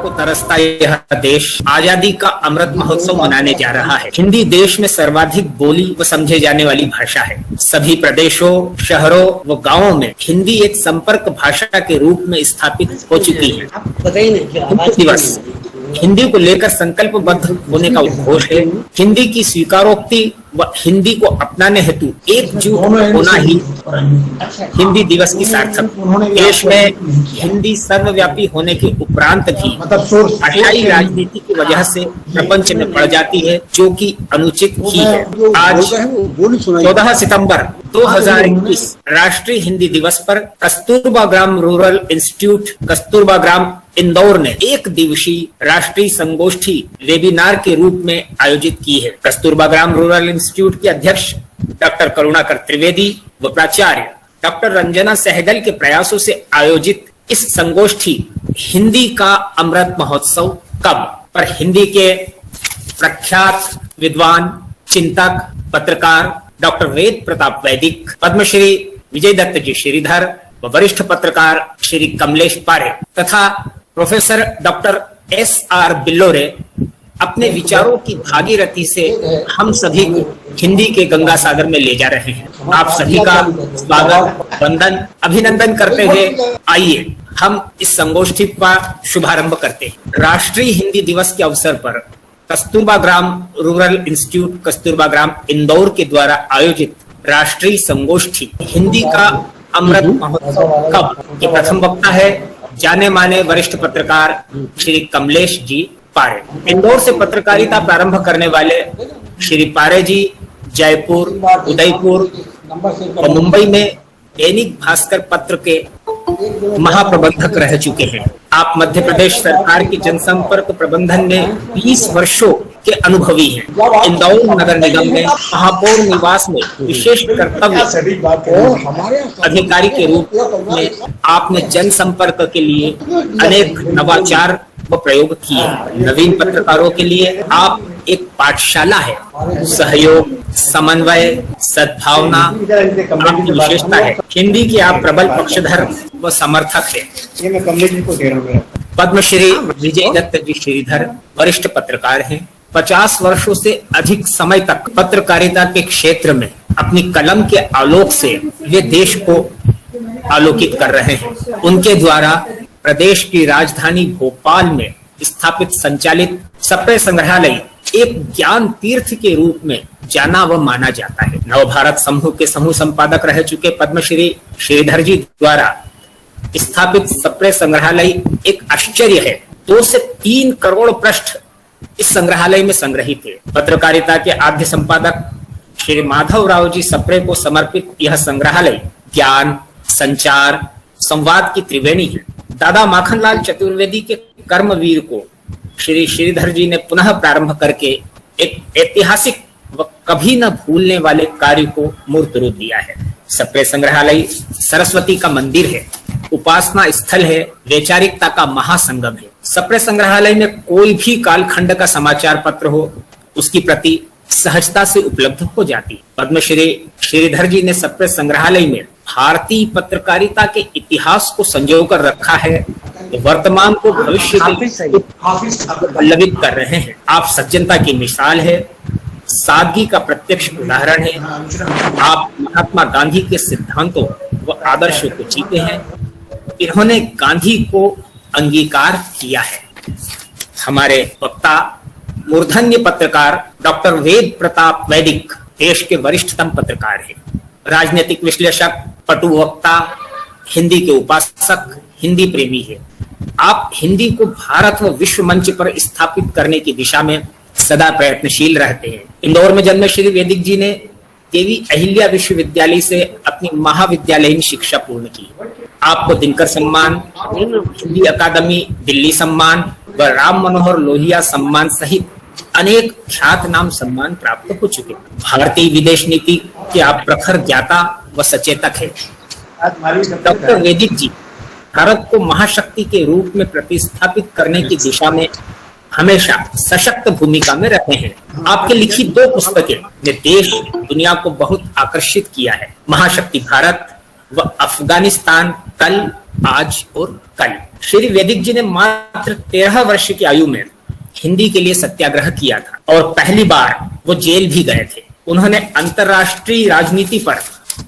को तरसता यह देश आजादी का अमृत महोत्सव मनाने जा रहा है। हिंदी देश में सर्वाधिक बोली व समझे जाने वाली भाषा है। सभी प्रदेशों, शहरों व गांवों में हिंदी एक संपर्क भाषा के रूप में स्थापित हो चुकी है। दिवस हिंदी को लेकर संकल्पबद्ध होने का उद्घोष है। हिंदी की स्वीकारोक्ति व हिंदी को अपनाने हेतु एकजुट होना ही हिंदी दिवस की सार्थक। देश में हिंदी सर्वव्यापी होने के उपरांत भी भाषाई राजनीति की वजह से प्रपंच में पड़ जाती है, जो कि अनुचित ही है। आज 14 सितंबर 2021 राष्ट्रीय हिंदी दिवस पर कस्तूरबा ग्राम रूरल इंस्टीट्यूट कस्तूरबा ग्राम इंदौर ने एक दिवसीय राष्ट्रीय संगोष्ठी वेबिनार के रूप में आयोजित की है। कस्तूरबा ग्राम रूरल इंस्टीट्यूट के अध्यक्ष डॉक्टर करुणाकर त्रिवेदी व प्राचार्य डॉक्टर रंजना सहगल के प्रयासों से आयोजित इस संगोष्ठी हिंदी का अमृत महोत्सव कब पर हिंदी के प्रख्यात विद्वान, चिंतक, पत्रकार डॉक्टर वेद प्रताप वैदिक, पद्मश्री विजय दत्त जी श्रीधर व वरिष्ठ पत्रकार श्री कमलेश पारे तथा प्रोफेसर डॉक्टर SR बिल्लोरे अपने विचारों की भागीरथी से हम सभी को हिंदी के गंगा सागर में ले जा रहे हैं। आप सभी का स्वागत, वंदन, अभिनंदन करते हुए आइए हम इस संगोष्ठी का शुभारंभ करते हैं। राष्ट्रीय हिंदी दिवस के अवसर पर कस्तूरबा ग्राम रूरल इंस्टीट्यूट कस्तूरबा ग्राम इंदौर के द्वारा आयोजित राष्ट्रीय संगोष्ठी हिंदी का अमृत महोत्सव कब के प्रथम वक्ता है जाने माने वरिष्ठ पत्रकार श्री कमलेश जी पारे। इंदौर से पत्रकारिता प्रारंभ करने वाले श्री पारे जी जयपुर, उदयपुर और मुंबई में दैनिक भास्कर पत्र के महाप्रबंधक रह चुके हैं। आप मध्य प्रदेश सरकार की जनसंपर्क प्रबंधन में 20 वर्षों के अनुभवी हैं। इंदौर नगर निगम में महापौर निवास में विशेष कर्तव्य अधिकारी के रूप में आपने जनसंपर्क के लिए अनेक नवाचार व प्रयोग किए। नवीन पत्रकारों के लिए आप एक पाठशाला है। सहयोग, समन्वय, सद्भावना आपकी विशेषता है। हिंदी के आप प्रबल पक्षधर व समर्थक हैं। पद्मश्री विजय दत्त जी श्रीधर वरिष्ठ पत्रकार हैं। 50 वर्षों से अधिक समय तक पत्रकारिता के क्षेत्र में अपनी कलम के आलोक से वे देश को आलोकित कर रहे हैं। उनके द्वारा प्रदेश की राजधानी भोपाल में स्थापित संचालित सप्रे संग्रहालय एक ज्ञान तीर्थ के रूप में जाना व माना जाता है। नवभारत समूह के समूह संपादक रह चुके पद्मश्री श्रीधर जी द्वारा स्थापित सप्रे संग्रहालय एक आश्चर्य है। 2 से 3 करोड़ पृष्ठ इस संग्रहालय में संग्रहित है। पत्रकारिता के आद्य संपादक श्री माधव राव जी सप्रे को समर्पित यह संग्रहालय ज्ञान, संचार, संवाद की त्रिवेणी है। दादा माखनलाल चतुर्वेदी के कर्मवीर को श्री श्रीधर जी ने पुनः प्रारंभ करके एक ऐतिहासिक व कभी न भूलने वाले कार्य को मूर्त रूप दिया है। सप्रे संग्रहालय सरस्वती का मंदिर है, उपासना स्थल है, वैचारिकता का महासंगम है। सप्रे संग्रहालय में कोई भी कालखंड का समाचार पत्र हो, उसकी प्रति सहजता से उपलब्ध हो जाती। पद्मश्री श्रीधर जी ने सप्रे संग्रहालय में भारतीय पत्रकारिता के इतिहास को संजोकर रखा है, वर्तमान को भविष्य पल्लवित कर रहे हैं। आप सज्जनता की मिसाल है, सादगी का प्रत्यक्ष उदाहरण है। आप महात्मा गांधी के सिद्धांतों व आदर्शों को जीते हैं। इन्होंने गांधी को अंगीकार किया है। हमारे वक्ता मूर्धन्य पत्रकार डॉक्टर वेद प्रताप वैदिक देश के वरिष्ठतम पत्रकार हैं। राजनीतिक विश्लेषक, पटु वक्ता, हिंदी के उपासक, हिंदी प्रेमी है। आप हिंदी को भारत व विश्व मंच पर स्थापित करने की दिशा में सदा प्रयत्नशील रहते हैं। इंदौर में जन्मे श्री वैदिक जी ने देवी अहिल्या विश्वविद्यालय से अपनी महाविद्यालयीन शिक्षा पूर्ण की। आपको दिनकर सम्मान, हिंदी अकादमी दिल्ली सम्मान व राम मनोहर लोहिया सम्मान सहित अनेक ख्यात नाम सम्मान प्राप्त हो चुके। भारतीय विदेश नीति के आप प्रखर ज्ञाता व सचेतक हैं। डॉक्टर वैदिक जी भारत को महाशक्ति के रूप में प्रतिस्थापित करने की दिशा में हमेशा सशक्त भूमिका में रहे हैं। आपके लिखी 2 पुस्तकें ने देश दुनिया को बहुत आकर्षित किया है। महाशक्ति भारत व अफगानिस्तान कल, आज और कल। श्री वैदिक जी ने मात्र 13 वर्ष की आयु में हिंदी के लिए सत्याग्रह किया था और पहली बार वो जेल भी गए थे। उन्होंने अंतरराष्ट्रीय राजनीति पर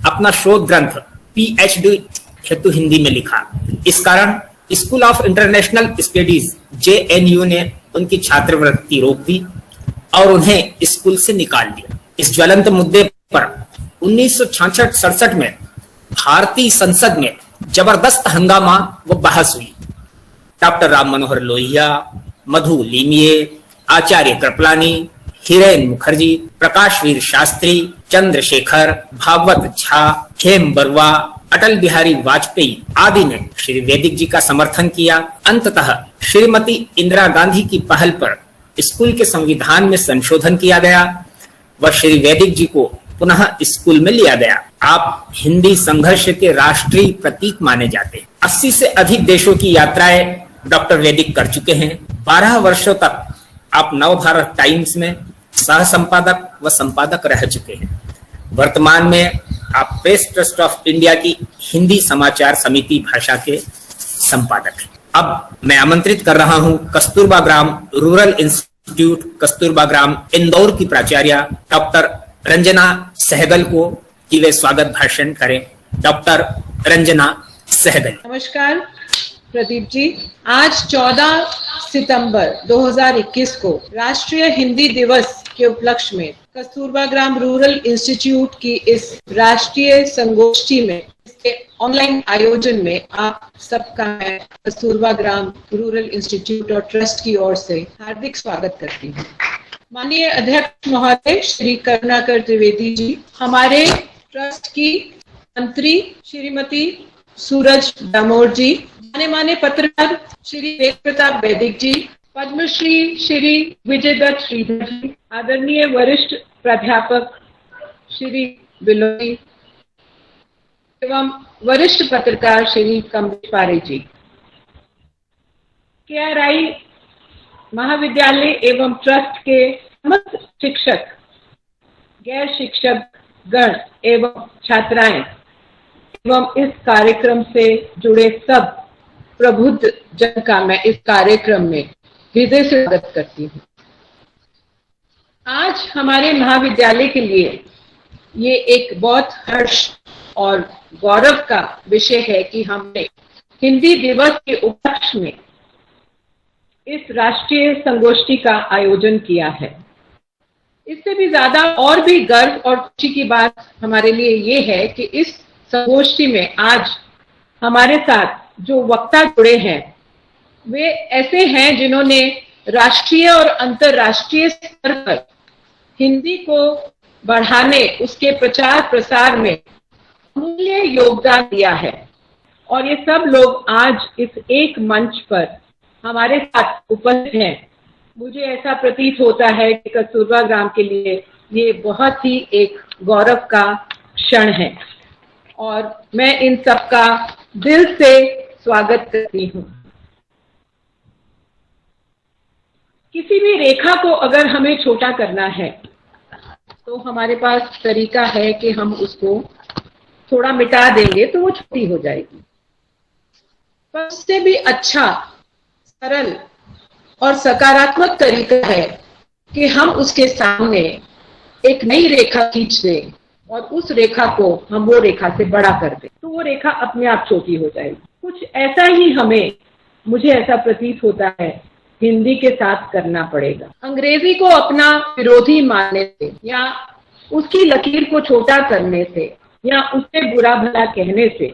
अपना शोध ग्रंथ PhD हेतु हिंदी में लिखा। इस कारण school of international studies JNU ने उनकी छात्रवृत्ति रोक दी और उन्हें स्कूल से निकाल दिया। इस ज्वलंत मुद्दे पर 1966-67 में भारतीय संसद में जबरदस्त हंगामा व बहस हुई। डॉक्टर राम मनोहर लोहिया, मधु लिमये, आचार्य कृपलानी, हिरेन मुखर्जी, प्रकाशवीर शास्त्री, चंद्रशेखर, भागवत झा, हेम बरुआ, अटल बिहारी वाजपेयी आदि ने श्री वैदिक जी का समर्थन किया। अंततः श्रीमती इंदिरा गांधी की पहल पर स्कूल के संविधान में संशोधन किया गया व श्री वैदिक जी को पुनः स्कूल में लिया गया। आप हिंदी संघर्ष के राष्ट्रीय प्रतीक माने जाते हैं। 80 से अधिक देशों की यात्राएं डॉक्टर वैदिक कर चुके हैं। 12 वर्षों तक आप नवभारत टाइम्स में सह संपादक व संपादक रह चुके हैं। वर्तमान में आप प्रेस ट्रस्ट ऑफ इंडिया की हिंदी समाचार समिति भाषा के संपादक हैं। अब मैं आमंत्रित कर रहा हूं कस्तूरबा ग्राम रूरल इंस्टीट्यूट कस्तूरबा ग्राम इंदौर की प्राचार्य डॉक्टर रंजना सहगल को कि वे स्वागत भाषण करें। डॉक्टर रंजना सहगल। नमस्कार प्रदीप जी। आज 14 सितंबर 2021 को राष्ट्रीय हिंदी दिवस के उपलक्ष्य में कस्तूरबा ग्राम रूरल इंस्टीट्यूट की इस राष्ट्रीय संगोष्ठी में, इसके ऑनलाइन आयोजन में आप सबका मैं कस्तूरबा ग्राम रूरल इंस्टीट्यूट और ट्रस्ट की ओर से हार्दिक स्वागत करती हूँ। माननीय अध्यक्ष महोदय श्री करुणाकर त्रिवेदी जी, हमारे ट्रस्ट की मंत्री श्रीमती सूरज डामोर जी, जाने माने पत्रकार श्री वेद प्रताप वैदिक जी, पद्मश्री श्री विजय दत्त श्रीधर जी, आदरणीय वरिष्ठ प्राध्यापक श्री बिलोई एवं वरिष्ठ पत्रकार श्री कमलेश पारे जी, KRI महाविद्यालय एवं ट्रस्ट के समस्त शिक्षक, गैर शिक्षक गण एवं छात्राएं एवं इस कार्यक्रम से जुड़े सब प्रबुद्ध जन का मैं इस कार्यक्रम में हृदय से स्वागत करती हूँ। आज हमारे महाविद्यालय के लिए ये एक बहुत हर्ष और गौरव का विषय है कि हमने हिंदी दिवस के उपलक्ष्य में इस राष्ट्रीय संगोष्ठी का आयोजन किया है। इससे भी ज्यादा और भी गर्व और खुशी की बात हमारे लिए ये है कि इस संगोष्ठी में आज हमारे साथ जो वक्ता जुड़े हैं वे ऐसे हैं जिन्होंने राष्ट्रीय और अंतर्राष्ट्रीय स्तर पर हिंदी को बढ़ाने, उसके प्रचार प्रसार में अमूल्य योगदान दिया है। और ये सब लोग आज इस एक मंच पर हमारे साथ उपस्थित हैं। मुझे ऐसा प्रतीत होता है कि कस्तूरबा ग्राम के लिए ये बहुत ही एक गौरव का क्षण है और मैं इन सब का दिल से स्वागत करती हूँ। किसी भी रेखा को अगर हमें छोटा करना है तो हमारे पास तरीका है कि हम उसको थोड़ा मिटा देंगे तो वो छोटी हो जाएगी। पर उससे भी अच्छा, सरल और सकारात्मक तरीका है कि हम उसके सामने एक नई रेखा खींच दें और उस रेखा को हम वो रेखा से बड़ा कर दें तो वो रेखा अपने आप छोटी हो जाएगी। कुछ ऐसा ही हमें, मुझे ऐसा प्रतीत होता है, हिंदी के साथ करना पड़ेगा। अंग्रेजी को अपना विरोधी मानने से या उसकी लकीर को छोटा करने से या उससे बुरा भला कहने से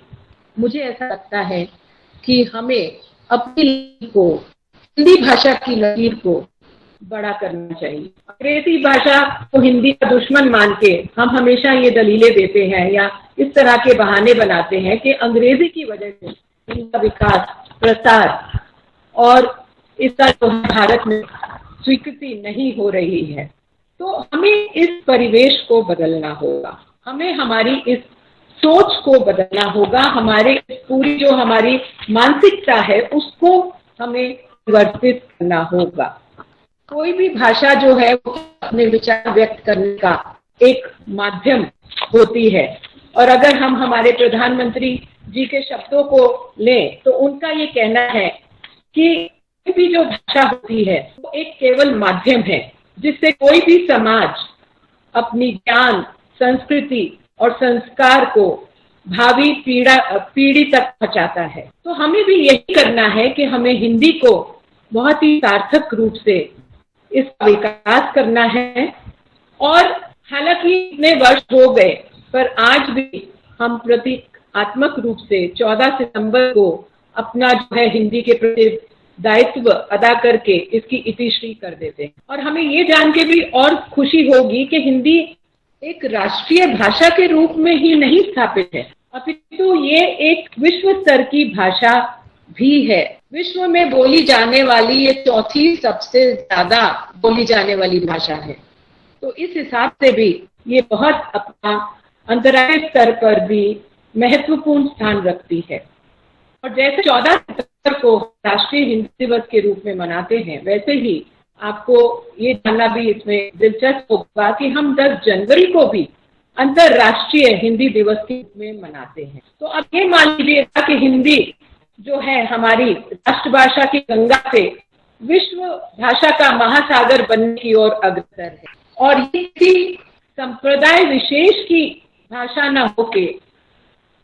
मुझे ऐसा लगता है कि हमें अपनी लकीर को, हिंदी भाषा की लकीर को बड़ा करना चाहिए। अंग्रेजी भाषा को हिंदी का दुश्मन मान के हम हमेशा ये दलीलें देते हैं या इस तरह के बहाने बनाते हैं कि अंग्रेजी की वजह से इनका विकास, प्रसार और इसका जो भारत में स्वीकृति नहीं हो रही है। तो हमें इस परिवेश को बदलना होगा, हमें हमारी इस सोच को बदलना होगा, हमारे पूरी जो हमारी मानसिकता है उसको हमें परिवर्तित करना होगा। कोई भी भाषा जो है वो अपने विचार व्यक्त करने का एक माध्यम होती है और अगर हम हमारे प्रधानमंत्री जी के शब्दों को लें तो उनका ये कहना है कि कोई भी जो भाषा होती है वो एक केवल माध्यम है जिससे कोई भी समाज अपनी ज्ञान, संस्कृति और संस्कार को भावी पीढ़ी तक पहुंचाता है। तो हमें भी यही करना है कि हमें हिंदी को बहुत ही सार्थक रूप से इसका विकास करना है। और हालांकि इतने वर्ष हो गए पर आज भी हम प्रतीकात्मक रूप से 14 सितंबर को अपना जो है हिंदी के प्रति दायित्व अदा करके इसकी इतिश्री कर देते हैं। और हमें ये जान के भी और खुशी होगी कि हिंदी एक राष्ट्रीय भाषा के रूप में ही नहीं स्थापित है, अपितु ये एक विश्व स्तर की भाषा भी है। विश्व में बोली जाने वाली ये चौथी सबसे ज्यादा बोली जाने वाली भाषा है। तो इस हिसाब से भी ये बहुत अपना अंतर्राष्ट्रीय स्तर पर भी महत्वपूर्ण स्थान रखती है। और जैसे 14 सितंबर को राष्ट्रीय हिंदी दिवस के रूप में मनाते हैं, वैसे ही आपको ये जानना भी इसमें दिलचस्प होगा कि हम 10 जनवरी को भी अंतर्राष्ट्रीय हिंदी दिवस के रूप में मनाते हैं। तो अब ये मान लीजिएगा कि हिंदी जो है हमारी राष्ट्रभाषा की गंगा से विश्व भाषा का महासागर बनने की ओर अग्रसर है। और ये किसी संप्रदाय विशेष की भाषा न होके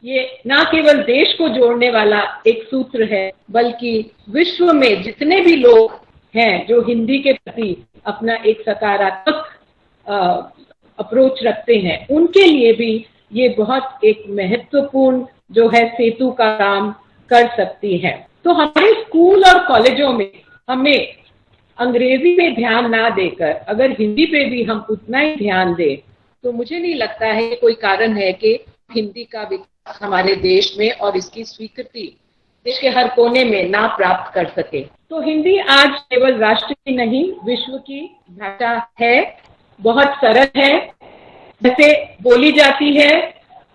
ये न केवल देश को जोड़ने वाला एक सूत्र है, बल्कि विश्व में जितने भी लोग हैं जो हिंदी के प्रति अपना एक सकारात्मक अप्रोच रखते हैं, उनके लिए भी ये बहुत एक महत्वपूर्ण जो है सेतु का काम कर सकती है। तो हमारे स्कूल और कॉलेजों में हमें अंग्रेजी पे ध्यान ना देकर अगर हिंदी पे भी हम उतना ही ध्यान दें तो मुझे नहीं लगता है कोई कारण है कि हिंदी का विकास हमारे देश में और इसकी स्वीकृति देश के हर कोने में ना प्राप्त कर सके। तो हिंदी आज केवल राष्ट्र की नहीं विश्व की भाषा है, बहुत सरल है, जैसे बोली जाती है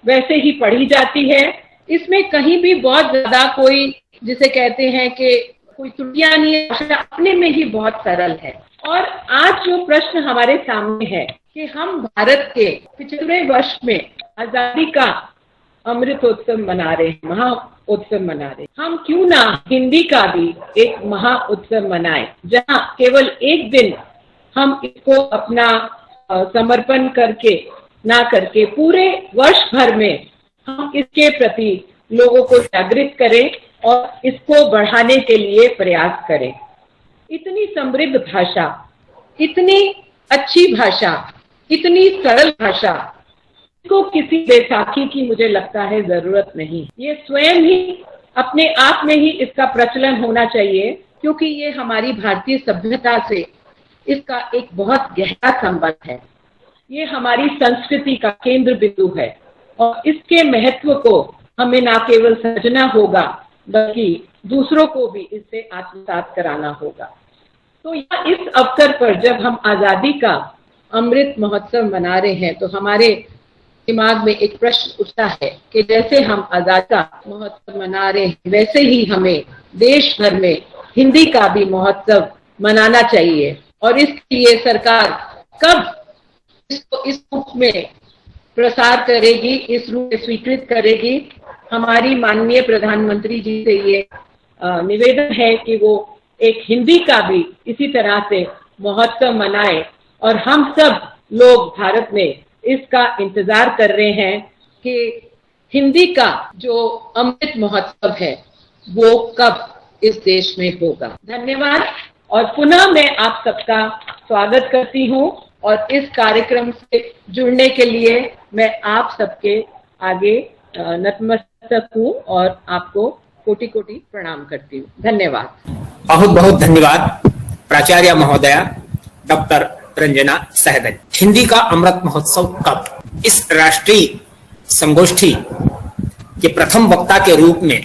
वैसे ही पढ़ी जाती है। इसमें कहीं भी बहुत ज्यादा कोई जिसे कहते हैं कि कोई त्रुटियां नहीं है, भाषा अपने में ही बहुत सरल है। और आज जो प्रश्न हमारे सामने है कि हम भारत के 75वें वर्ष में आजादी का अमृत उत्सव मना रहे हैं, महा उत्सव मना रहे हैं, हम क्यों ना हिंदी का भी एक महा उत्सव मनाएं, जहां केवल एक दिन हम इसको अपना समर्पण करके ना करके पूरे वर्ष भर में हम इसके प्रति लोगों को जागृत करें और इसको बढ़ाने के लिए प्रयास करें। इतनी समृद्ध भाषा, इतनी अच्छी भाषा, इतनी सरल भाषा को किसी बैसाखी की मुझे लगता है जरूरत नहीं। ये स्वयं ही अपने आप में ही इसका प्रचलन होना चाहिए, क्योंकि ये हमारी भारतीय सभ्यता से इसका एक बहुत गहरा संबंध है। ये हमारी संस्कृति का केंद्र बिंदु है और इसके महत्व को हमें ना केवल समझना होगा बल्कि दूसरों को भी इससे आत्मसात कराना होगा। तो इस अवसर पर जब हम आजादी का अमृत महोत्सव मना रहे हैं तो हमारे दिमाग में एक प्रश्न उठता है कि जैसे हम आजादी का महोत्सव मना रहे हैं वैसे ही हमें देश भर में हिंदी का भी महोत्सव मनाना चाहिए। और इसके लिए सरकार कब इसको इस रूप में प्रसार करेगी, इस रूप में स्वीकृत करेगी, हमारी माननीय प्रधानमंत्री जी से ये निवेदन है कि वो एक हिंदी का भी इसी तरह से महोत्सव मनाए। और हम सब लोग भारत में इसका इंतजार कर रहे हैं कि हिंदी का जो अमृत महोत्सव है वो कब इस देश में होगा। धन्यवाद। और पुनः मैं आप सबका स्वागत करती हूँ और इस कार्यक्रम से जुड़ने के लिए मैं आप सबके आगे नतमस्तक हूँ और आपको कोटि कोटि प्रणाम करती हूँ। धन्यवाद। बहुत बहुत धन्यवाद प्राचार्य महोदया डॉक्टर रंजना सहगल। हिंदी का अमृत महोत्सव कब? इस राष्ट्रीय संगोष्ठी के प्रथम वक्ता के रूप में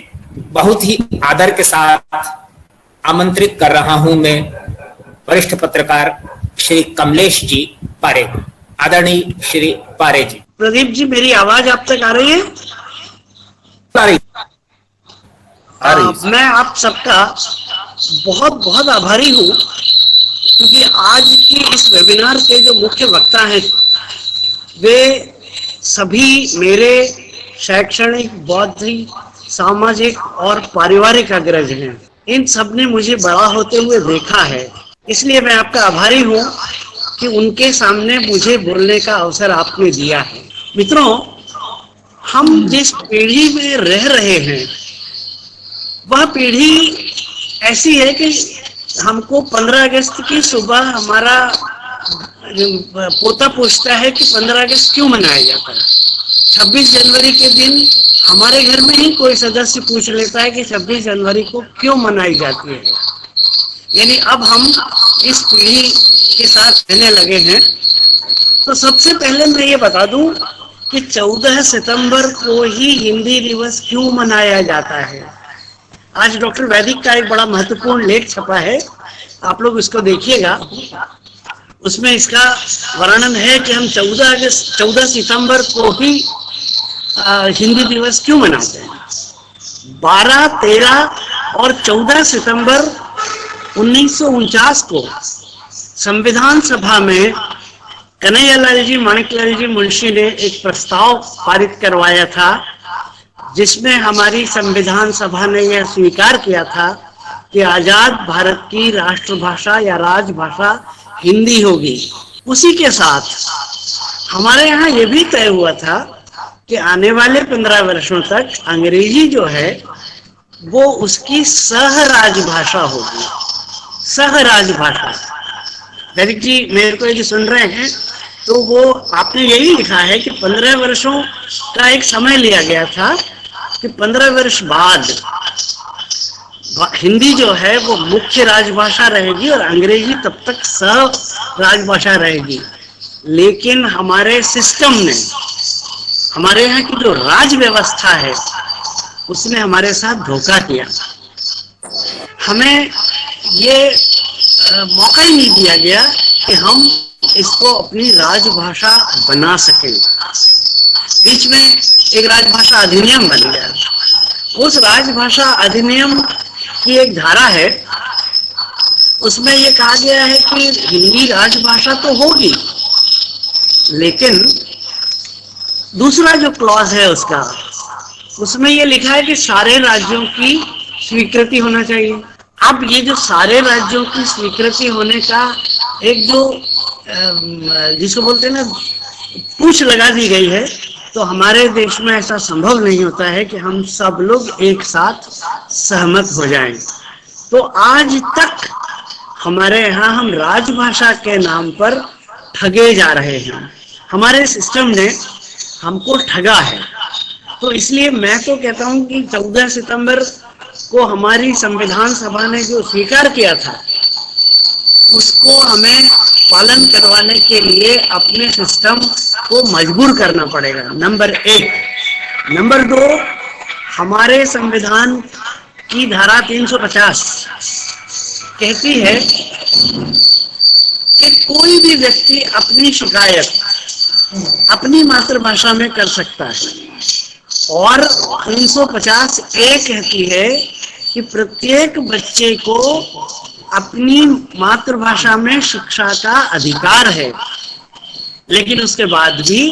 बहुत ही आदर के साथ आमंत्रित कर रहा हूं मैं वरिष्ठ पत्रकार श्री कमलेश जी पारे। आदरणीय श्री पारे जी। प्रदीप जी, मेरी आवाज आप तक आ रही है? मैं आप सबका बहुत बहुत आभारी हूँ, क्योंकि आज की इस वेबिनार के जो मुख्य वक्ता हैं वे सभी मेरे शैक्षणिक, बौद्धिक सामाजिक और पारिवारिक अग्रज हैं। इन सब ने मुझे बड़ा होते हुए देखा है, इसलिए मैं आपका आभारी हूँ कि उनके सामने मुझे बोलने का अवसर आपने दिया है। मित्रों, हम जिस पीढ़ी में रह रहे हैं वह पीढ़ी ऐसी है कि हमको 15 अगस्त की सुबह हमारा पोता पूछता है कि 15 अगस्त क्यों मनाया जाता है। 26 जनवरी के दिन हमारे घर में ही कोई सदस्य पूछ लेता है कि 26 जनवरी को क्यों मनाई जाती है। यानी अब हम इस पीढ़ी के साथ रहने लगे हैं। तो सबसे पहले मैं ये बता दूं कि 14 सितंबर को ही हिंदी दिवस क्यों मनाया जाता है। आज डॉक्टर वैदिक का एक बड़ा महत्वपूर्ण लेख छपा है, आप लोग इसको देखिएगा। उसमें इसका वर्णन है कि हम 14 सितंबर को ही हिंदी दिवस क्यों मनाते हैं। 12, 13 और 14 सितंबर 1949 को संविधान सभा में कन्हैयालाल जी, माणिकलाल जी मुंशी ने एक प्रस्ताव पारित करवाया था, जिसमें हमारी संविधान सभा ने यह स्वीकार किया था कि आजाद भारत की राष्ट्रभाषा या राजभाषा हिंदी होगी। उसी के साथ हमारे यहाँ ये भी तय हुआ था कि आने वाले 15 वर्षों तक अंग्रेजी जो है वो उसकी सह राजभाषा होगी। सह राजभाषा, वैदिक जी मेरे को यदि सुन रहे हैं तो वो आपने यही लिखा है कि 15 वर्षों का एक समय लिया गया था कि 15 वर्ष बाद हिंदी जो है वो मुख्य राजभाषा रहेगी और अंग्रेजी तब तक सह राजभाषा रहेगी। लेकिन हमारे सिस्टम ने, हमारे यहाँ की जो राज व्यवस्था है, उसने हमारे साथ धोखा किया। हमें ये मौका ही नहीं दिया गया कि हम इसको अपनी राजभाषा बना सकें। बीच में एक राजभाषा अधिनियम बन गया। उस राजभाषा अधिनियम की एक धारा है, उसमें ये कहा गया है कि हिंदी राजभाषा तो होगी, लेकिन दूसरा जो क्लॉज है उसका, उसमें ये लिखा है कि सारे राज्यों की स्वीकृति होना चाहिए। अब ये जो सारे राज्यों की स्वीकृति होने का एक जो जिसको बोलते हैं ना पूछ लगा दी गई है, तो हमारे देश में ऐसा संभव नहीं होता है कि हम सब लोग एक साथ सहमत हो जाएं। तो आज तक हमारे यहाँ हम राजभाषा के नाम पर ठगे जा रहे हैं। हमारे सिस्टम ने हमको ठगा है। तो इसलिए मैं तो कहता हूँ कि 14 सितंबर को हमारी संविधान सभा ने जो स्वीकार किया था, उसको हमें पालन करवाने के लिए अपने सिस्टम को मजबूर करना पड़ेगा, नंबर 1। नंबर 2, हमारे संविधान की धारा 350 कहती है कि कोई भी व्यक्ति अपनी शिकायत अपनी मातृभाषा में कर सकता है, और 350A कहती है कि प्रत्येक बच्चे को अपनी मातृभाषा में शिक्षा का अधिकार है। लेकिन उसके बाद भी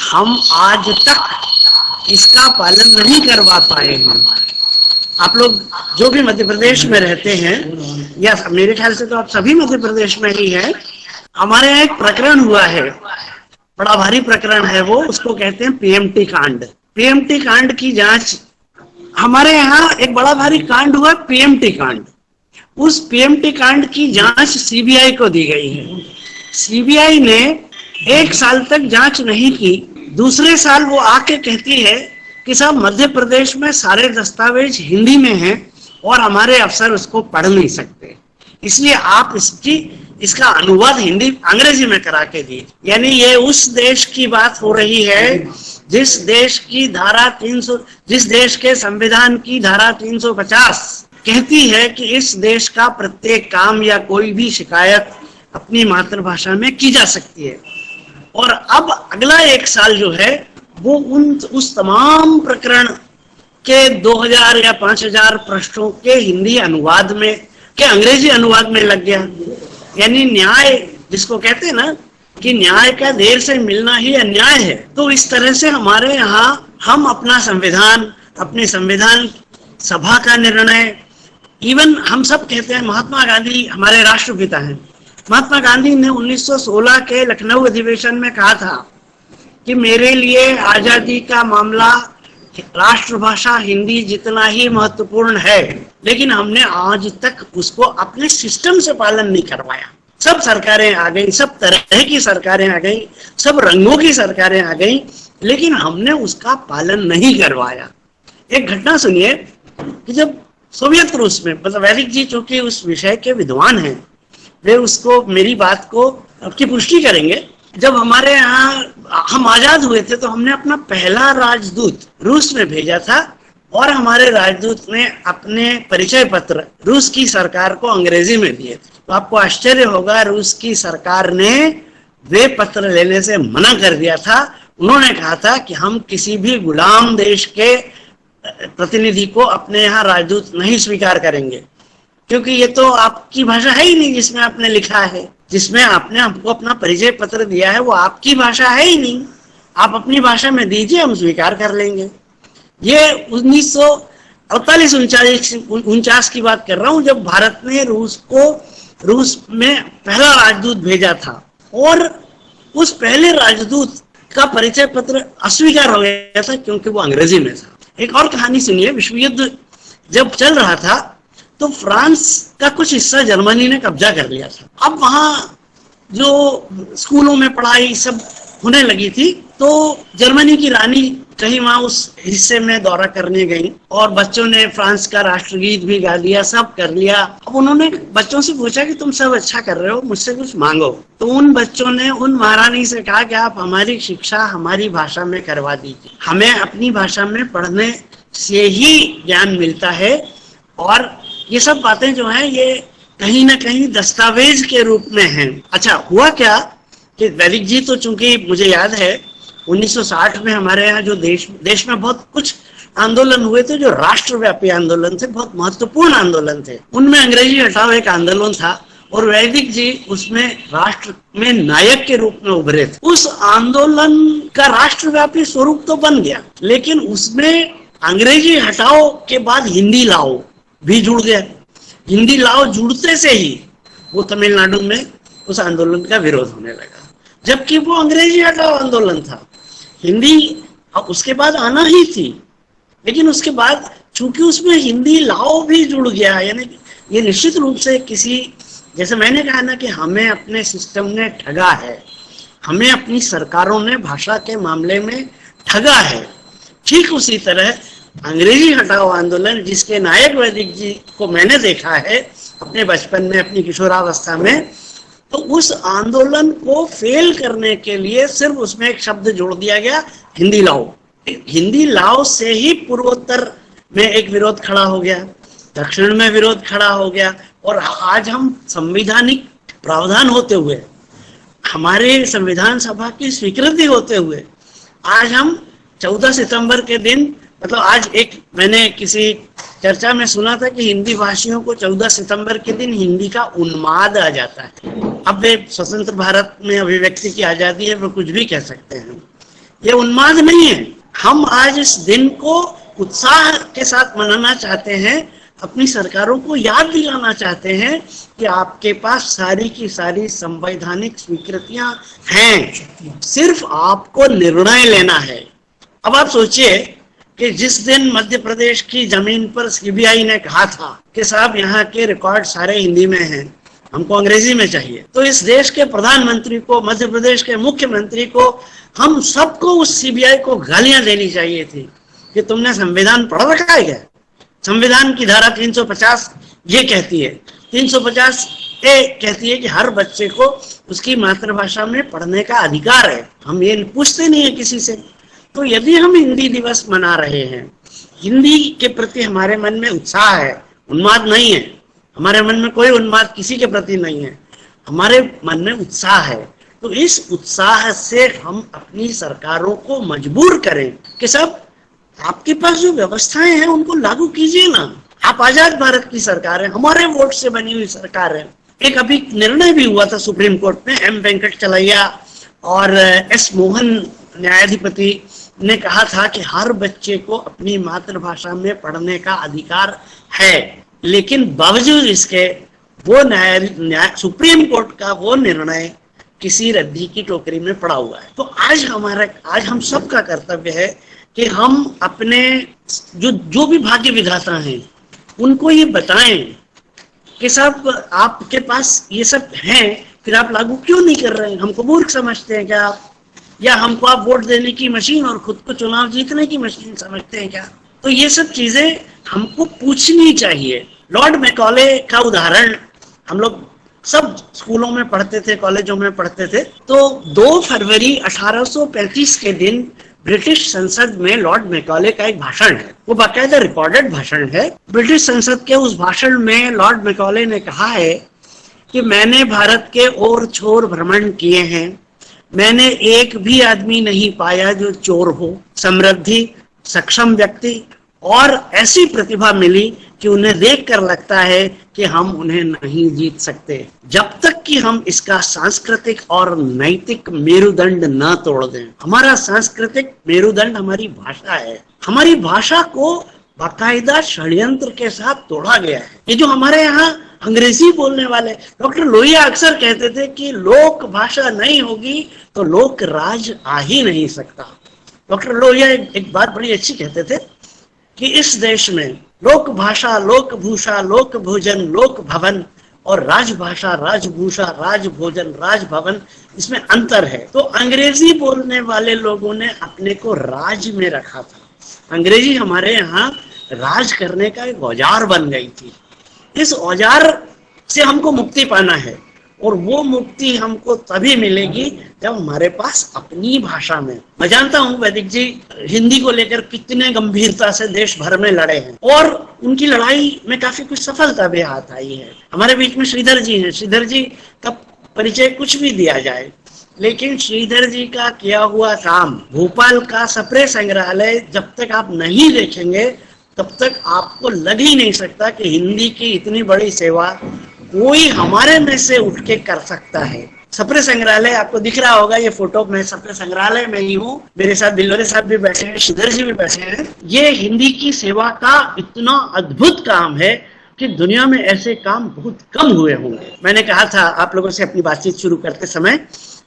हम आज तक इसका पालन नहीं करवा पाए हैं। आप लोग जो भी मध्य प्रदेश में रहते हैं, या मेरे ख्याल से तो आप सभी मध्य प्रदेश में ही हैं, हमारे यहाँ एक प्रकरण हुआ है, बड़ा भारी प्रकरण है वो, उसको कहते हैं पीएमटी कांड। पीएमटी कांड की जांच, हमारे यहाँ एक बड़ा भारी कांड हुआ पीएमटी कांड। उस पीएमटी कांड की जांच सीबीआई को दी गई है। सीबीआई ने 1 साल तक जांच नहीं की। दूसरे साल वो आके कहती है कि साहब मध्य प्रदेश में सारे दस्तावेज हिंदी में हैं और हमारे अफसर उसको पढ़ नहीं सकते, इसलिए आप इसका अनुवाद हिंदी अंग्रेजी में करा के दिए। यानी ये उस देश की बात हो रही है जिस देश के संविधान की धारा 350 कहती है कि इस देश का प्रत्येक काम या कोई भी शिकायत अपनी मातृभाषा में की जा सकती है। और अब अगला 1 साल जो है वो उस तमाम प्रकरण के 2000 या 5000 पृष्ठों के हिंदी अनुवाद में, के अंग्रेजी अनुवाद में लग गया। यानी न्याय जिसको कहते हैं ना कि न्याय का देर से मिलना ही अन्याय है। तो इस तरह से हमारे यहाँ हम अपना संविधान, अपनी संविधान सभा का निर्णय, इवन हम सब कहते हैं महात्मा गांधी हमारे राष्ट्रपिता हैं। महात्मा गांधी ने 1916 के लखनऊ अधिवेशन में कहा था कि मेरे लिए आजादी का मामला राष्ट्रभाषा हिंदी जितना ही महत्वपूर्ण है, लेकिन हमने आज तक उसको अपने सिस्टम से पालन नहीं करवाया। सब सरकारें आ गई, सब तरह की सरकारें आ गई, सब रंगों की सरकारें आ गई, लेकिन हमने उसका पालन नहीं करवाया। एक घटना सुनिए कि जब सोवियत रूस में, मतलब वैदिक जी चूंकि उस विषय के विद्वान हैं, वे उसको मेरी बात को आपकी पुष्टि करेंगे। जब हमारे यहाँ हम आजाद हुए थे तो हमने अपना पहला राजदूत रूस में भेजा था और हमारे राजदूत ने अपने परिचय पत्र रूस की सरकार को अंग्रेजी में दिए थे। तो आपको आश्चर्य होगा, रूस की सरकार ने वे पत्र लेने से मना कर दिया था। उन्होंने कहा था कि हम किसी भी गुलाम देश के प्रतिनिधि को अपने यहाँ राजदूत नहीं स्वीकार करेंगे, क्योंकि ये तो आपकी भाषा है ही नहीं जिसमें आपने लिखा है, जिसमें आपने हमको अपना परिचय पत्र दिया है, वो आपकी भाषा है ही नहीं। आप अपनी भाषा में दीजिए, हम स्वीकार कर लेंगे। ये 1948-49 की बात कर रहा हूँ, जब भारत ने रूस में पहला राजदूत भेजा था और उस पहले राजदूत का परिचय पत्र अस्वीकार हो गया था क्योंकि वो अंग्रेजी में था। एक और कहानी सुनिए, विश्व युद्ध जब चल रहा था तो फ्रांस का कुछ हिस्सा जर्मनी ने कब्जा कर लिया था। अब वहां जो स्कूलों में पढ़ाई सब होने लगी थी, तो जर्मनी की रानी कहीं वहां उस हिस्से में दौरा करने गई और बच्चों ने फ्रांस का राष्ट्रगीत भी गा लिया, सब कर लिया। अब उन्होंने बच्चों से पूछा कि तुम सब अच्छा कर रहे हो, मुझसे कुछ मांगो। तो उन बच्चों ने उन महारानी से कहा कि आप हमारी शिक्षा हमारी भाषा में करवा दीजिए, हमें अपनी भाषा में पढ़ने से ही ज्ञान मिलता है। और ये सब बातें जो हैं ये कहीं ना कहीं दस्तावेज के रूप में हैं। अच्छा, हुआ क्या कि वैदिक जी तो चूंकि मुझे याद है 1960 में हमारे यहाँ जो देश में बहुत कुछ आंदोलन हुए थे, जो राष्ट्रव्यापी आंदोलन थे, बहुत महत्वपूर्ण आंदोलन थे। उनमें अंग्रेजी हटाओ एक आंदोलन था और वैदिक जी उसमें राष्ट्र में नायक के रूप में उभरे थे। उस आंदोलन का राष्ट्रव्यापी स्वरूप तो बन गया, लेकिन उसमें अंग्रेजी हटाओ के बाद हिंदी लाओ भी जुड़ गया। हिंदी लाओ जुड़ते से ही वो तमिलनाडु में उस आंदोलन का विरोध होने लगा, जबकि वो अंग्रेजी हटाओ आंदोलन था। हिंदी उसके बाद आना ही थी, लेकिन उसके बाद चूंकि उसमें हिंदी लाओ भी जुड़ गया, यानी ये निश्चित रूप से किसी, जैसे मैंने कहा ना कि हमें अपने सिस्टम ने ठगा है, हमें अपनी सरकारों ने भाषा के मामले में ठगा है। ठीक उसी तरह अंग्रेजी हटाओ आंदोलन, जिसके नायक वैदिक जी को मैंने देखा है अपने बचपन में, अपनी किशोरावस्था में, तो उस आंदोलन को फेल करने के लिए सिर्फ उसमें एक शब्द जोड़ दिया गया, हिंदी लाओ। हिंदी लाओ से ही पूर्वोत्तर में एक विरोध खड़ा हो गया, दक्षिण में विरोध खड़ा हो गया, और आज हम संवैधानिक प्रावधान होते हुए, हमारे संविधान सभा की स्वीकृति होते हुए, आज हम 14 सितंबर के दिन, मतलब आज एक मैंने किसी चर्चा में सुना था कि हिंदी भाषियों को 14 सितंबर के दिन हिंदी का उन्माद आ जाता है। अब वे स्वतंत्र भारत में अभिव्यक्ति की आजादी है, वो कुछ भी कह सकते हैं, ये उन्माद नहीं है। हम आज इस दिन को उत्साह के साथ मनाना चाहते हैं, अपनी सरकारों को याद दिलाना चाहते हैं कि आपके पास सारी की सारी संवैधानिक स्वीकृतियां हैं, सिर्फ आपको निर्णय लेना है। अब आप सोचिए कि जिस दिन मध्य प्रदेश की जमीन पर सीबीआई ने कहा था कि साहब यहाँ के रिकॉर्ड सारे हिंदी में हैं, हमको अंग्रेजी में चाहिए, तो इस देश के प्रधानमंत्री को, मध्य प्रदेश के मुख्यमंत्री को, हम सबको उस सीबीआई को गालियां देनी चाहिए थी कि तुमने संविधान पढ़ रखा है क्या? संविधान की धारा 350 ये कहती है, 350A कहती है कि हर बच्चे को उसकी मातृभाषा में पढ़ने का अधिकार है। हम ये पूछते नहीं है किसी से। तो यदि हम हिंदी दिवस मना रहे हैं, हिंदी के प्रति हमारे मन में उत्साह है, उन्माद नहीं है, हमारे मन में कोई उन्माद किसी के प्रति नहीं है, हमारे मन में उत्साह है, तो इस उत्साह से हम अपनी सरकारों को मजबूर करें कि सब आपके पास जो व्यवस्थाएं हैं उनको लागू कीजिए ना। आप आजाद भारत की सरकार है, हमारे वोट से बनी हुई सरकार है। एक अभी निर्णय भी हुआ था सुप्रीम कोर्ट में, M वेंकट चलैया और S मोहन न्यायाधिपति ने कहा था कि हर बच्चे को अपनी मातृभाषा में पढ़ने का अधिकार है, लेकिन बावजूद इसके वो सुप्रीम कोर्ट का वो निर्णय किसी रद्दी की टोकरी में पड़ा हुआ है। तो आज हम सबका कर्तव्य है कि हम अपने जो भी भाग्य विधाता हैं उनको ये बताएं कि साहब आपके पास ये सब हैं, फिर आप लागू क्यों नहीं कर रहे हैं? हमको मूर्ख समझते हैं क्या आप? या हमको आप वोट देने की मशीन और खुद को चुनाव जीतने की मशीन समझते हैं क्या? तो ये सब चीजें हमको पूछनी चाहिए। लॉर्ड मैकॉले का उदाहरण हम लोग सब स्कूलों में पढ़ते थे, कॉलेजों में पढ़ते थे। तो 2 फरवरी 1835 के दिन ब्रिटिश संसद में लॉर्ड मैकॉले का एक भाषण है, वो बाकायदा रिकॉर्डेड भाषण है। ब्रिटिश संसद के उस भाषण में लॉर्ड मैकॉले ने कहा है कि मैंने भारत के ओर छोर भ्रमण किए हैं, मैंने एक भी आदमी नहीं पाया जो चोर हो। समृद्धि, सक्षम व्यक्ति और ऐसी प्रतिभा मिली कि उन्हें देखकर लगता है कि हम उन्हें नहीं जीत सकते, जब तक कि हम इसका सांस्कृतिक और नैतिक मेरुदंड न तोड़ दें। हमारा सांस्कृतिक मेरुदंड हमारी भाषा है। हमारी भाषा को बाकायदा षड्यंत्र के साथ तोड़ा गया है। ये जो हमारे यहाँ अंग्रेजी बोलने वाले, डॉक्टर लोहिया अक्सर कहते थे कि लोक भाषा नहीं होगी तो लोक राज आ ही नहीं सकता। डॉक्टर लोहिया एक बात बड़ी अच्छी कहते थे कि इस देश में लोक भाषा, लोक भूषा, लोक भोजन, लोक भवन और राजभाषा, राजभूषा, राजभोजन, राजभवन, इसमें अंतर है। तो अंग्रेजी बोलने वाले लोगों ने अपने को राज में रखा था। अंग्रेजी हमारे यहाँ राज करने का एक औजार बन गई थी। इस औजार से हमको मुक्ति पाना है, और वो मुक्ति हमको तभी मिलेगी जब हमारे पास अपनी भाषा में। मैं जानता हूँ वैदिक जी हिंदी को लेकर कितने गंभीरता से देश भर में लड़े हैं, और उनकी लड़ाई में काफी कुछ सफलता भी हाथ आई है। हमारे बीच में श्रीधर जी हैं। श्रीधर जी का परिचय कुछ भी दिया जाए, लेकिन श्रीधर जी का किया हुआ काम, भोपाल का सप्रे संग्रहालय जब तक आप नहीं देखेंगे तब तक आपको लग ही नहीं सकता कि हिंदी की इतनी बड़ी सेवा कोई हमारे में से उठ के कर सकता है। सप्रे संग्रहालय आपको दिख रहा होगा, ये फोटो मैं सप्रे संग्रहालय में ही हूँ, मेरे साथ बिल्लोरे साहब भी बैठे हैं, श्रीधर जी भी बैठे हैं। ये हिंदी की सेवा का इतना अद्भुत काम है कि दुनिया में ऐसे काम बहुत कम हुए होंगे। मैंने कहा था आप लोगों से अपनी बातचीत शुरू करते समय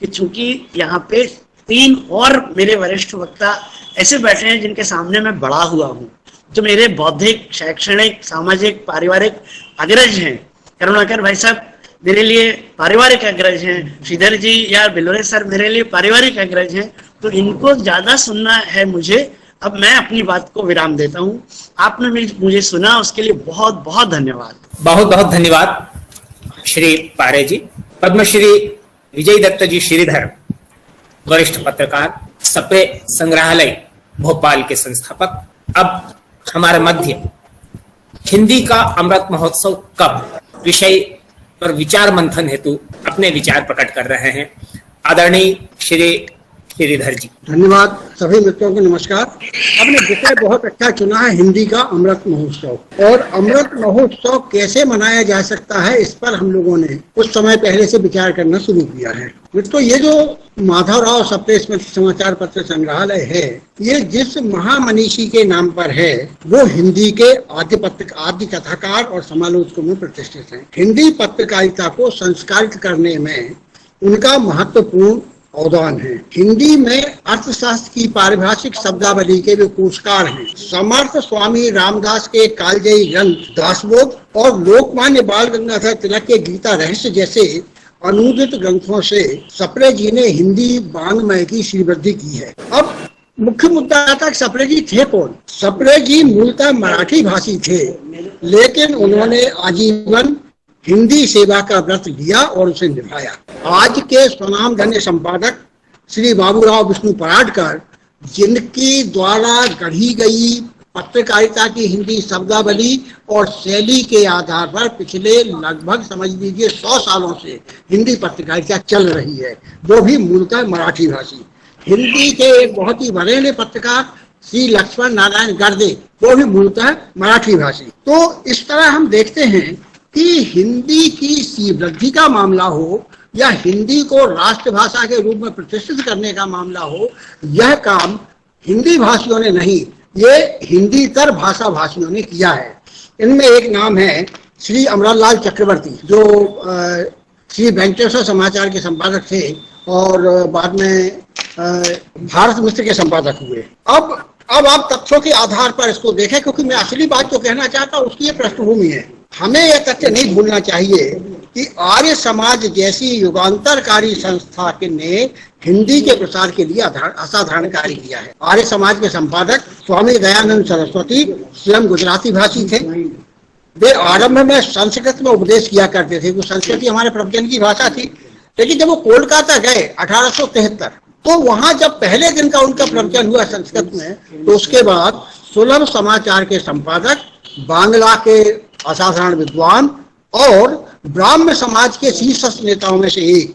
कि चूंकि यहाँ पे 3 और मेरे वरिष्ठ वक्ता ऐसे बैठे हैं जिनके सामने मैं बड़ा हुआ हूँ, जो मेरे बौद्धिक, शैक्षणिक, सामाजिक, पारिवारिक अग्रज हैं। करुणाकर भाई साहब मेरे लिए पारिवारिक अग्रज हैं, श्रीधर जी या बिलोरे सर मेरे लिए पारिवारिक अग्रज हैं, तो इनको ज्यादा सुनना है मुझे। अब मैं अपनी बात को विराम देता हूँ। आपने मुझे सुना, उसके लिए बहुत बहुत धन्यवाद। बहुत बहुत धन्यवाद श्री पारे जी। पद्मश्री विजय दत्त जी श्रीधर, वरिष्ठ पत्रकार, सप्रे संग्रहालय भोपाल के संस्थापक, अब हमारे मध्य हिंदी का अमृत महोत्सव कब विषय पर विचार मंथन हेतु अपने विचार प्रकट कर रहे हैं आदरणीय श्री श्रीधर जी। धन्यवाद। सभी मित्रों को नमस्कार। आपने विषय बहुत अच्छा चुना है, हिंदी का अमृत महोत्सव। और अमृत महोत्सव कैसे मनाया जा सकता है, इस पर हम लोगों ने कुछ समय पहले से विचार करना शुरू किया है। मित्रों, ये जो माधवराव सप्रे स्मृति समाचार पत्र संग्रहालय है, ये जिस महामनीषी के नाम पर है वो हिंदी के आद्य कथाकार और समालोचकों में प्रतिष्ठित है। हिंदी पत्रकारिता को संस्कारित करने में उनका महत्वपूर्ण अवदान है। हिंदी में अर्थशास्त्र की पारिभाषिक शब्दावली के वे कोशकार हैं। समर्थ स्वामी रामदास के कालजयी ग्रंथ दासबोध और लोकमान्य बाल गंगाधर तिलक के गीता रहस्य जैसे अनुदित ग्रंथों से सप्रे जी ने हिंदी वाङ्मय की श्रीवृद्धि की है। अब मुख्य मुद्दा था सप्रे जी थे कौन। सप्रे जी मूलतः मराठी भाषी थे, लेकिन उन्होंने आजीवन हिंदी सेवा का व्रत लिया और उसे निभाया। आज के स्वनामधन्य संपादक श्री बाबूराव विष्णु पराडकर, जिनकी द्वारा गढ़ी गई पत्रकारिता की हिंदी शब्दावली और शैली के आधार पर पिछले लगभग समझ लीजिए 100 सालों से हिंदी पत्रकारिता चल रही है, वो भी मूलतः मराठी भाषी। हिंदी के एक बहुत ही वरेण्य पत्रकार श्री लक्ष्मण नारायण गर्दे, वो भी मूलतः मराठी भाषी। तो इस तरह हम देखते हैं कि हिंदी की श्रीवृद्धि का मामला हो या हिंदी को राष्ट्रभाषा के रूप में प्रतिष्ठित करने का मामला हो, यह काम हिंदी भाषियों ने नहीं, ये हिंदीतर भाषा भाषियों ने किया है। इनमें एक नाम है श्री अमरलाल चक्रवर्ती, जो श्री वेंकटेश्वर समाचार के संपादक थे और बाद में भारत मित्र के संपादक हुए। अब आप तथ्यों के आधार पर इसको देखें, क्योंकि मैं असली बात जो कहना चाहता हूँ उसकी ये पृष्ठभूमि है। हमें यह तथ्य नहीं भूलना चाहिए कि आर्य समाज जैसी युगांतरकारी संस्था ने हिंदी के प्रसार के लिए असाधारण कार्य किया है। आर्य समाज के संपादक स्वामी दयानंद सरस्वती स्वयं गुजराती भाषी थे। वे आरंभ में संस्कृत में उपदेश किया करते थे, क्योंकि संस्कृत हमारे प्रवचन की भाषा थी। लेकिन जब वो कोलकाता गए 1873, तो वहां जब पहले दिन का उनका प्रवचन हुआ संस्कृत में, तो उसके बाद सुलभ समाचार के संपादक, बांग्ला के असाधारण विद्वान और ब्राह्म समाज के शीर्षस्थ नेताओं में से एक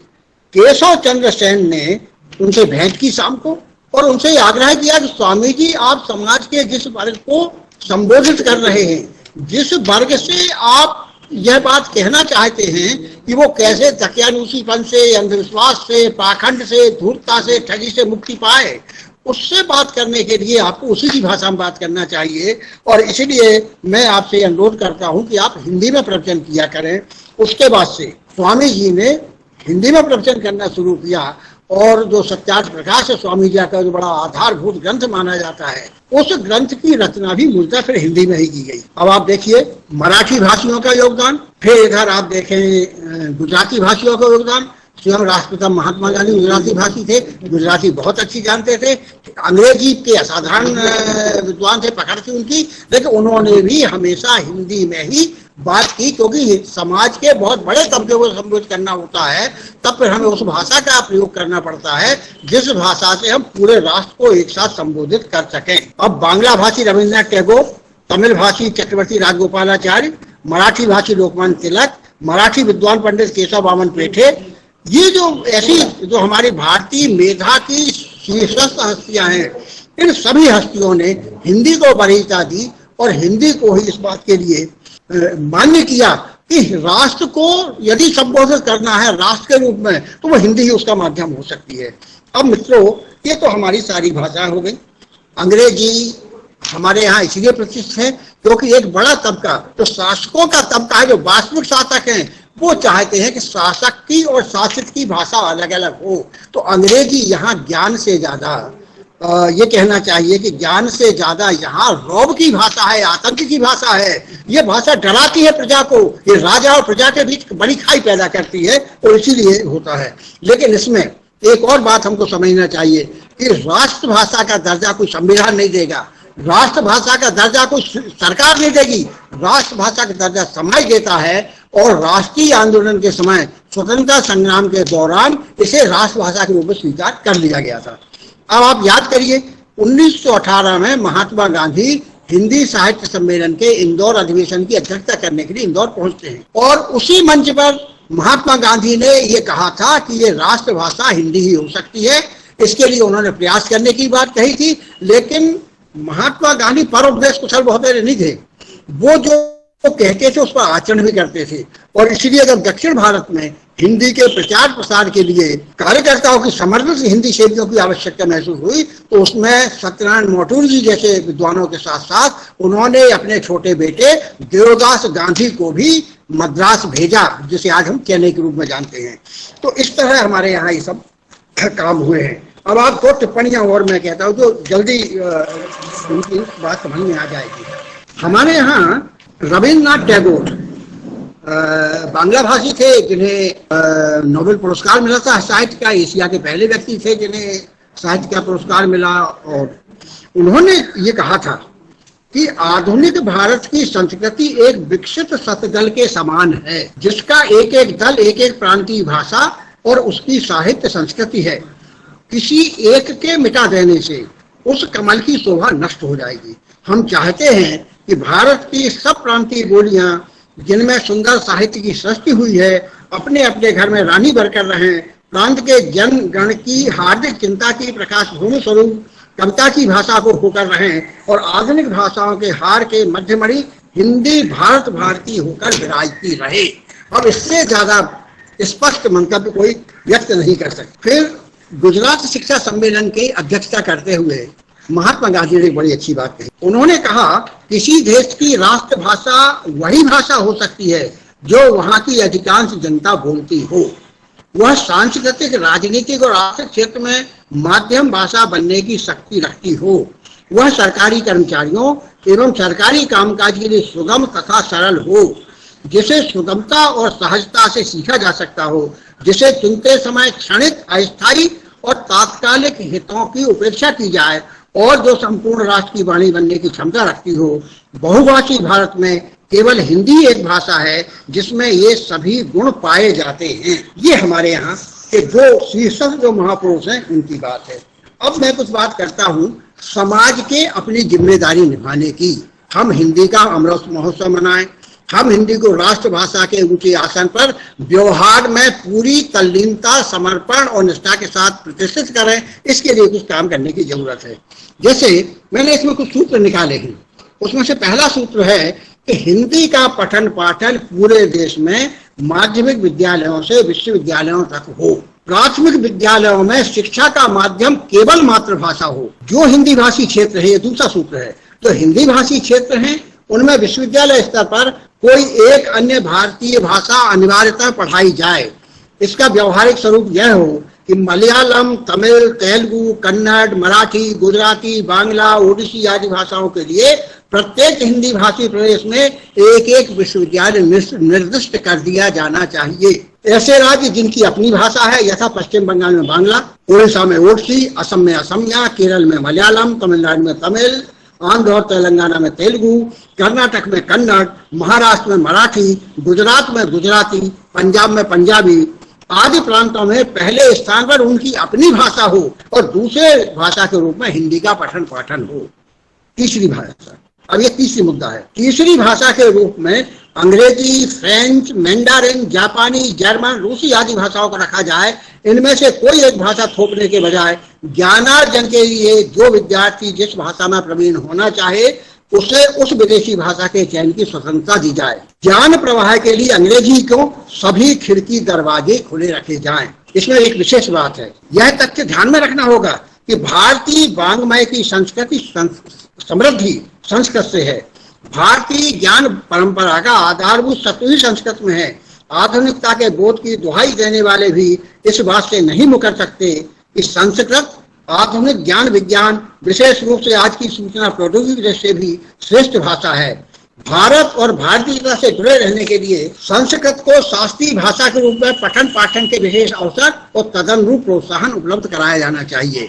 केशव चंद्र सेन ने उनसे भेंट की शाम को, और उनसे आग्रह किया कि स्वामी जी, आप समाज के जिस वर्ग को संबोधित कर रहे हैं, जिस वर्ग से आप यह बात कहना चाहते हैं कि वो कैसे दकियानुसीपन से, अंधविश्वास से, पाखंड से, धूर्तता से, ठगी से मुक्ति पाए, उससे बात करने के लिए आपको उसी की भाषा में बात करना चाहिए। और इसलिए मैं आपसे अनुरोध करता हूं कि आप हिंदी में प्रवचन किया करें। उसके बाद से स्वामी जी ने हिंदी में प्रवचन करना शुरू किया, और जो सत्यार्थ प्रकाश है स्वामी जी का जो बड़ा आधारभूत ग्रंथ माना जाता है, उस ग्रंथ की रचना भी मूलतः फिर हिंदी में ही की गई। अब आप देखिए मराठी भाषियों का योगदान, फिर इधर आप देखें गुजराती भाषियों का योगदान। स्वयं राष्ट्रपिता महात्मा गांधी गुजराती भाषी थे, गुजराती बहुत अच्छी जानते थे। अंग्रेजी के असाधारण विद्वान थे, पकड़ थी उनकी, लेकिन उन्होंने भी हमेशा हिंदी में ही बात की, क्योंकि समाज के बहुत बड़े तबके को संबोधित करना होता है, तब फिर हमें उस भाषा का प्रयोग करना पड़ता है जिस भाषा से हम पूरे राष्ट्र को एक साथ संबोधित कर सकें। अब बांग्ला भाषी रविन्द्रनाथ टैगोर, तमिल भाषी चक्रवर्ती राजगोपालाचार्य, मराठी भाषी लोकमान्य तिलक, मराठी विद्वान पंडित केशव वामन पेठे, ये जो हमारी भारतीय मेधा की शीर्षस्थ हस्तियां हैं, इन सभी हस्तियों ने हिंदी को वरीयता दी और हिंदी को ही इस बात के लिए मान्य किया कि राष्ट्र को यदि संबोधित करना है राष्ट्र के रूप में, तो वो हिंदी ही उसका माध्यम हो सकती है। अब मित्रों, ये तो हमारी सारी भाषाएं हो गई। अंग्रेजी हमारे यहाँ इसलिए प्रतिष्ठित है क्योंकि एक बड़ा तबका, जो शासकों का तबका है, जो वास्तविक शासक हैं, वो चाहते हैं कि शासक की और शासित की भाषा अलग अलग हो। तो अंग्रेजी यहाँ ज्ञान से ज्यादा, ये कहना चाहिए कि ज्ञान से ज्यादा यहाँ रौब की भाषा है, आतंक की भाषा है। ये भाषा डराती है प्रजा को, ये राजा और प्रजा के बीच बड़ी खाई पैदा करती है, और इसीलिए होता है। लेकिन इसमें एक और बात हमको समझना चाहिए कि राष्ट्रभाषा का दर्जा कोई संविधान नहीं देगा, राष्ट्रभाषा का दर्जा कोई सरकार नहीं देगी, राष्ट्रभाषा का दर्जा समाज देता है। और राष्ट्रीय आंदोलन के समय, स्वतंत्रता संग्राम के दौरान इसे राष्ट्रभाषा के रूप में स्वीकार कर लिया गया था। अब आप याद करिए 1918 में महात्मा गांधी हिंदी साहित्य सम्मेलन के इंदौर अधिवेशन की अध्यक्षता करने के लिए इंदौर पहुंचते हैं, और उसी मंच पर महात्मा गांधी ने ये कहा था कि ये राष्ट्रभाषा हिंदी ही हो सकती है। इसके लिए उन्होंने प्रयास करने की बात कही थी, लेकिन महात्मा गांधी परोपदेश कुशल बहुत नहीं थे। वो जो कहते थे उस पर आचरण भी करते थे। और इसलिए जब दक्षिण भारत में हिंदी के प्रचार प्रसार के लिए कार्यकर्ताओं की समर्पित हिंदी शैलियों की आवश्यकता महसूस हुई, तो उसमें सत्यनारायण मोटूर जी जैसे विद्वानों के साथ साथ उन्होंने अपने छोटे बेटे देवदास गांधी को भी मद्रास भेजा, जिसे आज हम चेन्नई के रूप में जानते हैं। तो इस तरह हमारे यहाँ ये सब काम हुए हैं। अब आपको टिप्पणियां और मैं कहता हूँ जो जल्दी उनकी बात समझ में आ जाएगी। हमारे यहाँ रविन्द्रनाथ टैगोर बांग्ला भाषी थे, जिन्हें नोबेल पुरस्कार मिला था साहित्य का। एशिया के पहले व्यक्ति थे जिन्हें साहित्य का पुरस्कार मिला। और उन्होंने ये कहा था कि आधुनिक भारत की संस्कृति एक विकसित शतदल के समान है, जिसका एक एक दल एक एक प्रांतीय भाषा और उसकी साहित्य संस्कृति है। किसी एक के मिटा देने से उस कमल की शोभा नष्ट हो जाएगी। हम चाहते हैं कि भारत की सब प्रांतीय बोलियां, जिनमें सुंदर साहित्य की सृष्टि हुई है, अपने अपने घर में रानी बनकर रहें। प्रांत के जन गण की हार्दिक चिंता की प्रकाश भूमि स्वरूप कविता की भाषा को होकर रहें, और आधुनिक भाषाओं के हार के मध्यमणि हिंदी भारत भारती होकर विराजती रहे। अब इससे ज्यादा स्पष्ट मंतव्य कोई व्यक्त नहीं कर सकते। फिर गुजरात शिक्षा सम्मेलन की अध्यक्षता करते हुए महात्मा गांधी ने बड़ी अच्छी बात कही। उन्होंने कहा किसी देश की राष्ट्रभाषा वही भाषा हो सकती है जो वहां की अधिकांश जनता बोलती हो। वह सांस्कृतिक, राजनीतिक और आर्थिक क्षेत्र में माध्यम भाषा बनने की शक्ति रखती हो। वह सरकारी कर्मचारियों एवं सरकारी कामकाज के लिए सुगम तथा सरल हो, जिसे सुगमता और सहजता से सीखा जा सकता हो, जिसे चुनते समय क्षणिक, अस्थायी और तात्कालिक हितों की उपेक्षा की जाए और जो संपूर्ण राष्ट्र की वाणी बनने की क्षमता रखती हो। बहुभाषी भारत में केवल हिंदी एक भाषा है जिसमें ये सभी गुण पाए जाते हैं। ये हमारे यहाँ के दो शीर्षक जो महापुरुष हैं उनकी बात है। अब मैं कुछ बात करता हूँ समाज के अपनी जिम्मेदारी निभाने की। हम हिंदी का अमृत महोत्सव मनाएं, हम हिंदी को राष्ट्रभाषा के ऊंचे आसन पर व्यवहार में पूरी तल्लीनता, समर्पण और निष्ठा के साथ प्रतिष्ठित करें। इसके लिए कुछ काम करने की जरूरत है। जैसे मैंने इसमें कुछ सूत्र निकाले हैं। उसमें से पहला सूत्र है कि हिंदी का पठन पाठन पूरे देश में माध्यमिक विद्यालयों से विश्वविद्यालयों तक हो। प्राथमिक विद्यालयों में शिक्षा का माध्यम केवल मातृभाषा हो। जो हिंदी भाषी क्षेत्र है, ये दूसरा सूत्र है, तो हिंदी भाषी क्षेत्र हैं उनमें विश्वविद्यालय स्तर पर कोई एक अन्य भारतीय भाषा अनिवार्यतः पढ़ाई जाए। इसका व्यवहारिक स्वरूप यह हो कि मलयालम, तमिल, तेलुगु, कन्नड़, मराठी, गुजराती, बांग्ला, ओडिसी आदि भाषाओं के लिए प्रत्येक हिंदी भाषी प्रदेश में एक एक विश्वविद्यालय निर्दिष्ट कर दिया जाना चाहिए। ऐसे राज्य जिनकी अपनी भाषा है, यथा पश्चिम बंगाल में बांग्ला, उड़ीसा में ओडिसी, असम में असमिया, केरल में मलयालम, तमिलनाडु में तमिल, आंध्र और तेलंगाना में तेलुगु, कर्नाटक में कन्नड़, महाराष्ट्र में मराठी, गुजरात में गुजराती, पंजाब में पंजाबी आदि प्रांतों में पहले स्थान पर उनकी अपनी भाषा हो और दूसरे भाषा के रूप में हिंदी का पठन पाठन हो। तीसरी भाषा, अब ये तीसरी मुद्दा है। तीसरी भाषा के रूप में अंग्रेजी, फ्रेंच, मैंडारिन, जापानी, जर्मन, रूसी आदि भाषाओं को रखा जाए। इनमें से कोई एक भाषा थोपने के बजाय ज्ञानार्जन के लिए जो विद्यार्थी जिस भाषा में प्रवीण होना चाहे उसे उस विदेशी भाषा के चयन की स्वतंत्रता दी जाए। ज्ञान प्रवाह के लिए अंग्रेजी को सभी खिड़की दरवाजे खुले रखे जाएं। इसमें एक विशेष बात है, यह तथ्य ध्यान में रखना होगा कि भारतीय वाङ्मय की संस्कृति समृद्धि संस्कृत से है। भारतीय ज्ञान परंपरा का आधारभूत सत्व ही संस्कृत में है। आधुनिकता के बोध की दुहाई देने वाले भी इस बात से नहीं मुकर सकते कि संस्कृत आधुनिक ज्ञान विज्ञान, विशेष रूप से आज की सूचना प्रौद्योगिकी से भी श्रेष्ठ भाषा है। भारत और भारतीयता से जुड़े रहने के लिए संस्कृत को शास्त्रीय भाषा के रूप में पठन पाठन के विशेष अवसर और तदनुरूप प्रोत्साहन उपलब्ध कराया जाना चाहिए।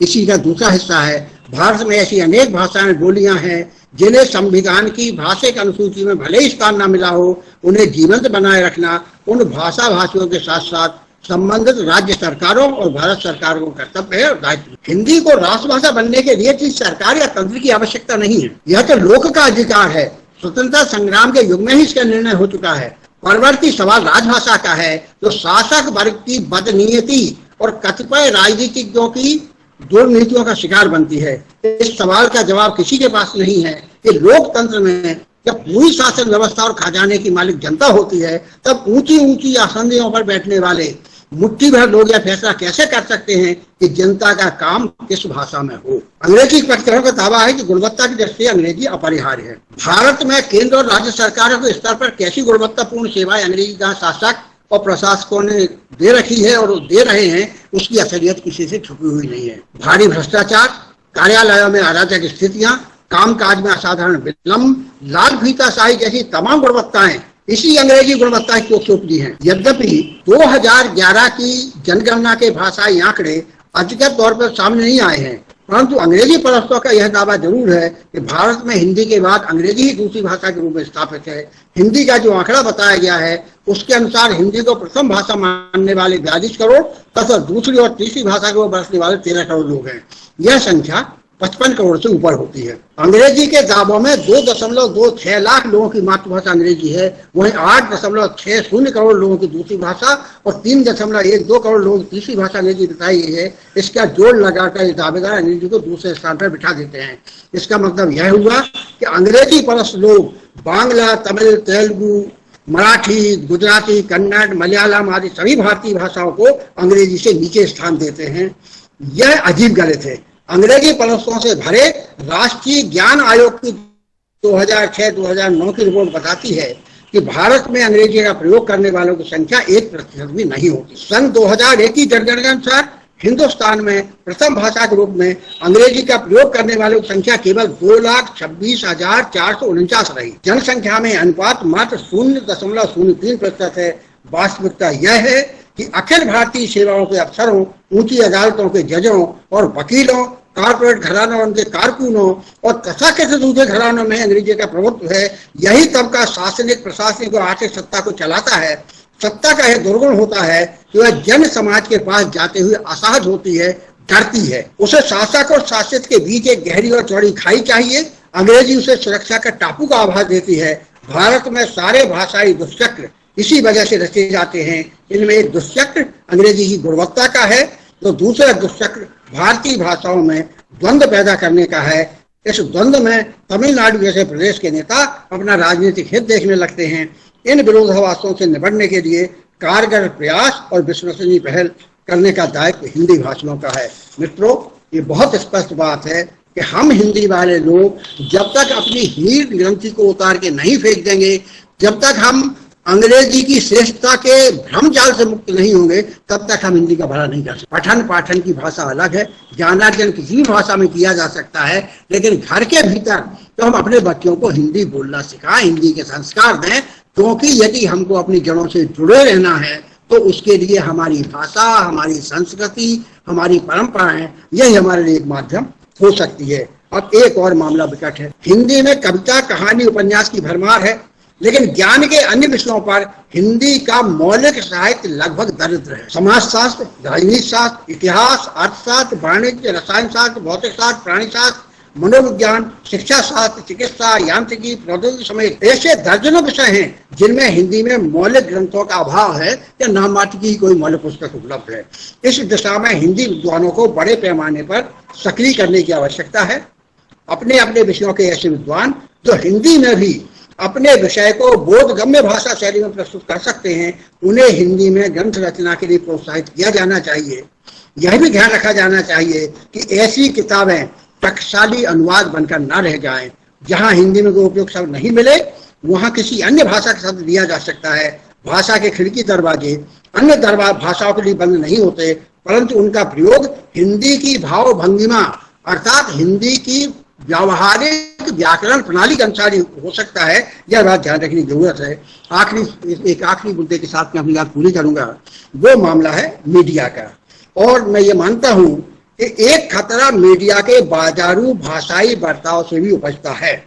इसी का दूसरा हिस्सा है, भारत में ऐसी अनेक भाषाएं बोलियां हैं जिन्हें संविधान की भाषिक अनुसूची में भले ही स्थान न मिला हो, उन्हें जीवंत बनाए रखना उन भाषा भाषियों के साथ साथ संबंधित राज्य सरकारों और भारत सरकार को कर्तव्य है और दायित्व। हिंदी को राष्ट्रभाषा बनने के लिए किसी सरकार या तंत्र की आवश्यकता नहीं है। यह तो लोक का अधिकार है। स्वतंत्रता संग्राम के युग में ही इसका निर्णय हो चुका है। परवर्ती सवाल राजभाषा का है, जो शासक वर्ग की बदनीयती और कतिपय राजनीतिज्ञों की दुर्नीतियों का शिकार बनती है। इस सवाल का जवाब किसी के पास नहीं है कि लोकतंत्र में जब पूरी शासन व्यवस्था और खजाने की मालिक जनता होती है, तब ऊंची ऊंची आसंदियों पर बैठने वाले मुट्ठी भर लोग यह फैसला कैसे कर सकते हैं कि जनता का काम किस भाषा में हो। अंग्रेजी पठकरों का दावा है कि गुणवत्ता की दृष्टि से अंग्रेजी अपरिहार्य है। भारत में केंद्र और राज्य सरकारों के स्तर पर कैसी गुणवत्तापूर्ण सेवाएं अंग्रेजी का शासक और प्रशासकों ने दे रखी है और दे रहे हैं, उसकी असलियत किसी से छुपी हुई नहीं है। भारी भ्रष्टाचार, कार्यालयों में अराजक स्थितियां, कामकाज में असाधारण विलंब, लाल फीताशाही जैसी तमाम गुणवत्ताएं इसी अंग्रेजी गुणवत्ता की चौपड़ी हैं। यद्यपि 2011 की जनगणना के भाषाई आंकड़े अधिकृत तौर पर सामने नहीं आए हैं, परंतु अंग्रेजी परस्तों का यह दावा जरूर है कि भारत में हिंदी के बाद अंग्रेजी ही दूसरी भाषा के रूप में स्थापित है। हिंदी का जो आंकड़ा बताया गया है उसके अनुसार हिंदी को प्रथम भाषा मानने वाले 42 करोड़ तथा दूसरी और तीसरी भाषा को बरसने वाले 13 करोड़ लोग हैं। यह संख्या 55 करोड़ से ऊपर होती है। अंग्रेजी के दावों में 2.26 लाख लोगों की मातृभाषा अंग्रेजी है, वहीं 8.60 करोड़ लोगों की दूसरी भाषा और 3.12 करोड़ लोगों की तीसरी भाषा अंग्रेजी बताई गई है। इसका जोड़ लगाकर ये दावेदार अंग्रेजी को दूसरे स्थान पर बिठा देते हैं। इसका मतलब यह हुआ कि अंग्रेजी परस्त लोग बांग्ला, तमिल, तेलुगु, मराठी, गुजराती, कन्नड़, मलयालम आदि सभी भारतीय भाषाओं को अंग्रेजी से नीचे स्थान देते हैं। यह अजीब गलत है। अंग्रेजी पलस्तों से भरे राष्ट्रीय ज्ञान आयोग की 2006-2009 की रिपोर्ट बताती है कि भारत में अंग्रेजी का प्रयोग करने वालों की संख्या 1% भी नहीं होती। सन 2001 की जनगणना के अनुसार हिंदुस्तान में प्रथम भाषा के रूप में अंग्रेजी का प्रयोग करने वालों की संख्या केवल 2,26,449 रही। जनसंख्या में अनुपात मात्र 0.03% है। वास्तविकता यह है कि अखिल भारतीय सेवाओं के अफसरों, ऊंची अदालतों के जजों और वकीलों, कारपोरेट घरानों, उनके कारकुनों और तथाकथित दूसरे घरानों में अंग्रेजी का प्रभुत्व है। यही तबका शासनिक, प्रशासनिक और आर्थिक सत्ता को चलाता है। सत्ता का यह दुर्गुण होता है कि वह जन समाज के पास जाते हुए असहज होती है, डरती है। उसे शासक और शासित के बीच एक गहरी और चौड़ी खाई चाहिए। अंग्रेजी उसे सुरक्षा का टापू का आभास देती है। भारत में सारे भाषाई दुष्चक्र इसी वजह से रचे जाते हैं। इनमें एक दुष्चक्र अंग्रेजी की गुणवत्ता का है, तो दूसरा दुष्चक्र भारतीय भाषाओं में द्वंद्व पैदा करने का है। इस द्वंद्व में तमिलनाडु जैसे प्रदेश के नेता अपना राजनीतिक हित देखने लगते हैं। इन विरोधाभासों से निपटने के लिए कारगर प्रयास और विश्वसनीय पहल करने का दायित्व हिंदी भाषियों का है। मित्रों, ये बहुत स्पष्ट बात है कि हम हिंदी वाले लोग जब तक अपनी हीर ग्रंथि को उतार के नहीं फेंक देंगे, जब तक हम अंग्रेजी की श्रेष्ठता के भ्रम जाल से मुक्त नहीं होंगे, तब तक हम हिंदी का भला नहीं कर सकते। पठन पाठन की भाषा अलग है, ज्ञानार्जन किसी भी भाषा में किया जा सकता है, लेकिन घर के भीतर तो हम अपने बच्चों को हिंदी बोलना सिखाएं, हिंदी के संस्कार दें, क्योंकि यदि हमको अपनी जड़ों से जुड़े रहना है तो उसके लिए हमारी भाषा, हमारी संस्कृति, हमारी परंपराएं, यही हमारे लिए एक माध्यम हो सकती है। अब एक और मामला विकट है। हिंदी में कविता, कहानी, उपन्यास की भरमार है, लेकिन ज्ञान के अन्य विषयों पर हिंदी का मौलिक साहित्य लगभग दरिद्र है। समाजशास्त्र, राजनीति शास्त्र, इतिहास, अर्थशास्त्र, वाणिज्य, रसायन शास्त्र, भौतिक शास्त्र, प्राणी शास्त्र, मनोविज्ञान, शिक्षा शास्त्र, चिकित्सा, यांत्रिकी, प्रौद्योगिकी समेत ऐसे दर्जनों विषय हैं जिनमें हिंदी में मौलिक ग्रंथों का अभाव है या नाम मात्र की कोई मौलिक पुस्तक उपलब्ध है। इस दिशा में हिंदी विद्वानों को बड़े पैमाने पर सक्रिय करने की आवश्यकता है। अपने अपने विषयों के ऐसे विद्वान जो हिंदी में भी अपने विषय को बोधगम्य भाषा शैली में प्रस्तुत कर सकते हैं, उन्हें हिंदी में ग्रंथ रचना के लिए प्रोत्साहित किया जाना चाहिए। यह भी ध्यान रखा जाना चाहिए कि ऐसी किताबें टकसाली अनुवाद बनकर न रह जाएं। जहां हिंदी में कोई उपयुक्त शब्द नहीं मिले, वहां किसी अन्य भाषा का शब्द दिया जा सकता है। भाषा के खिड़की दरवाजे अन्य भाषाओं के लिए बंद नहीं होते, परंतु उनका प्रयोग हिंदी की भाव भंगिमा अर्थात हिंदी की व्यावहारिक व्याकरण प्रणाली के अनुसार हो सकता है। यह बात ध्यान रखने की जरूरत है। एक आखिरी मुद्दे के साथ मैं अपनी बात पूरी करूंगा। वो मामला है मीडिया का, और मैं ये मानता हूं कि एक खतरा मीडिया के बाजारू भाषाई बर्ताव से भी उपजता है।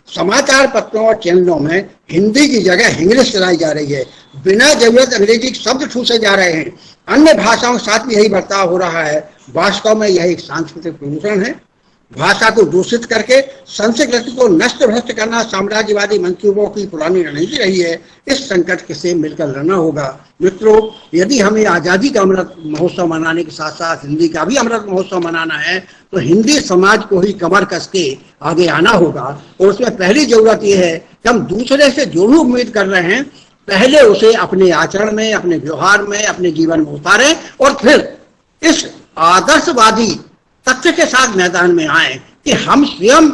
समाचार पत्रों और चैनलों में हिंदी की जगह इंग्लिश चलाई जा रही है। बिना जरूरत अंग्रेजी शब्द ठूसे जा रहे हैं। अन्य भाषाओं के साथ भी यही बर्ताव हो रहा है। वास्तव में यह एक सांस्कृतिक प्रदूषण है। भाषा को दूषित करके संस्कृति को नष्ट भ्रष्ट करना साम्राज्यवादी मंसूबों की पुरानी रणनीति रही है। इस संकट से मिलकर लड़ना होगा। मित्रों, यदि हमें आजादी का अमृत महोत्सव मनाने के साथ साथ हिंदी का भी अमृत महोत्सव मनाना है, तो हिंदी समाज को ही कमर कस के आगे आना होगा। और उसमें पहली जरूरत यह है कि हम दूसरे से जो भी उम्मीद कर रहे हैं, पहले उसे अपने आचरण में, अपने व्यवहार में, अपने जीवन में उतारें, और फिर इस आदर्शवादी तथ्य के साथ मैदान में आए कि हम स्वयं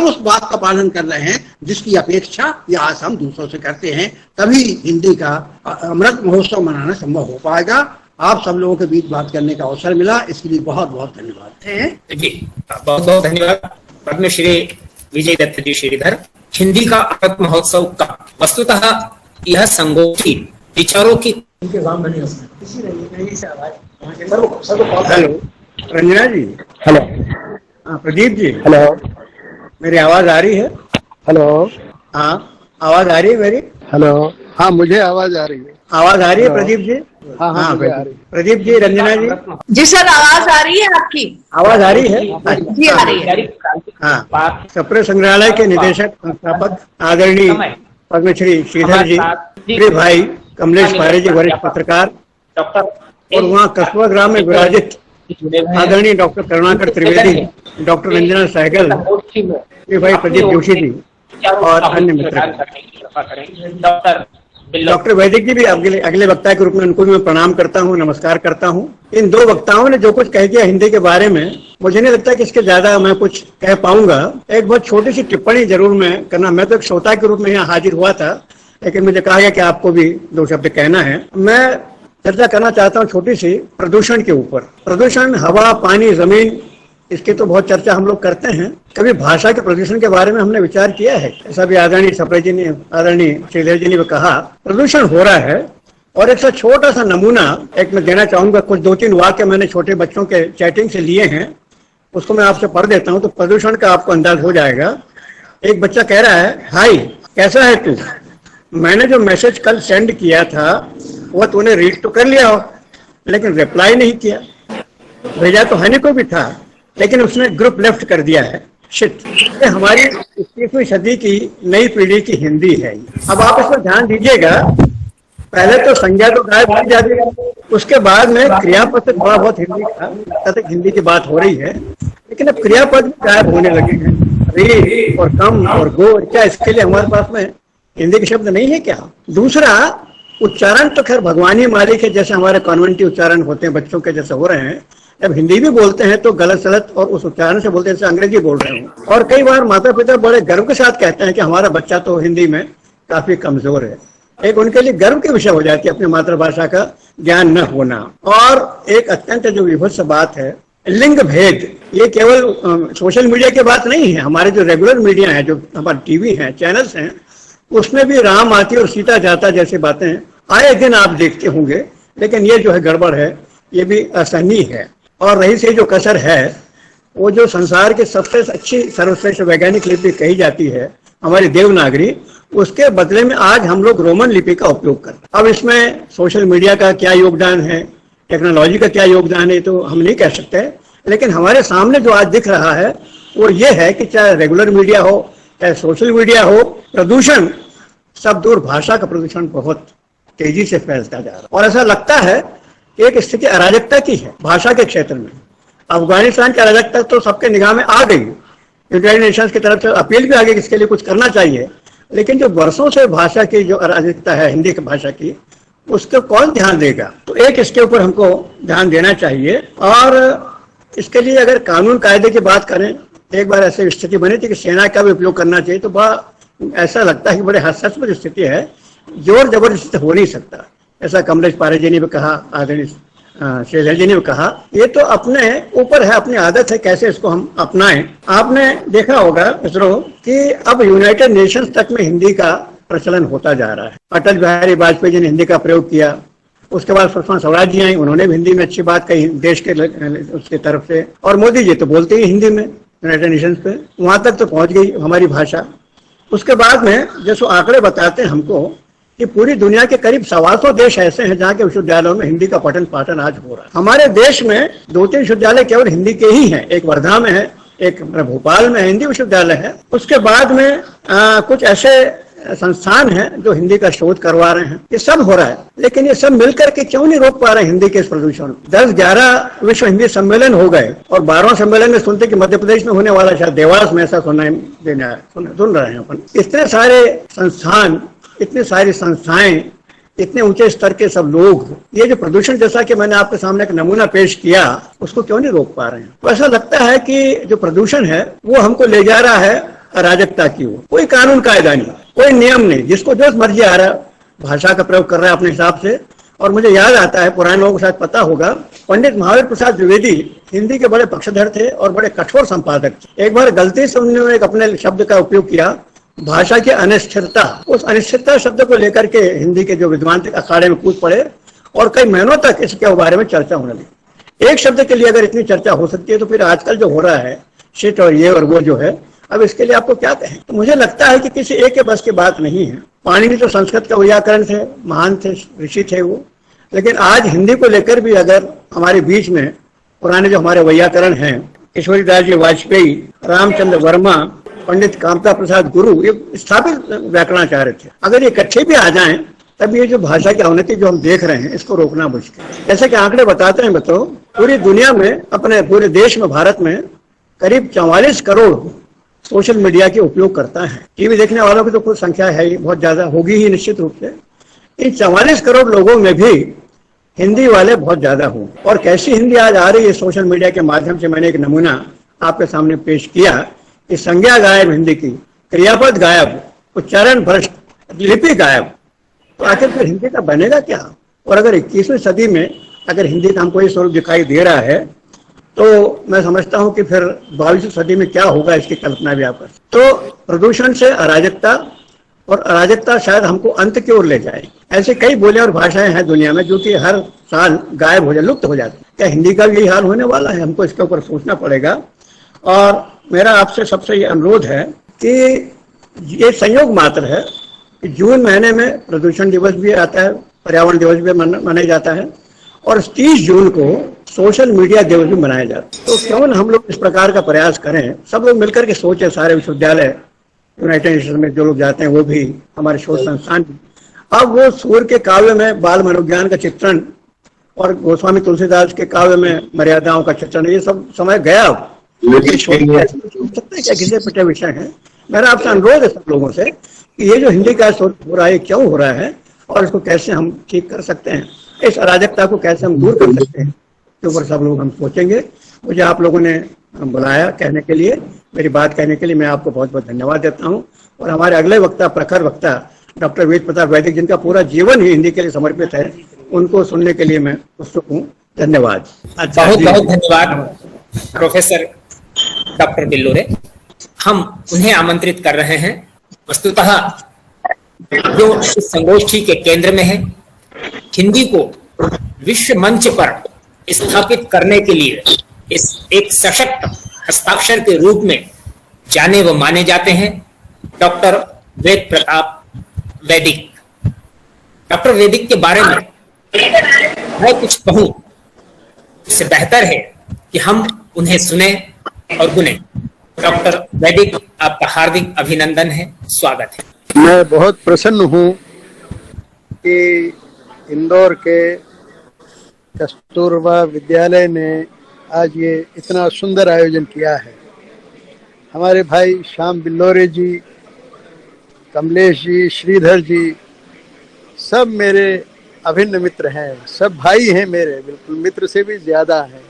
उस बात का पालन कर रहे हैं जिसकी अपेक्षा या आस हम दूसरों से करते हैं। तभी हिंदी का अमृत महोत्सव मनाना संभव हो पाएगा। आप सब लोगों के बीच बात करने का अवसर मिला, इसके लिए बहुत बहुत धन्यवाद। जी, बहुत बहुत धन्यवाद पद्मश्री विजय दत्त जी श्रीधर। हिंदी का अमृत महोत्सव का वस्तुतः यह संगोष्ठी विचारों की। हेलो रंजना जी। हेलो। हाँ प्रदीप जी। हेलो। मेरी आवाज आ रही है? हेलो। हाँ आवाज आ रही है मेरी? हेलो। हाँ मुझे आवाज आ रही है। आवाज आ रही है प्रदीप जी? हाँ हाँ, हाँ प्रदीप जी, रंजना जी। जी सर, आवाज आ रही है आपकी? आवाज आ रही है? जी आ रही है। हाँ, सप्रे संग्रहालय के निदेशक संस्थापक आदरणीय पद्मश्री श्रीधर जी, मेरे भाई कमलेश पारे जी वरिष्ठ पत्रकार, और वहाँ कस्बा ग्राम में विराजित आदरणीय डॉक्टर करुणाकर त्रिवेदी, डॉक्टर रंजना सहगल, मेरे भाई प्रदीप जोशी जी और अन्य मित्र। डॉक्टर वैदिक जी भी अगले वक्ता के रूप में उनको भी मैं प्रणाम करता हूँ, नमस्कार करता हूँ। इन दो वक्ताओं ने जो कुछ कह दिया हिंदी के बारे में, मुझे नहीं लगता कि इसके ज्यादा मैं कुछ कह पाऊंगा। एक बहुत छोटी सी टिप्पणी जरूर मैं करना, मैं तो एक श्रोता के रूप में यहाँ हाजिर हुआ था, लेकिन मुझे कहा गया कि आपको भी दो शब्द कहना है। मैं चर्चा करना चाहता हूँ छोटी सी प्रदूषण के ऊपर। प्रदूषण हवा, पानी, जमीन, इसकी तो बहुत चर्चा हम लोग करते हैं। कभी भाषा के प्रदूषण के बारे में हमने विचार किया है? ऐसा भी आदरणीय सप्रे जी ने, आदरणीय श्रीधर जी ने भी कहा प्रदूषण हो रहा है। और एक छोटा सा नमूना एक मैं देना चाहूंगा, कुछ 2-3 वाक्य मैंने छोटे बच्चों के चैटिंग से लिए हैं, उसको मैं आपसे पढ़ देता हूं तो प्रदूषण का आपको अंदाज हो जाएगा। एक बच्चा कह रहा है, हाय कैसा है तू, मैंने जो मैसेज कल सेंड किया था वो तूने रीड तो कर लिया हो, लेकिन रिप्लाई नहीं किया। भेजा तो हनी को भी था, लेकिन उसने ग्रुप लेफ्ट कर दिया है। शिट, ये हमारी 21वीं सदी की नई पीढ़ी की हिंदी है। अब आप इसमें ध्यान दीजिएगा, पहले तो संज्ञा तो गायब हो जाती है, उसके बाद में क्रियापद से थोड़ा बहुत हिंदी का, तक हिंदी की बात हो रही है, लेकिन अब क्रियापद भी गायब होने लगे हैं। रे और कम और गो, क्या इसके लिए हमारे पास में हिंदी के शब्द नहीं है क्या? दूसरा, उच्चारण तो खैर भगवानी मालिक है, जैसे हमारे कॉन्वेंटी उच्चारण होते हैं बच्चों के जैसे हो रहे हैं। जब हिंदी भी बोलते हैं तो गलत सलत और उस उच्चारण से बोलते हैं जैसे अंग्रेजी बोल रहे हो। और कई बार माता पिता बड़े गर्व के साथ कहते हैं कि हमारा बच्चा तो हिंदी में काफी कमजोर है। एक उनके लिए गर्व की विषय हो जाती है अपनी मातृभाषा का ज्ञान न होना। और एक अत्यंत जो विभत्स बात है, लिंग भेद, ये केवल सोशल मीडिया की बात नहीं है। हमारे जो रेगुलर मीडिया है, जो हमारे टीवी है, चैनल्स हैं, उसमें भी राम आती और सीता जाता जैसी बातें आए दिन आप देखते होंगे। लेकिन ये जो है गड़बड़ है, ये भी असहनीय है। और रही से जो कसर है, वो जो संसार की सबसे अच्छी सर्वश्रेष्ठ वैज्ञानिक लिपि कही जाती है हमारी देवनागरी, उसके बदले में आज हम लोग रोमन लिपि का उपयोग करते हैं। अब इसमें सोशल मीडिया का क्या योगदान है, टेक्नोलॉजी का क्या योगदान है, तो हम नहीं कह सकते। लेकिन हमारे सामने जो आज दिख रहा है वो ये है कि चाहे रेगुलर मीडिया हो, चाहे सोशल मीडिया हो, प्रदूषण सब दूर, भाषा का प्रदूषण बहुत तेजी से फैलता जा रहा है। और ऐसा लगता है एक स्थिति अराजकता की है भाषा के क्षेत्र में। अफगानिस्तान की अराजकता तो सबके निगाह में आ गई, यूनाइटेड नेशंस की तरफ से अपील भी आ गई कि इसके लिए कुछ करना चाहिए। लेकिन जो वर्षों से भाषा की जो अराजकता है हिंदी की भाषा की, उसको कौन ध्यान देगा? तो एक इसके ऊपर हमको ध्यान देना चाहिए। और इसके लिए अगर कानून कायदे की बात करें, एक बार ऐसी स्थिति बनी थी कि सेना का भी उपयोग करना चाहिए, तो बड़ा ऐसा लगता है कि बड़े हास्यास्पद स्थिति है, जोर जबरदस्ती हो नहीं सकता। ऐसा कमलेश पारे जी ने भी कहा, आदरणीय श्रीधर जी ने भी कहा। ये तो अपने ऊपर है, अपनी आदत है, कैसे इसको हम अपनाएं। आपने देखा होगा मित्रों कि अब यूनाइटेड नेशंस तक में हिंदी का प्रचलन होता जा रहा है। अटल बिहारी वाजपेयी जी ने हिंदी का प्रयोग किया, उसके बाद सुषमा स्वराज जी आई, उन्होंने भी हिंदी में अच्छी बात कही देश के उसकी तरफ से। और मोदी जी तो बोलते ही हिंदी में यूनाइटेड नेशंस पे, वहां तक तो पहुंच गई हमारी भाषा। उसके बाद में जैसे आंकड़े बताते हैं हमको कि पूरी दुनिया के करीब 125 देश ऐसे हैं जहाँ के विश्वविद्यालयों में हिंदी का पठन पाठन आज हो रहा है। हमारे देश में 2-3 विश्वविद्यालय केवल हिंदी के ही हैं, एक वर्धा में है, एक भोपाल में हिंदी विश्वविद्यालय है। उसके बाद में कुछ ऐसे संस्थान हैं जो हिंदी का शोध करवा रहे हैं। ये सब हो रहा है, लेकिन ये सब मिलकर के क्यों नहीं रोक पा रहे हिंदी के इस प्रदूषण? 10-11 विश्व हिंदी सम्मेलन हो गए और 12वें सम्मेलन में सुनते कि मध्य प्रदेश में होने वाला, शायद देवास में, ऐसा सुन रहे हैं अपन। इतने सारे संस्थान, इतनी सारी संस्थाएं, इतने ऊंचे स्तर के सब लोग, ये जो प्रदूषण जैसा कि मैंने आपके सामने एक नमूना पेश किया, उसको क्यों नहीं रोक पा रहे हैं? तो ऐसा लगता है कि जो प्रदूषण है वो हमको ले जा रहा है अराजकता की ओर। कोई कानून कायदा नहीं, कोई नियम नहीं, जिसको जो मर्जी आ रहा भाषा का प्रयोग कर रहा है अपने हिसाब से। और मुझे याद आता है, पुराने लोगों को शायद पता होगा, पंडित महावीर प्रसाद द्विवेदी हिंदी के बड़े पक्षधर थे और बड़े कठोर संपादक थे। एक बार गलती से उन्होंने एक अपने शब्द का उपयोग किया, भाषा की अनिश्चितता। उस अनिश्चितता शब्द को लेकर के हिंदी के जो विद्वान थे अखाड़े में कूद पड़े और कई महीनों तक इसके बारे में चर्चा होने लगी। एक शब्द के लिए अगर इतनी चर्चा हो सकती है, तो फिर आजकल जो हो रहा है शिट और ये और वो जो है, अब इसके लिए आपको क्या कहें? तो मुझे लगता है कि किसी एक के बस की बात नहीं है। पाणिनि तो संस्कृत का व्याकरण थे, महान थे, ऋषि थे वो। लेकिन आज हिंदी को लेकर भी अगर हमारे बीच में पुराने जो हमारे व्याकरण हैं, ईश्वरीदास जी वाजपेयी, रामचंद्र वर्मा, पंडित कामता प्रसाद गुरु, ये स्थापित व्याकरणाचार्य थे, अगर ये इकट्ठे भी आ जाएं, तब ये जो भाषा की अवनति जो हम देख रहे हैं, इसको रोकना मुश्किल। जैसे कि आंकड़े बताते हैं मित्रों, पूरी दुनिया में, अपने पूरे देश में, भारत में करीब 44 करोड़ सोशल मीडिया के उपयोग करता है। टीवी देखने वालों की तो कुछ संख्या है ही, बहुत ज्यादा होगी ही निश्चित रूप से। इन 44 करोड़ लोगों में भी हिंदी वाले बहुत ज्यादा हों। और कैसी हिंदी आज आ रही है सोशल मीडिया के माध्यम से, मैंने एक नमूना आपके सामने पेश किया कि संज्ञा गायब हिंदी की, क्रियापद गायब, उच्चारण भ्रष्ट, लिपि गायब। तो आखिर फिर हिंदी का बनेगा क्या? और अगर 21वीं सदी में अगर हिंदी का हमको ये स्वरूप दिखाई दे रहा है तो मैं समझता हूं कि फिर 22वीं सदी में क्या होगा इसकी कल्पना भी आप कर। तो प्रदूषण से अराजकता, और अराजकता शायद हमको अंत की ओर ले जाएगी। ऐसे कई बोलियां और भाषाएं हैं दुनिया में जो कि हर साल गायब हो जाए, लुप्त हो जाती है। क्या हिंदी का भी यही हाल होने वाला है? हमको इसके ऊपर सोचना पड़ेगा। और मेरा आपसे सबसे ये अनुरोध है कि ये संयोग मात्र है कि जून महीने में प्रदूषण दिवस भी आता है, पर्यावरण दिवस भी मनाया जाता है, और 30 जून को सोशल मीडिया दिवस भी मनाया जाता है। तो क्यों न हम लोग इस प्रकार का प्रयास करें, सब लोग मिलकर के सोचें, सारे विश्वविद्यालय, यूनाइटेड नेशन में जो लोग जाते हैं वो भी, हमारे शोध संस्थान भी। अब वो सूर्य के काव्य में बाल मनोविज्ञान का चित्रण और गोस्वामी तुलसीदास के काव्य में मर्यादाओं का चित्रण, ये सब समय गया। अब सकते क्या घिसे पिटे विषय है। मेरा आपसे अनुरोध है सब लोगों से कि ये जो हिंदी का स्वरूप हो रहा है क्यों हो रहा है, और इसको कैसे हम ठीक कर सकते हैं, इस अराजकता को कैसे हम दूर कर सकते हैं, के ऊपर सब लोग हम सोचेंगे। मुझे आप लोगों ने बुलाया कहने के लिए, मेरी बात कहने के लिए मैं आपको बहुत बहुत धन्यवाद देता हूं। और हमारे अगले वक्ता, प्रखर वक्ता डॉक्टर वेद प्रताप वैदिक, जिनका पूरा जीवन ही हिंदी के लिए समर्पित है, उनको सुनने के लिए मैं उत्सुक हूँ। धन्यवाद। बहुत बहुत धन्यवाद प्रोफेसर डॉक्टर बिल्लोरे। हम उन्हें आमंत्रित कर रहे हैं वस्तुतः जो इस संगोष्ठी के केंद्र में है, हिंदी को विश्व मंच पर स्थापित करने के लिए इस एक सशक्त हस्ताक्षर के रूप में जाने व माने जाते हैं डॉक्टर वेद प्रताप वैदिक। डॉक्टर वैदिक के बारे में मैं कुछ कहूं, इससे बेहतर है कि हम उन्हें सुने और गुने। डॉक्टर वैदिक, आपका हार्दिक अभिनंदन है, स्वागत है। मैं बहुत प्रसन्न हूं कि इंदौर के कस्तूरबा विद्यालय ने आज ये इतना सुंदर आयोजन किया है। हमारे भाई श्याम बिल्लोरे जी, कमलेश जी, श्रीधर जी, सब मेरे अभिन्न मित्र हैं, सब भाई हैं मेरे, बिल्कुल मित्र से भी ज्यादा हैं।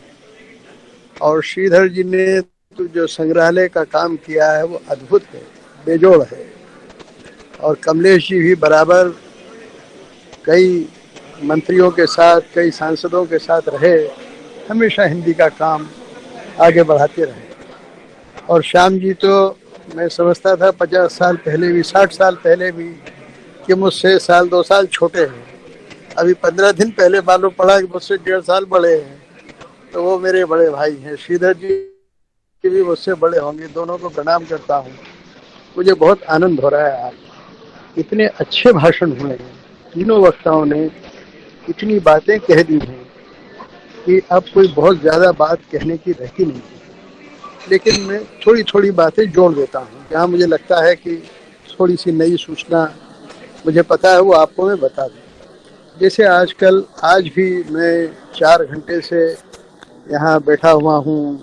और श्रीधर जी ने तो जो संग्रहालय का काम किया है वो अद्भुत है, बेजोड़ है। और कमलेश जी भी बराबर कई मंत्रियों के साथ, कई सांसदों के साथ रहे, हमेशा हिंदी का काम आगे बढ़ाते रहे। और श्याम जी तो मैं समझता था 50 साल पहले भी, 60 साल पहले भी, कि मुझसे 1-2 साल छोटे हैं। अभी 15 दिन पहले मालूम पड़ा कि मुझसे 1.5 साल बड़े हैं। तो वो मेरे बड़े भाई हैं। श्रीधर जी भी मुझसे बड़े होंगे। दोनों को प्रणाम करता हूँ। मुझे बहुत आनंद हो रहा है। आज इतने अच्छे भाषण हुए हैं, तीनों वक्ताओं ने इतनी बातें कह दी हैं कि अब कोई बहुत ज्यादा बात कहने की रहती नहीं है। लेकिन मैं थोड़ी थोड़ी बातें जोड़ देता हूँ, जहाँ मुझे लगता है कि थोड़ी सी नई सूचना मुझे पता है वो आपको मैं बता दूँ। जैसे आजकल, आज भी मैं 4 घंटे से यहाँ बैठा हुआ हूँ।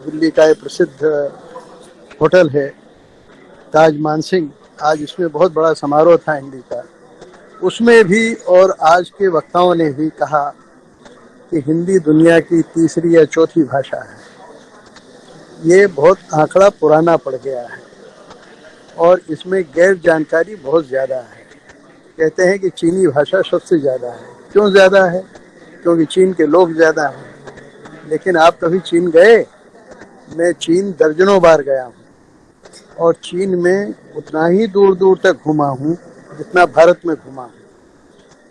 दिल्ली का एक प्रसिद्ध होटल है ताज मानसिंह, आज इसमें बहुत बड़ा समारोह था हिंदी का। उसमें भी और आज के वक्ताओं ने भी कहा कि हिंदी दुनिया की तीसरी या चौथी भाषा है। ये बहुत आंकड़ा पुराना पड़ गया है और इसमें गैर जानकारी बहुत ज़्यादा है। कहते हैं कि चीनी भाषा सबसे ज़्यादा है। क्यों ज़्यादा है? क्योंकि चीन के लोग ज़्यादा हैं। लेकिन आप कभी चीन गए? मैं चीन दर्जनों बार गया हूँ और चीन में उतना ही दूर दूर तक घूमा हूँ जितना भारत में घूमा हूँ।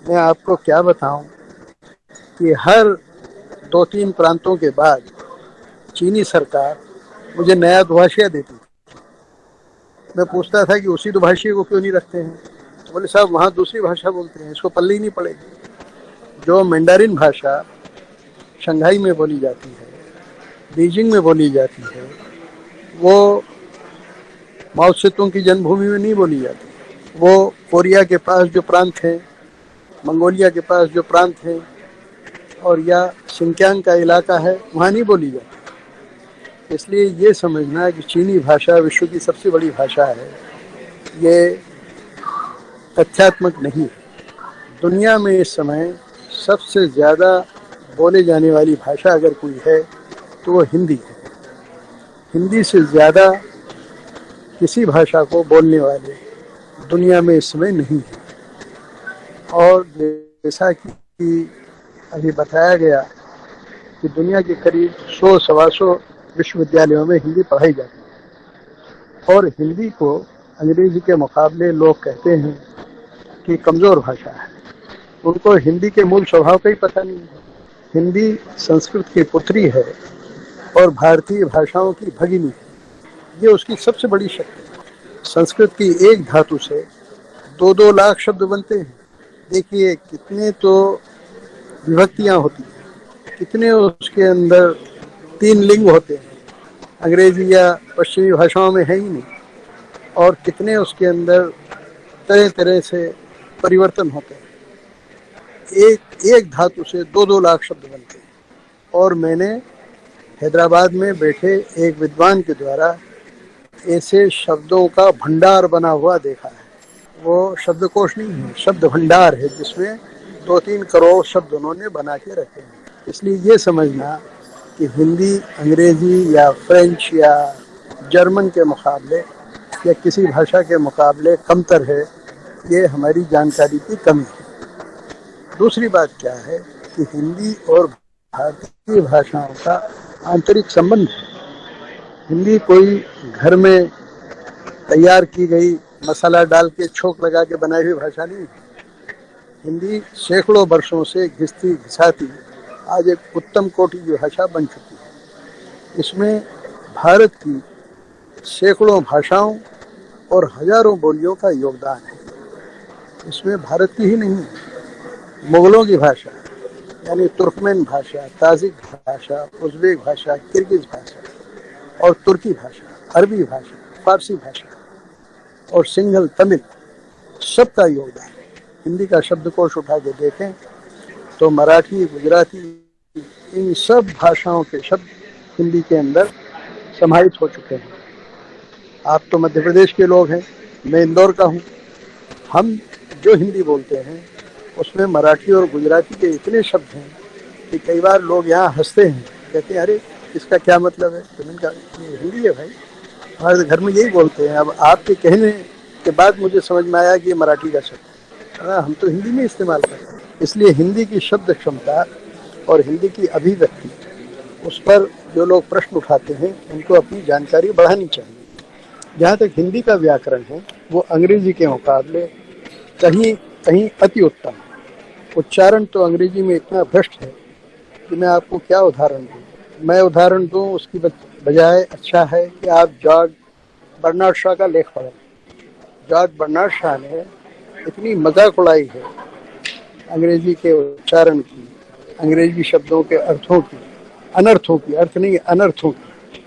मैं आपको क्या बताऊँ कि हर 2-3 प्रांतों के बाद चीनी सरकार मुझे नया दुभाषिया देती थी। मैं पूछता था कि उसी दुभाषिए को क्यों नहीं रखते हैं? तो बोले साहब वहाँ दूसरी भाषा बोलते हैं, इसको पल्ली नहीं पड़ेगी। जो मैंडारिन भाषा शंघाई में बोली जाती है, बीजिंग में बोली जाती है, वो माओ त्से-तुंग की जन्मभूमि में नहीं बोली जाती। वो कोरिया के पास जो प्रांत हैं, मंगोलिया के पास जो प्रांत हैं और या शिनक्यांग का इलाका है, वहाँ नहीं बोली जाती। इसलिए ये समझना कि चीनी भाषा विश्व की सबसे बड़ी भाषा है, ये तथ्यात्मक नहीं है। दुनिया में इस समय सबसे ज़्यादा बोले जाने वाली भाषा अगर कोई है तो वो हिंदी है। हिंदी से ज़्यादा किसी भाषा को बोलने वाले दुनिया में इस समय नहीं है। और जैसा कि अभी बताया गया कि दुनिया के करीब 100-125 विश्वविद्यालयों में हिंदी पढ़ाई जाती है और हिंदी को अंग्रेजी के मुकाबले लोग कहते हैं कि कमज़ोर भाषा है। उनको हिंदी के मूल स्वभाव का ही पता नहीं है। हिंदी संस्कृत की पुत्री है और भारतीय भाषाओं की भगिनी है। ये उसकी सबसे बड़ी शक्ति है। संस्कृत की एक धातु से 2-2 लाख शब्द बनते हैं। देखिए कितने तो विभक्तियाँ होती हैं, कितने उसके अंदर 3 लिंग होते हैं, अंग्रेजी या पश्चिमी भाषाओं में है ही नहीं। और कितने उसके अंदर तरह तरह से परिवर्तन होते हैं। एक धातु से 2-2 लाख शब्द बनते हैं। और मैंने हैदराबाद में बैठे एक विद्वान के द्वारा ऐसे शब्दों का भंडार बना हुआ देखा है। वो शब्दकोश नहीं है, शब्द भंडार है, जिसमें 2-3 करोड़ शब्द उन्होंने बना के रखे हैं। इसलिए ये समझना कि हिंदी अंग्रेजी या फ्रेंच या जर्मन के मुकाबले या किसी भाषा के मुकाबले कमतर है, ये हमारी जानकारी की कमी है। दूसरी बात क्या है कि हिंदी और भारतीय भाषाओं का आंतरिक संबंध है। हिंदी कोई घर में तैयार की गई मसाला डाल के छोंक लगा के बनाई हुई भाषा नहीं है। हिंदी सैकड़ों वर्षों से घिसती घिसाती आज एक उत्तम कोटि की भाषा बन चुकी है। इसमें भारत की सैकड़ों भाषाओं और हजारों बोलियों का योगदान है। इसमें भारत की ही नहीं, मुगलों की भाषा यानी तुर्कमेन भाषा, ताजिक भाषा, उज़्बेक भाषा, किर्गिज भाषा और तुर्की भाषा, अरबी भाषा, फारसी भाषा और सिंहल तमिल, सबका योगदान है। हिंदी का शब्दकोश उठा के देखें तो मराठी, गुजराती, इन सब भाषाओं के शब्द हिंदी के अंदर समाहित हो चुके हैं। आप तो मध्य प्रदेश के लोग हैं, मैं इंदौर का हूँ। हम जो हिंदी बोलते हैं उसमें मराठी और गुजराती के इतने शब्द हैं कि कई बार लोग यहाँ हंसते हैं, कहते हैं अरे इसका क्या मतलब है। तो मैंने कहा ये हिंदी है भाई, हमारे घर में यही बोलते हैं। अब आपके कहने के बाद मुझे समझ में आया कि ये मराठी का शब्द है, हम तो हिंदी में इस्तेमाल करते हैं। इसलिए हिंदी की शब्द क्षमता और हिंदी की अभिव्यक्ति, उस पर जो लोग प्रश्न उठाते हैं उनको अपनी जानकारी बढ़ानी चाहिए। जहाँ तक हिंदी का व्याकरण है वो अंग्रेजी के मुकाबले कहीं कहीं अति उत्तम है। उच्चारण तो अंग्रेजी में इतना भ्रष्ट है कि मैं आपको क्या उदाहरण दूँ। मैं उदाहरण दूँ उसकी बजाय अच्छा है कि आप जॉर्ज बर्नार्ड शॉ का लेख पढ़ें। जॉर्ज बर्नार्ड शॉ ने इतनी मजाक उड़ाई है अंग्रेजी के उच्चारण की, अंग्रेजी शब्दों के अर्थों की, अनर्थों की, अर्थ नहीं अनर्थों की,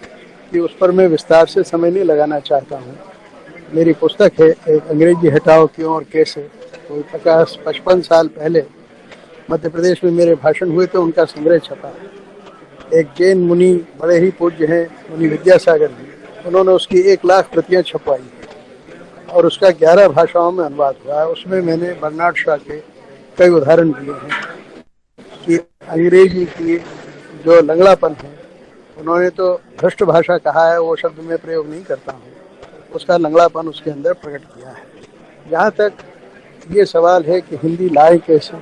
कि उस पर मैं विस्तार से समय नहीं लगाना चाहता हूँ। मेरी पुस्तक है एक अंग्रेजी हटाओ क्यों और कैसे, तो 50-55 साल पहले मध्य प्रदेश में मेरे भाषण हुए थे, उनका संग्रह छपा। एक जैन मुनि बड़े ही पूज्य हैं, मुनि विद्यासागर जी, उन्होंने उसकी 1 लाख प्रतियां छपवाई और उसका 11 भाषाओं में अनुवाद हुआ है। उसमें मैंने बर्नार्ड शॉ के कई उदाहरण दिए हैं कि अंग्रेजी की जो लंगड़ापन है, उन्होंने तो भ्रष्ट भाषा कहा है, वो शब्द मैं प्रयोग नहीं करता हूँ, उसका लंगड़ापन उसके अंदर प्रकट किया है। जहाँ तक ये सवाल है कि हिंदी लाए कैसे,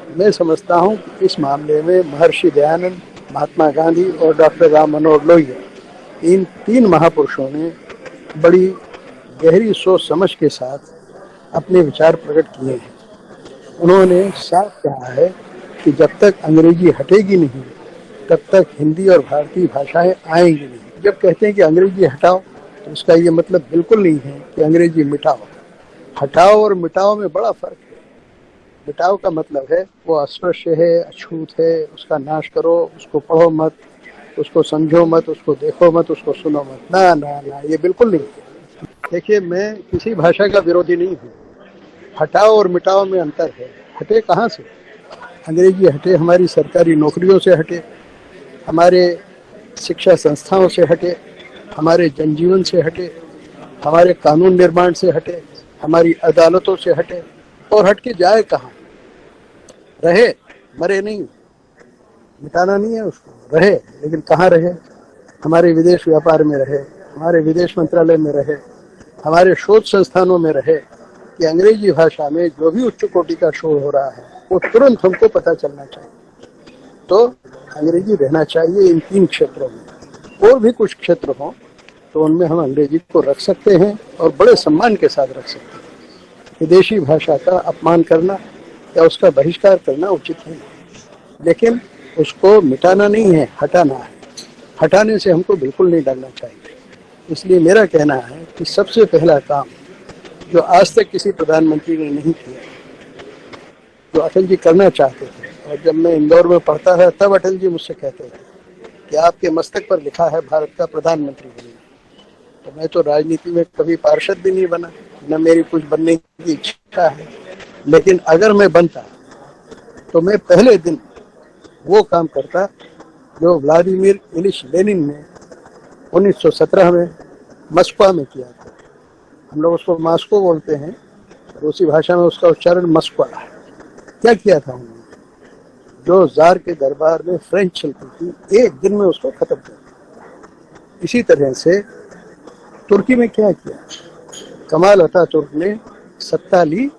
मैं समझता हूँ कि इस मामले में महर्षि दयानंद, महात्मा गांधी और डॉक्टर राम मनोहर लोहिया, इन 3 महापुरुषों ने बड़ी गहरी सोच समझ के साथ अपने विचार प्रकट किए हैं। उन्होंने साफ कहा है कि जब तक अंग्रेजी हटेगी नहीं तब तक हिंदी और भारतीय भाषाएं आएंगी नहीं। जब कहते हैं कि अंग्रेजी हटाओ तो इसका ये मतलब बिल्कुल नहीं है कि अंग्रेजी मिटाओ। हटाओ और मिटाओ में बड़ा फर्क है। मिटाओ का मतलब है वो अस्पृश्य है, अछूत है, उसका नाश करो, उसको पढ़ो मत, उसको समझो मत, उसको देखो मत, उसको सुनो मत। ना ना ना, ये बिल्कुल नहीं है। देखिए, मैं किसी भाषा का विरोधी नहीं हूँ। हटाओ और मिटाओ में अंतर है। हटे कहाँ से? अंग्रेजी हटे हमारी सरकारी नौकरियों से, हटे हमारे शिक्षा संस्थाओं से, हटे हमारे जनजीवन से, हटे हमारे कानून निर्माण से, हटे हमारी अदालतों से, हटे और हट के जाए कहाँ? रहे, मरे नहीं, मिटाना नहीं है उसको, रहे, लेकिन कहाँ रहे? हमारे विदेश व्यापार में रहे, हमारे विदेश मंत्रालय में रहे, हमारे शोध संस्थानों में रहे कि अंग्रेजी भाषा में जो भी उच्च कोटि का शोध हो रहा है वो तुरंत हमको पता चलना चाहिए। तो अंग्रेजी रहना चाहिए इन 3 क्षेत्रों में। और भी कुछ क्षेत्र हों तो उनमें हम अंग्रेजी को रख सकते हैं और बड़े सम्मान के साथ रख सकते हैं। विदेशी भाषा का अपमान करना या उसका बहिष्कार करना उचित नहीं, लेकिन उसको मिटाना नहीं है, हटाना है। हटाने से हमको बिल्कुल नहीं डरना चाहिए। इसलिए मेरा कहना है कि सबसे पहला काम जो आज तक किसी प्रधानमंत्री ने नहीं किया, जो अटल जी करना चाहते थे, और जब मैं इंदौर में पढ़ता था तब अटल जी मुझसे कहते थे कि आपके मस्तक पर लिखा है भारत का प्रधानमंत्री बनना। तो मैं तो राजनीति में कभी पार्षद भी नहीं बना, न मेरी कुछ बनने की इच्छा है, लेकिन अगर मैं बनता तो मैं पहले दिन वो काम करता जो व्लादिमीर इलिच लेनिन ने 1917 में मस्को में किया था। हम लोग उसको मास्को बोलते हैं, रूसी भाषा में उसका उच्चारण मस्को है। क्या किया था उन्होंने? जो जार के दरबार में फ्रेंच चलती थी, एक दिन में उसको खत्म कर दिया। इसी तरह से तुर्की में क्या किया? कमाल अतातुर्क ने सत्ता ली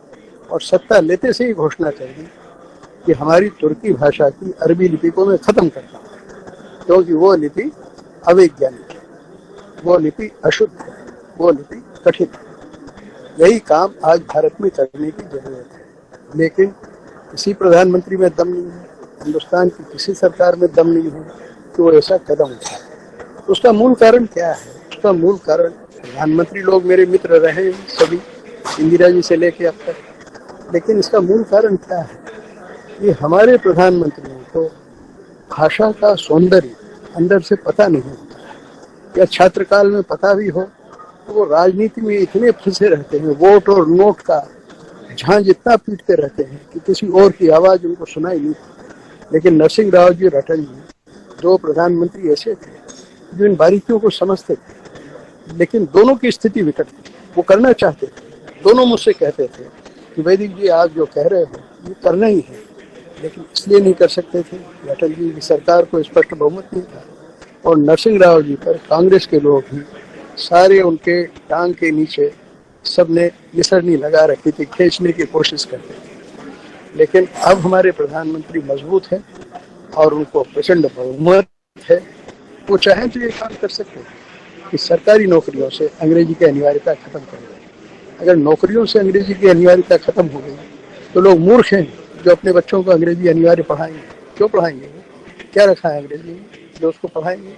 और सत्ता लेते से ही घोषणा कर दी कि हमारी तुर्की भाषा की अरबी लिपि को मैं खत्म करता हूँ, क्योंकि वो लिपि अवैज्ञानिक है, वो लिपि अशुद्ध है, वो लिपि कठिन है। यही काम आज भारत में करने की जरूरत है, लेकिन किसी प्रधानमंत्री में दम नहीं है, हिंदुस्तान की किसी सरकार में दम नहीं है कि वो ऐसा कदम उठाए। उसका मूल कारण क्या है? उसका मूल कारण प्रधानमंत्री लोग मेरे मित्र रहे हैं सभी, इंदिरा जी से लेके अब तक, लेकिन इसका मूल कारण क्या है? कि हमारे प्रधानमंत्रियों को भाषा का सौंदर्य अंदर से पता नहीं होता है, या छात्र काल में पता भी हो तो वो राजनीति में इतने फंसे रहते हैं, वोट और नोट का झांझ इतना पीटते रहते हैं कि किसी और की आवाज उनको सुनाई नहीं। लेकिन नरसिंह राव जी और अटल जी 2 प्रधानमंत्री ऐसे थे जो इन बारीकियों को समझते थे, लेकिन दोनों की स्थिति विकट थी। वो करना चाहते थे, दोनों मुझसे कहते थे कि वैदिक जी आप जो कह रहे हो ये करना ही है, लेकिन इसलिए नहीं कर सकते थे कि अटल जी की सरकार को स्पष्ट बहुमत नहीं था, और नरसिंह राव जी पर कांग्रेस के लोग ही सारे उनके टांग के नीचे सबने निसरनी लगा रखी थी, खींचने की कोशिश करते थे। लेकिन अब हमारे प्रधानमंत्री मजबूत है और उनको प्रचंड बहुमत है, वो चाहें तो ये काम कर सकते हैं कि सरकारी नौकरियों से अंग्रेजी की अनिवार्यता खत्म कर दें। अगर नौकरियों से अंग्रेजी की अनिवार्यता खत्म हो गई तो लोग मूर्ख हैं जो अपने बच्चों को अंग्रेजी अनिवार्य पढ़ाएंगे। क्यों पढ़ाएंगे? क्या रखा है अंग्रेजी में जो उसको पढ़ाएंगे?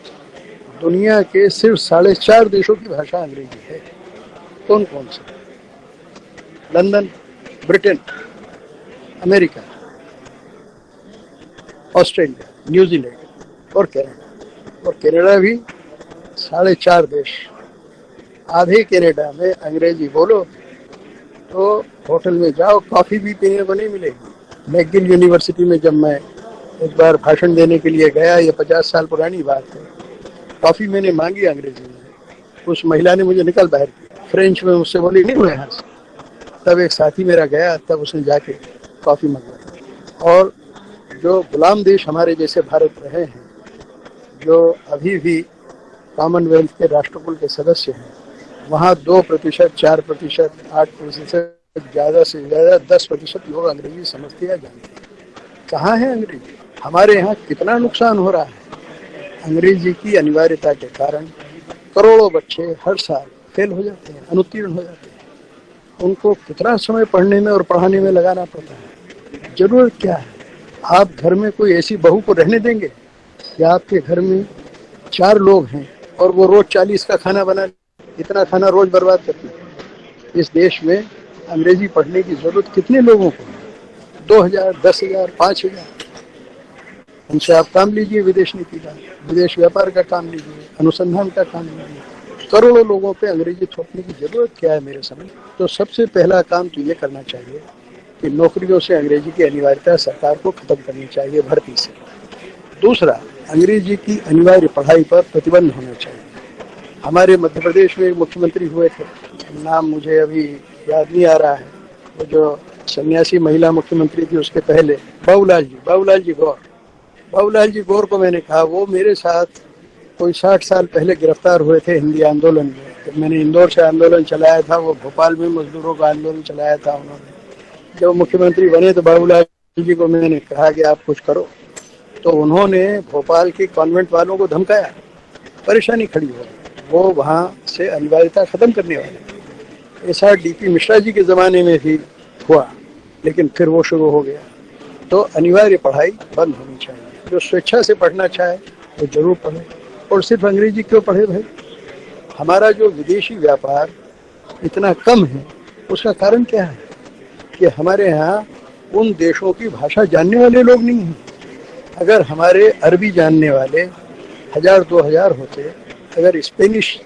दुनिया के सिर्फ 4.5 देशों की भाषा अंग्रेजी है। कौन कौन से? London, Britain, America, Australia, New Zealand और कनाडा। और कनाडा भी 4.5 देश। आधे कनाडा में अंग्रेजी बोलो तो होटल में जाओ, कॉफी भी पीने को नहीं मिलेगी। मैगिल यूनिवर्सिटी में जब मैं एक बार भाषण देने के लिए गया, ये 50 साल पुरानी बात है, कॉफी मैंने मांगी अंग्रेजी में, उस महिला ने मुझे निकल बाहर किया, फ्रेंच में मुझसे बोली नहीं हुए यहाँ से। तब एक साथी मेरा गया, तब उसने जाके कॉफी मंगवाई। और जो गुलाम देश हमारे जैसे भारत रहे हैं, जो अभी भी कॉमनवेल्थ के राष्ट्रकुल के सदस्य हैं, वहाँ 2%, 4%, 8%, ज़्यादा से ज़्यादा 10% लोग अंग्रेजी समझते या जानते हैं। कहाँ है अंग्रेजी? हमारे यहाँ कितना नुकसान हो रहा है अंग्रेजी की अनिवार्यता के कारण। करोड़ों बच्चे हर साल फेल हो जाते हैं, अनुत्तीर्ण हो जाते हैं। उनको कितना समय पढ़ने में और पढ़ाने में लगाना पड़ता है। जरूरत क्या है? आप घर में कोई ऐसी बहू को रहने देंगे कि आपके घर में 4 लोग हैं और वो रोज 40 का खाना बना, इतना खाना रोज बर्बाद करती है। इस देश में अंग्रेजी पढ़ने की जरूरत कितने लोगों को? 2000, 10,000, 5,000। उनसे आप काम लीजिए, विदेश नीति का, विदेश व्यापार का काम लीजिए, अनुसंधान का काम लीजिए। करोड़ों लोगों पे अंग्रेजी थोपने की जरूरत क्या है मेरे समझ? तो सबसे पहला काम तो ये करना चाहिए कि नौकरियों से अंग्रेजी की अनिवार्यता सरकार को खत्म करनी चाहिए भर्ती से। दूसरा, अंग्रेजी की अनिवार्य पढ़ाई पर प्रतिबंध होना चाहिए। हमारे मध्य प्रदेश में एक मुख्यमंत्री हुए थे, नाम मुझे अभी याद नहीं आ रहा है, वो जो सन्यासी महिला मुख्यमंत्री थी उसके पहले, बाबूलाल जी गौर को मैंने कहा, वो मेरे साथ कोई 60 साल पहले गिरफ्तार हुए थे हिंदी आंदोलन में। जब मैंने इंदौर से आंदोलन चलाया था, वो भोपाल में मजदूरों का आंदोलन चलाया था उन्होंने। जब मुख्यमंत्री बने तो बाबूलाल जी को मैंने कहा कि आप कुछ करो, तो उन्होंने भोपाल के कॉन्वेंट वालों को धमकाया, परेशानी खड़ी हो गई, वो वहाँ से अनिवार्यता खत्म करने वाले। ऐसा डीपी मिश्रा जी के ज़माने में भी हुआ, लेकिन फिर वो शुरू हो गया। तो अनिवार्य पढ़ाई बंद होनी चाहिए। जो स्वेच्छा से पढ़ना चाहे वो जरूर पढ़े। और सिर्फ अंग्रेजी क्यों पढ़े भाई? हमारा जो विदेशी व्यापार इतना कम है, उसका कारण क्या है कि हमारे यहाँ उन देशों की भाषा जानने वाले लोग नहीं हैं। अगर हमारे अरबी जानने वाले 1000-2000 होते, अगर स्पेनिश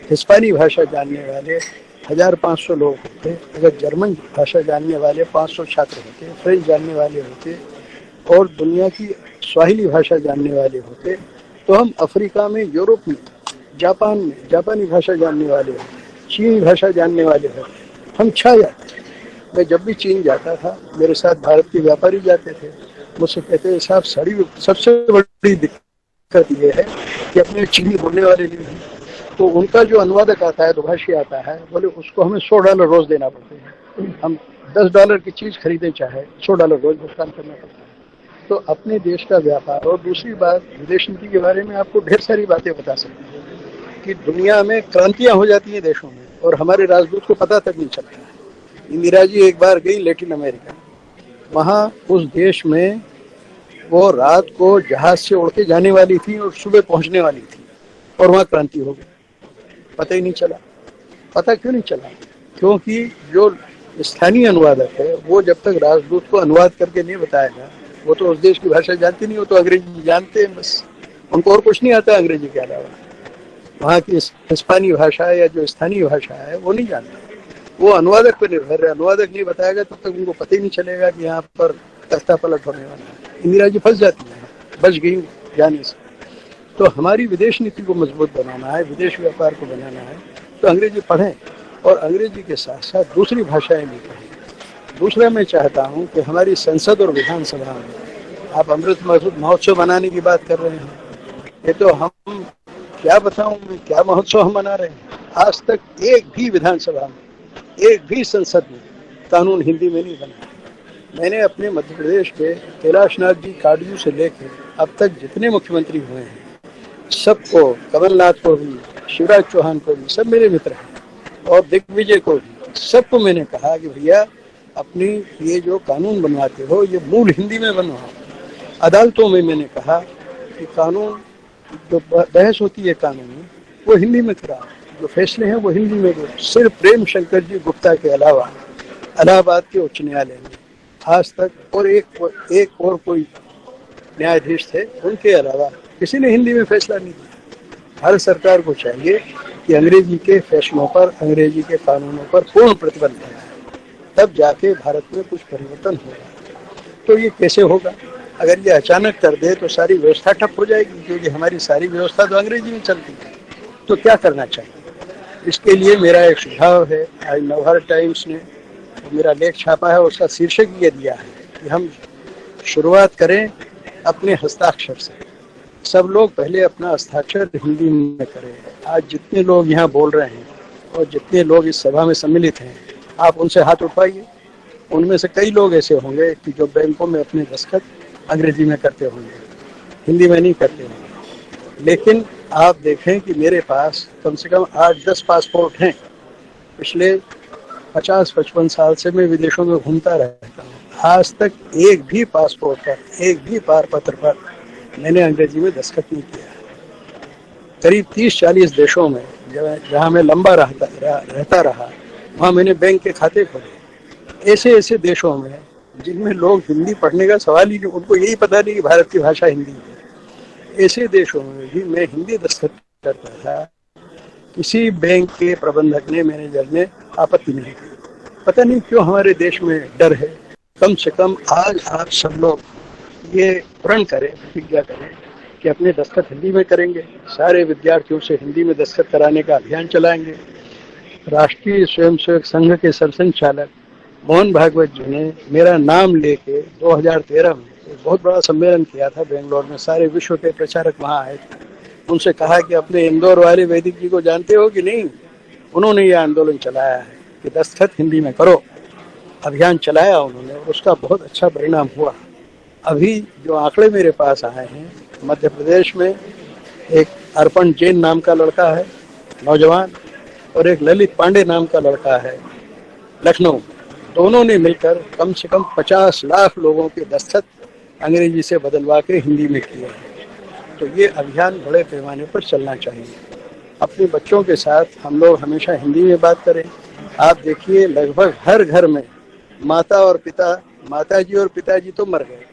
हिस्पानी भाषा जानने वाले 1500 लोग होते, अगर जर्मन भाषा जानने वाले 500 छात्र होते, फ्रेंच जानने वाले होते और दुनिया की स्वाहिली भाषा जानने वाले होते, तो हम अफ्रीका में, यूरोप में, जापान में जापानी भाषा जानने वाले होते, चीनी भाषा जानने वाले होते, हम छा जाते। मैं जब भी चीन जाता था, मेरे साथ भारत के व्यापारी जाते थे, मुझसे कहते हैं साहब सबसे बड़ी दिक्कत ये है कि अपने चीनी बोलने वाले नहीं हैं। तो उनका जो अनुवादक आता है, दुभाषी आता है, बोले उसको हमें $100 रोज देना पड़ते हैं। हम $10 की चीज खरीदें चाहे $100 रोज भुगतान करना पड़ता है। तो अपने देश का व्यापार। और दूसरी बात, विदेश नीति के बारे में आपको ढेर सारी बातें बता सकते हैं कि दुनिया में क्रांतियां हो जाती हैं देशों में और हमारे राजदूत को पता तक नहीं चलता है। इंदिरा जी एक बार गई लैटिन अमेरिका, वहाँ उस देश में वो रात को जहाज से उड़ के जाने वाली थी और सुबह पहुंचने वाली थी, और वहाँ क्रांति हो गई। पता ही नहीं चला। पता क्यों नहीं चला? क्योंकि जो स्थानीय अनुवादक है, वो जब तक राजदूत को अनुवाद करके नहीं बताएगा, वो तो उस देश की भाषा जानती नहीं, वो तो अंग्रेजी जानते हैं बस, उनको और कुछ नहीं आता अंग्रेजी के अलावा। वहाँ की हिस्पानी भाषा या जो स्थानीय भाषा है वो नहीं जानते, वो अनुवादक पर निर्भर है। अनुवादक नहीं बताएगा तब तक उनको पता ही नहीं चलेगा कि यहाँ पर तख्ता पलट होने वाला है। इंदिरा जी फंस जाती है, बच गई जाने से। तो हमारी विदेश नीति को मजबूत बनाना है, विदेश व्यापार को बनाना है, तो अंग्रेजी पढ़ें और अंग्रेजी के साथ साथ दूसरी भाषाएं भी पढ़ें। दूसरा, मैं चाहता हूं कि हमारी संसद और विधानसभा में, आप अमृत महोत्सव मनाने की बात कर रहे हैं, ये तो हम क्या बताऊं मैं, क्या महोत्सव हम मना रहे हैं। आज तक एक भी विधानसभा में, एक भी संसद में कानून हिंदी में नहीं बना। मैंने अपने मध्य प्रदेश के कैलाशनाथ जी काटजू से लेकर अब तक जितने मुख्यमंत्री हुए हैं सबको, कमलनाथ को भी, शिवराज चौहान को भी, सब मेरे मित्र हैं, और दिग्विजय को भी, सबको मैंने कहा कि भैया अपनी ये जो कानून बनवाते हो ये मूल हिंदी में बनवाओ। अदालतों में मैंने कहा कि कानून, जो बहस होती है कानून में, वो हिंदी में कराओ, जो फैसले हैं वो हिंदी में दो। सिर्फ प्रेम शंकर जी गुप्ता के अलावा इलाहाबाद के उच्च न्यायालय में आज तक, और एक और कोई न्यायाधीश थे, उनके अलावा किसी ने हिंदी में फैसला नहीं किया। भारत सरकार को चाहिए कि अंग्रेजी के फैसलों पर, अंग्रेजी के कानूनों पर पूर्ण प्रतिबंध लगाए, तब जाके भारत में कुछ परिवर्तन होगा। तो ये कैसे होगा? अगर ये अचानक कर दे तो सारी व्यवस्था ठप हो जाएगी, क्योंकि हमारी सारी व्यवस्था तो अंग्रेजी में चलती है। तो क्या करना चाहिए? इसके लिए मेरा एक सुझाव है, आज नवभारत टाइम्स ने मेरा लेख छापा है, उसका शीर्षक ये दिया है कि हम शुरुआत करें अपने हस्ताक्षर से। सब लोग पहले अपना हस्ताक्षर हिंदी में करें। आज जितने लोग यहाँ बोल रहे हैं और जितने लोग इस सभा में सम्मिलित हैं, आप उनसे हाथ उठवाइए। उनमें से कई लोग ऐसे होंगे कि जो बैंकों में अपने दस्तखत अंग्रेजी में करते होंगे, हिंदी में नहीं करते होंगे। लेकिन आप देखें कि मेरे पास कम से कम 8-10 पासपोर्ट हैं। पिछले 50-55 साल से मैं विदेशों में घूमता रहता हूँ। आज तक एक भी पासपोर्ट पर, एक भी पारपत्र पर मैंने अंग्रेजी में दस्तखत नहीं किया। करीब 30-40 देशों में जहाँ मैं लंबा रहता रहा, वहाँ मैंने बैंक के खाते खोले। ऐसे देशों में जिनमें लोग हिंदी पढ़ने का सवाल ही नहीं, उनको यही पता नहीं कि भारत की भाषा हिंदी है, ऐसे देशों में भी मैं हिंदी दस्तखत करता था। किसी बैंक के प्रबंधक ने, मैनेजर ने आपत्ति नहीं की। पता नहीं क्यों हमारे देश में डर है। कम से कम आज आप सब लोग ये प्रण करें, प्रतिज्ञा करें कि अपने दस्तखत हिंदी में करेंगे। सारे विद्यार्थियों से हिंदी में दस्तखत कराने का अभियान चलाएंगे। राष्ट्रीय स्वयंसेवक संघ के सरसंघचालक मोहन भागवत जी ने मेरा नाम लेके 2013 में एक बहुत बड़ा सम्मेलन किया था बेंगलोर में। सारे विश्व के प्रचारक वहाँ आए थे। उनसे कहा कि अपने इंदौर वाले वैदिक जी को जानते हो कि नहीं। उन्होंने ये आंदोलन चलाया है कि दस्तखत हिंदी में करो, अभियान चलाया उन्होंने और उसका बहुत अच्छा परिणाम हुआ। अभी जो आंकड़े मेरे पास आए हैं, मध्य प्रदेश में एक अर्पण जैन नाम का लड़का है नौजवान, और एक ललित पांडे नाम का लड़का है लखनऊ। दोनों ने मिलकर कम से कम 50 लाख लोगों के दस्तखत अंग्रेजी से बदलवा के हिंदी में किए हैं। तो ये अभियान बड़े पैमाने पर चलना चाहिए। अपने बच्चों के साथ हम लोग हमेशा हिंदी में बात करें। आप देखिए लगभग हर घर में माता और पिता, माताजी और पिताजी तो मर गए,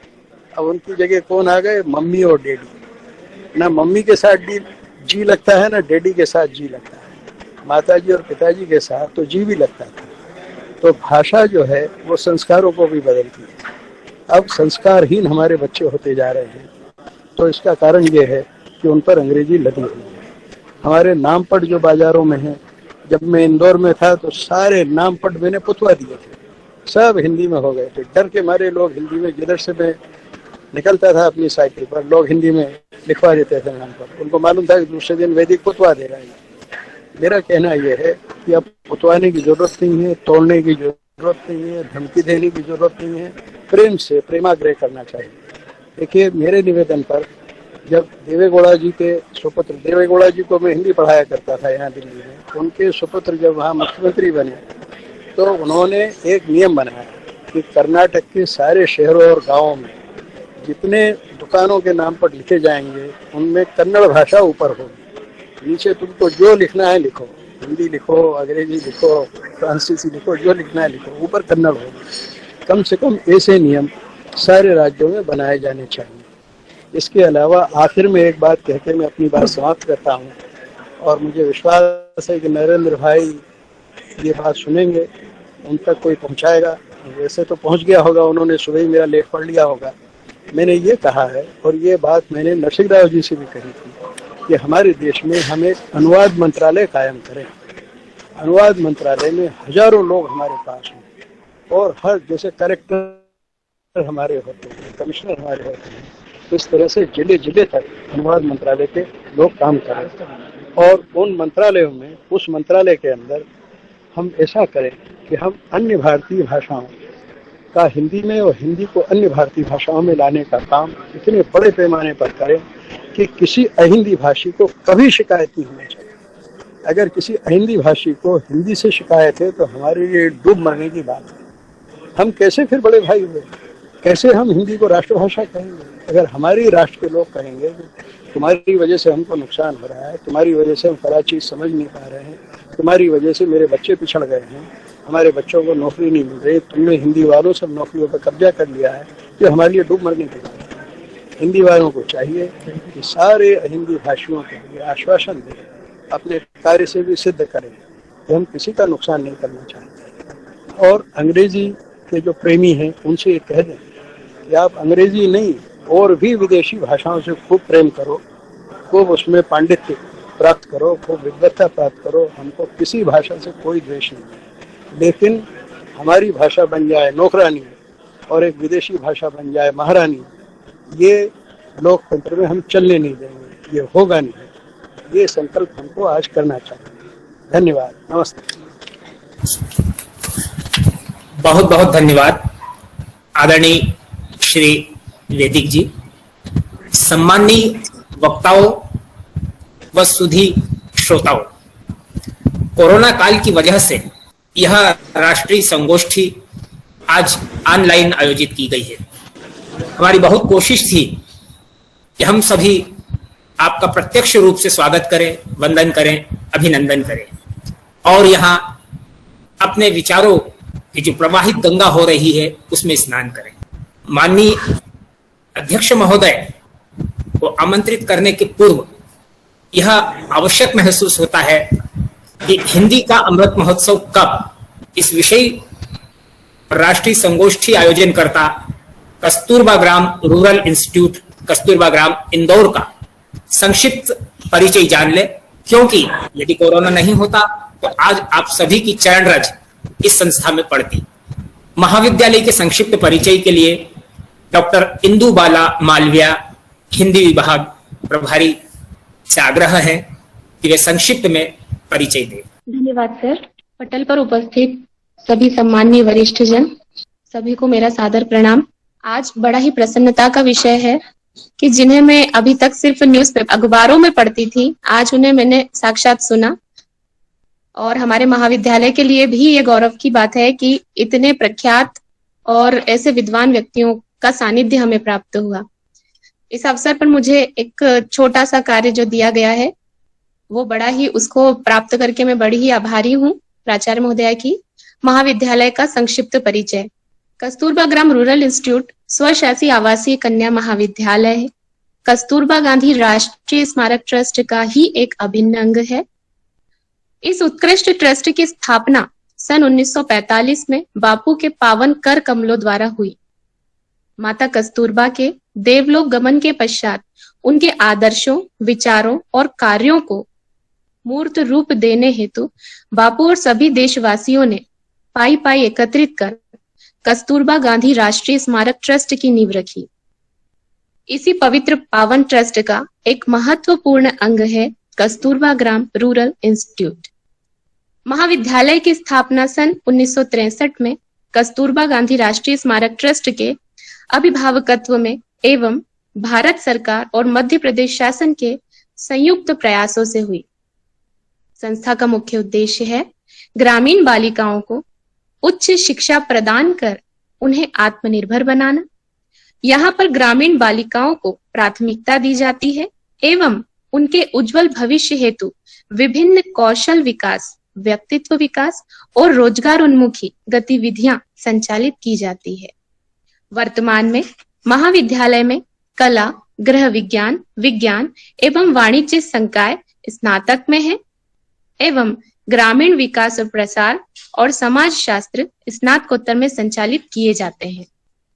अब उनकी जगह कौन आ गए? मम्मी और डैडी। ना मम्मी के साथ जी लगता है, ना डैडी के साथ जी लगता है। माताजी और पिताजी के साथ तो जी भी लगता था। तो भाषा जो है वो संस्कारों को भी बदलती है। अब संस्कारहीन हमारे बच्चे होते जा रहे हैं। तो इसका कारण ये है कि उन पर अंग्रेजी लगी हुई है। हमारे नामपट जो बाजारों में है, जब मैं इंदौर में था तो सारे नामपट मैंने पुतवा दिए थे, सब हिंदी में हो गए थे। डर के मारे लोग हिंदी में, जिधर से मैं निकलता था अपनी साइकिल पर, लोग हिंदी में लिखवा देते थे नाम पर। उनको मालूम था कि दूसरे दिन वैदिक पुतवा दे रहा है। मेरा कहना यह है कि अब पुतवाने की जरूरत नहीं है, तोड़ने की जरूरत नहीं है, धमकी देने की जरूरत नहीं है। प्रेम से प्रेमाग्रह करना चाहिए। देखिए मेरे निवेदन पर जब देवेगौड़ा जी के सुपुत्र, देवेगौड़ा जी को मैं हिंदी पढ़ाया करता था यहाँ दिल्ली में, उनके सुपुत्र जब वहाँ मुख्यमंत्री बने तो उन्होंने एक नियम बनाया कि कर्नाटक के सारे शहरों और गाँवों में जितने दुकानों के नाम पर लिखे जाएंगे उनमें कन्नड़ भाषा ऊपर होगी। नीचे तुमको जो लिखना है लिखो, हिंदी लिखो, अंग्रेजी लिखो, फ्रांसीसी लिखो, जो लिखना है लिखो, ऊपर कन्नड़ होगी। कम से कम ऐसे नियम सारे राज्यों में बनाए जाने चाहिए। इसके अलावा आखिर में एक बात कहकर मैं अपनी बात समाप्त करता हूँ, और मुझे विश्वास है कि नरेंद्र भाई ये बात सुनेंगे, उन तक कोई पहुँचाएगा। वैसे तो पहुँच गया होगा, उन्होंने सुबह ही मेरा लेख पढ़ लिया होगा। मैंने ये कहा है, और ये बात मैंने नरसिंहराव जी से भी कही थी, कि हमारे देश में हम एक अनुवाद मंत्रालय कायम करें। अनुवाद मंत्रालय में हजारों लोग हमारे पास हैं, और हर जैसे कलेक्टर हमारे होते हैं, कमिश्नर हमारे होते हैं, इस तरह से जिले जिले तक अनुवाद मंत्रालय के लोग काम करें। और उन मंत्रालयों में, उस मंत्रालय के अंदर हम ऐसा करें कि हम अन्य भारतीय भाषाओं का हिंदी में और हिंदी को अन्य भारतीय भाषाओं में लाने का काम इतने बड़े पैमाने पर करें कि किसी अहिंदी भाषी को कभी शिकायत नहीं होनी चाहिए। अगर किसी अहिंदी भाषी को हिंदी से शिकायत है तो हमारे लिए डूब मरने की बात है। हम कैसे फिर बड़े भाई हुए? कैसे हम हिंदी को राष्ट्रभाषा कहेंगे? अगर हमारी राष्ट्र के लोग कहेंगे कि तुम्हारी वजह से हमको नुकसान हो रहा है, तुम्हारी वजह से हम फला चीज समझ नहीं पा रहे हैं, तुम्हारी वजह से मेरे बच्चे पिछड़ गए हैं, हमारे बच्चों को नौकरी नहीं मिल रही, तुमने हिंदी वालों सब नौकरियों पर कब्जा कर लिया है, तो हमारे लिए डूब मरने की बात है। हिंदी वालों को चाहिए कि सारे हिंदी भाषियों के लिए आश्वासन दें, अपने कार्य से भी सिद्ध करें कि हम किसी का नुकसान नहीं करना चाहते। और अंग्रेजी के जो प्रेमी हैं उनसे ये कह दें कि आप अंग्रेजी नहीं और भी विदेशी भाषाओं से खूब प्रेम करो, खूब उसमें पांडित्य प्राप्त करो, खूब विद्वत्ता प्राप्त करो। हमको किसी भाषा से कोई द्वेष नहीं है, लेकिन हमारी भाषा बन जाए नौकरानी और एक विदेशी भाषा बन जाए महारानी, ये लोकतंत्र में हम चलने नहीं देंगे, ये होगा नहीं। ये संकल्प हमको आज करना चाहिए। धन्यवाद, नमस्ते। बहुत बहुत धन्यवाद आदरणीय श्री वैदिक जी। सम्माननीय वक्ताओं व सुधी श्रोताओं, कोरोना काल की वजह से यह राष्ट्रीय संगोष्ठी आज ऑनलाइन आयोजित की गई है। हमारी बहुत कोशिश थी कि हम सभी आपका प्रत्यक्ष रूप से स्वागत करें, वंदन करें, अभिनंदन करें और यहाँ अपने विचारों की जो प्रवाहित गंगा हो रही है उसमें स्नान करें। माननीय अध्यक्ष महोदय को आमंत्रित करने के पूर्व यह आवश्यक महसूस होता है कि हिंदी का अमृत महोत्सव कब, इस विषय राष्ट्रीय संगोष्ठी आयोजन करता कस्तूरबा ग्राम रूरल इंस्टीट्यूट कस्तूरबा ग्राम इंदौर का संक्षिप्त परिचय जान ले, क्योंकि यदि कोरोना नहीं होता तो आज आप सभी की चरण रज इस संस्था में पड़ती। महाविद्यालय के संक्षिप्त परिचय के लिए डॉक्टर इंदु बाला मालविया, हिंदी विभाग प्रभारी, से आग्रह है कि वे संक्षिप्त में परिचय दें। धन्यवाद सर। पटल पर उपस्थित सभी सम्माननीय वरिष्ठ जन, सभी को मेरा सादर प्रणाम। आज बड़ा ही प्रसन्नता का विषय है कि जिन्हें मैं अभी तक सिर्फ न्यूज़पेपर अखबारों में पढ़ती थी, आज उन्हें मैंने साक्षात सुना। और हमारे महाविद्यालय के लिए भी ये गौरव की बात है कि इतने प्रख्यात और ऐसे विद्वान व्यक्तियों का सानिध्य हमें प्राप्त हुआ। इस अवसर पर मुझे एक छोटा सा कार्य जो दिया गया है, वो बड़ा ही, उसको प्राप्त करके मैं बड़ी ही आभारी हूँ प्राचार्य महोदया की। महाविद्यालय का संक्षिप्त परिचय। कस्तूरबा ग्राम रूरल इंस्टीट्यूट स्वशासी आवासीय कन्या महाविद्यालय है। कस्तूरबा गांधी राष्ट्रीय स्मारक ट्रस्ट का ही एक अभिन्न अंग है। इस उत्कृष्ट ट्रस्ट की स्थापना सन 1945 में बापू के पावन कर कमलों द्वारा हुई। माता कस्तूरबा के देवलोक गमन के पश्चात उनके आदर्शों, विचारों और कार्यों को मूर्त रूप देने हेतु बापू और सभी देशवासियों ने पाई पाई एकत्रित कर कस्तूरबा गांधी राष्ट्रीय स्मारक ट्रस्ट की नींव रखी। इसी पवित्र पावन ट्रस्ट का एक महत्वपूर्ण अंग है कस्तूरबा ग्राम रूरल इंस्टीट्यूट। महाविद्यालय की स्थापना सन 1963 में कस्तूरबा गांधी राष्ट्रीय स्मारक ट्रस्ट के अभिभावकत्व में एवं भारत सरकार और मध्य प्रदेश शासन के संयुक्त प्रयासों से हुई। संस्था का मुख्य उद्देश्य है ग्रामीण बालिकाओं को उच्च शिक्षा प्रदान कर उन्हें आत्मनिर्भर बनाना। यहाँ पर ग्रामीण बालिकाओं को प्राथमिकता दी जाती है एवं उनके उज्जवल भविष्य हेतु विभिन्न कौशल विकास, व्यक्तित्व विकास और रोजगार उन्मुखी गतिविधियां संचालित की जाती है। वर्तमान में महाविद्यालय में कला, गृह विज्ञान, विज्ञान एवं वाणिज्य संकाय स्नातक में है एवं ग्रामीण विकास और प्रसार और समाज शास्त्र स्नातकोत्तर में संचालित किए जाते हैं।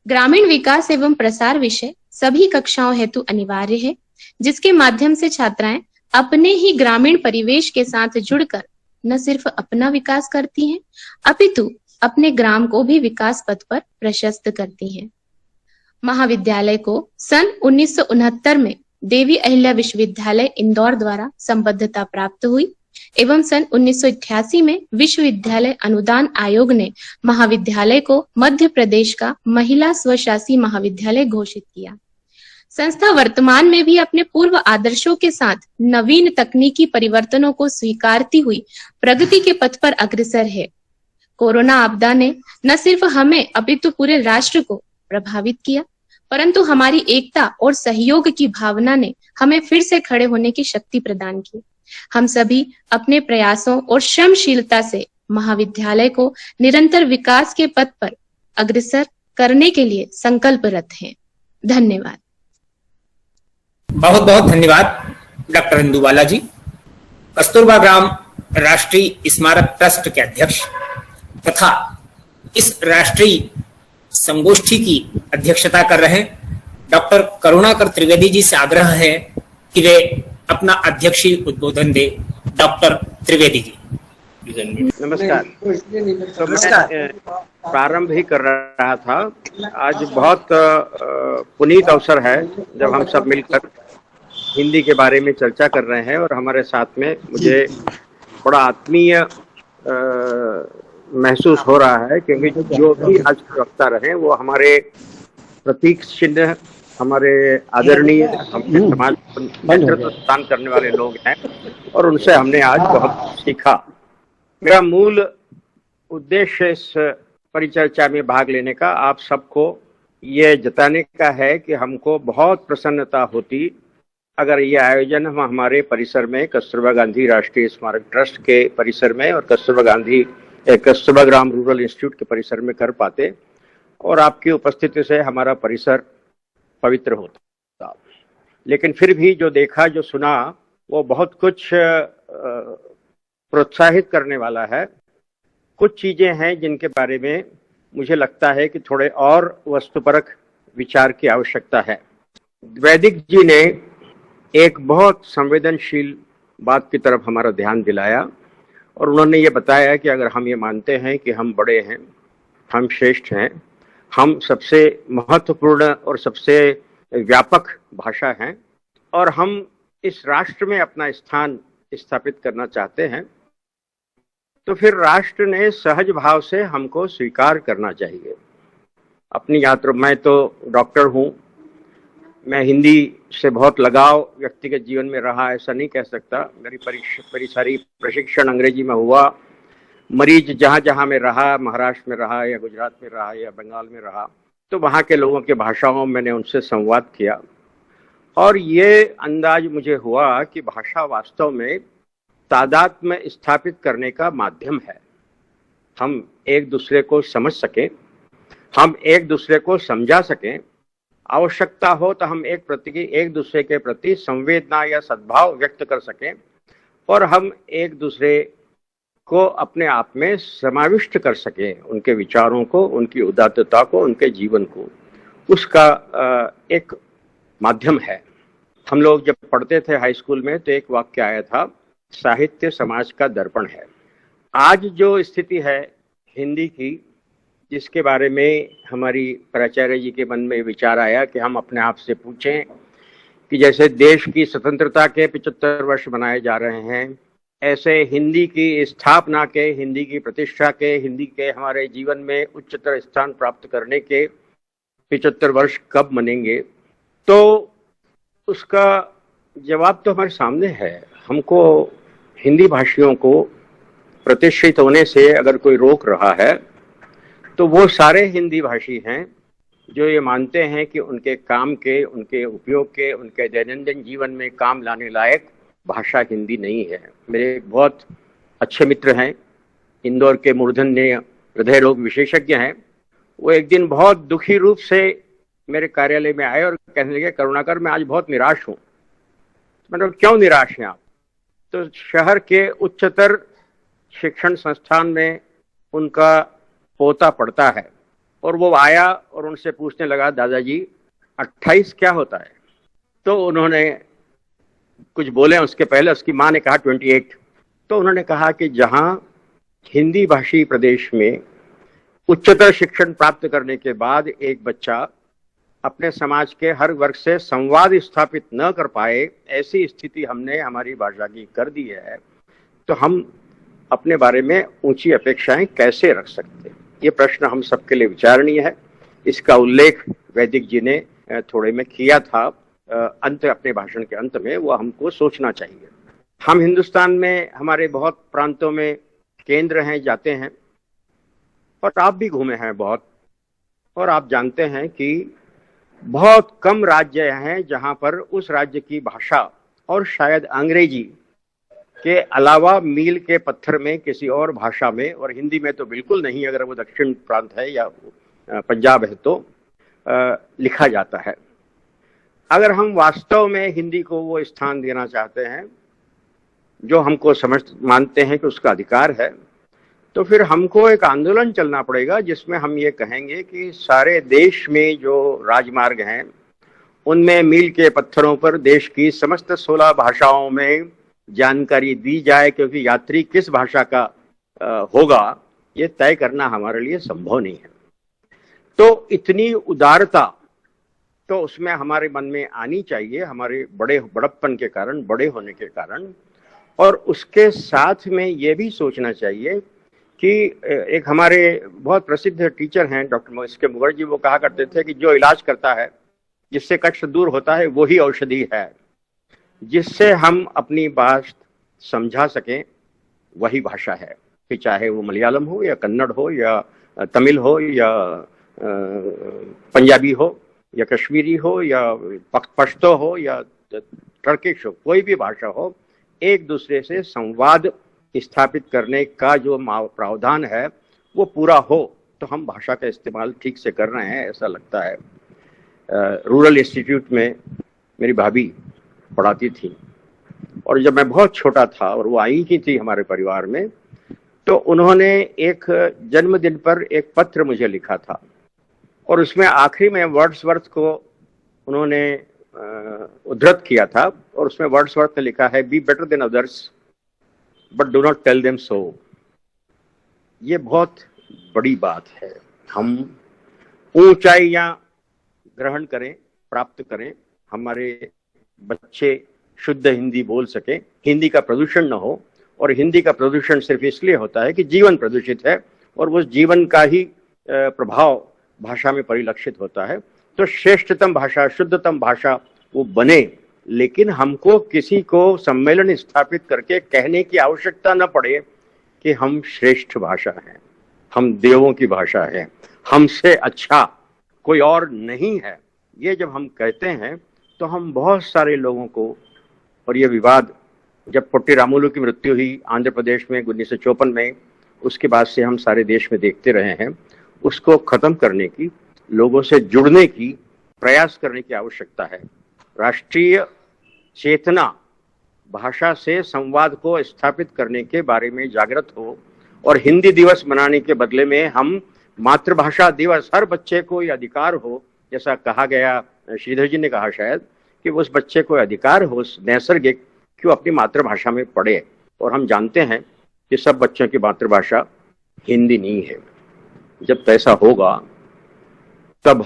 ग्रामीण विकास एवं प्रसार विषय सभी कक्षाओं हेतु अनिवार्य है, जिसके माध्यम से छात्राएं अपने ही ग्रामीण परिवेश के साथ जुड़कर न सिर्फ अपना विकास करती हैं, अपितु अपने ग्राम को भी विकास पथ पर प्रशस्त करती हैं। महाविद्यालय को सन 1969 में देवी अहिल्या विश्वविद्यालय इंदौर द्वारा संबद्धता प्राप्त हुई एवं सन 1988 में विश्वविद्यालय अनुदान आयोग ने महाविद्यालय को मध्य प्रदेश का महिला स्वशासी महाविद्यालय घोषित किया। संस्था वर्तमान में भी अपने पूर्व आदर्शों के साथ नवीन तकनीकी परिवर्तनों को स्वीकारती हुई प्रगति के पथ पर अग्रसर है। कोरोना आपदा ने न सिर्फ हमें अपितु पूरे राष्ट्र को प्रभावित किया, परंतु हमारी एकता और सहयोग की भावना ने हमें फिर से खड़े होने की शक्ति प्रदान की। हम सभी अपने प्रयासों और श्रमशीलता से महाविद्यालय को निरंतर विकास के पथ पर अग्रसर करने के लिए संकल्परत हैं। धन्यवाद। बहुत बहुत धन्यवाद डॉक्टर इंदु बाला जी। कस्तूरबा ग्राम राष्ट्रीय स्मारक ट्रस्ट के अध्यक्ष तथा इस राष्ट्रीय संगोष्ठी की अध्यक्षता कर रहे डॉक्टर करुणाकर त्रिवेदी जी से आग्रह है कि वे अपना अध्यक्षीय उद्बोधन दे। डॉक्टर त्रिवेदी जी। नमस्कार। तो मैं प्रारंभ ही कर रहा था। आज बहुत पुनीत अवसर है जब हम सब मिलकर हिंदी के बारे में चर्चा कर रहे हैं और हमारे साथ में मुझे बड़ा आत्मीय महसूस हो रहा है, क्योंकि जो भी आज वक्ता रहे वो हमारे प्रतीक चिन्ह, हमारे आदरणीय, हमारे समाज नेतृत्व प्रदान करने वाले लोग हैं और उनसे हमने आज बहुत सीखा। मेरा मूल उद्देश्य इस परिचर्चा में भाग लेने का आप सबको ये जताने का है कि हमको बहुत प्रसन्नता होती अगर ये आयोजन हम हमारे परिसर में कस्तूरबा गांधी राष्ट्रीय स्मारक ट्रस्ट के परिसर में और कस्तूरबा ग्राम रूरल इंस्टीट्यूट के परिसर में कर पाते और आपकी उपस्थिति से हमारा परिसर पवित्र होता। लेकिन फिर भी जो देखा, जो सुना, वो बहुत कुछ प्रोत्साहित करने वाला है। कुछ चीजें हैं जिनके बारे में मुझे लगता है कि थोड़े और वस्तुपरक विचार की आवश्यकता है। वैदिक जी ने एक बहुत संवेदनशील बात की तरफ हमारा ध्यान दिलाया और उन्होंने ये बताया कि अगर हम ये मानते हैं कि हम बड़े हैं हम श्रेष्ठ हैं, हम सबसे महत्वपूर्ण और सबसे व्यापक भाषा हैं और हम इस राष्ट्र में अपना स्थान स्थापित करना चाहते हैं, तो फिर राष्ट्र ने सहज भाव से हमको स्वीकार करना चाहिए। अपनी यात्रा, मैं तो डॉक्टर हूँ, मैं हिंदी से बहुत लगाव व्यक्तिगत जीवन में रहा, ऐसा नहीं कह सकता। मेरी सारी प्रशिक्षण अंग्रेजी में हुआ। मरीज जहाँ जहाँ में रहा, महाराष्ट्र में रहा या गुजरात में रहा या बंगाल में रहा, तो वहाँ के लोगों के भाषाओं में मैंने उनसे संवाद किया और ये अंदाज मुझे हुआ कि भाषा वास्तव में तादाद में स्थापित करने का माध्यम है। हम एक दूसरे को समझ सकें, हम एक दूसरे को समझा सकें, आवश्यकता हो तो हम एक दूसरे के प्रति संवेदना या सद्भाव व्यक्त कर सकें और हम एक दूसरे को अपने आप में समाविष्ट कर सकें, उनके विचारों को, उनकी उदात्तता को, उनके जीवन को, उसका एक माध्यम है। हम लोग जब पढ़ते थे हाई स्कूल में तो एक वाक्य आया था, साहित्य समाज का दर्पण है। आज जो स्थिति है हिंदी की, जिसके बारे में हमारी प्राचार्य जी के मन में विचार आया कि हम अपने आप से पूछें कि जैसे देश की स्वतंत्रता के 75 वर्ष मनाए जा रहे हैं, ऐसे हिंदी की स्थापना के, हिंदी की प्रतिष्ठा के, हिंदी के हमारे जीवन में उच्चतर स्थान प्राप्त करने के 75 वर्ष कब मनेंगे। तो उसका जवाब तो हमारे सामने है। हमको हिंदी भाषियों को प्रतिष्ठित होने से अगर कोई रोक रहा है तो वो सारे हिंदी भाषी हैं जो ये मानते हैं कि उनके काम के, उनके उपयोग के, उनके दैनंदिन जीवन में काम लाने लायक भाषा हिंदी नहीं है। मेरे एक बहुत अच्छे मित्र हैं, इंदौर के मूर्धन्य हृदय रोग विशेषज्ञ हैं। वो एक दिन बहुत दुखी रूप से मेरे कार्यालय में आए और कहने लगे, करुणाकर मैं आज बहुत निराश हूँ। मतलब क्यों निराश हैं आप? तो शहर के उच्चतर शिक्षण संस्थान में उनका पोता पढ़ता है और वो आया और उनसे पूछने लगा, दादाजी 28 क्या होता है? तो उन्होंने कुछ बोले, उसके पहले उसकी माँ ने कहा 28। तो उन्होंने कहा कि जहाँ हिंदी भाषी प्रदेश में उच्चतर शिक्षण प्राप्त करने के बाद एक बच्चा अपने समाज के हर वर्ग से संवाद स्थापित न कर पाए, ऐसी स्थिति हमने हमारी भाषा की कर दी है, तो हम अपने बारे में ऊंची अपेक्षाएं कैसे रख सकते हैं? ये प्रश्न हम सबके लिए विचारणीय है। इसका उल्लेख वैदिक जी ने थोड़े में किया था अपने भाषण के अंत में, वो हमको सोचना चाहिए। हम हिंदुस्तान में हमारे बहुत प्रांतों में केंद्र हैं, जाते हैं, और आप भी घूमे हैं बहुत, और आप जानते हैं कि बहुत कम राज्य हैं जहां पर उस राज्य की भाषा और शायद अंग्रेजी के अलावा मील के पत्थर में किसी और भाषा में, और हिंदी में तो बिल्कुल नहीं, अगर वो दक्षिण प्रांत है या पंजाब है तो लिखा जाता है। अगर हम वास्तव में हिंदी को वो स्थान देना चाहते हैं जो हमको मानते हैं कि उसका अधिकार है, तो फिर हमको एक आंदोलन चलना पड़ेगा जिसमें हम ये कहेंगे कि सारे देश में जो राजमार्ग हैं उनमें मील के पत्थरों पर देश की समस्त 16 भाषाओं में जानकारी दी जाए, क्योंकि यात्री किस भाषा का होगा ये तय करना हमारे लिए संभव नहीं है। तो इतनी उदारता तो उसमें हमारे मन में आनी चाहिए, हमारे बड़प्पन के कारण, बड़े होने के कारण। और उसके साथ में ये भी सोचना चाहिए कि एक हमारे बहुत प्रसिद्ध टीचर हैं डॉक्टर एस के मुखर्जी, वो कहा करते थे कि जो इलाज करता है, जिससे कष्ट दूर होता है, वही औषधि है। जिससे हम अपनी बात समझा सकें वही भाषा है, कि चाहे वो मलयालम हो या कन्नड़ हो या तमिल हो या पंजाबी हो या कश्मीरी हो या पश्तो हो या टर्किश हो, कोई भी भाषा हो, एक दूसरे से संवाद स्थापित करने का जो प्रावधान है वो पूरा हो तो हम भाषा का इस्तेमाल ठीक से कर रहे हैं, ऐसा लगता है। रूरल इंस्टीट्यूट में मेरी भाभी पढ़ाती थी, और जब मैं बहुत छोटा था और वो आई ही थी हमारे परिवार में, तो उन्होंने एक जन्मदिन पर एक पत्र मुझे लिखा था, और उसमें आखिरी में वर्ड्सवर्थ को उन्होंने उद्धृत किया था, और उसमें वर्ड्सवर्थ ने लिखा है, be better than others but do not tell them so. ये बहुत बड़ी बात है। हम ऊंचाइयां ग्रहण करें, प्राप्त करें, हमारे बच्चे शुद्ध हिंदी बोल सकें, हिंदी का प्रदूषण न हो। और हिंदी का प्रदूषण सिर्फ इसलिए होता है कि जीवन प्रदूषित है और उस जीवन का ही प्रभाव भाषा में परिलक्षित होता है। तो श्रेष्ठतम भाषा, शुद्धतम भाषा वो बने, लेकिन हमको किसी को सम्मेलन स्थापित करके कहने की आवश्यकता न पड़े कि हम श्रेष्ठ भाषा हैं, हम देवों की भाषा है, हमसे अच्छा कोई और नहीं है। ये जब हम कहते हैं तो हम बहुत सारे लोगों को, और ये विवाद जब पोट्टी रामुलु की मृत्यु हुई आंध्र प्रदेश में 1954 में, उसके बाद से हम सारे देश में देखते रहे हैं, उसको खत्म करने की, लोगों से जुड़ने की प्रयास करने की आवश्यकता है। राष्ट्रीय चेतना भाषा से संवाद को स्थापित करने के बारे में जागृत हो, और हिंदी दिवस मनाने के बदले में हम मातृभाषा दिवस, हर बच्चे को ये अधिकार हो, जैसा कहा गया, श्रीधर जी ने कहा शायद, कि उस बच्चे को अधिकार हो नैसर्गिक कि वो अपनी मातृभाषा में पढ़े। और हम जानते हैं कि सब बच्चों की मातृभाषा हिंदी नहीं है। जब ऐसा होगा तब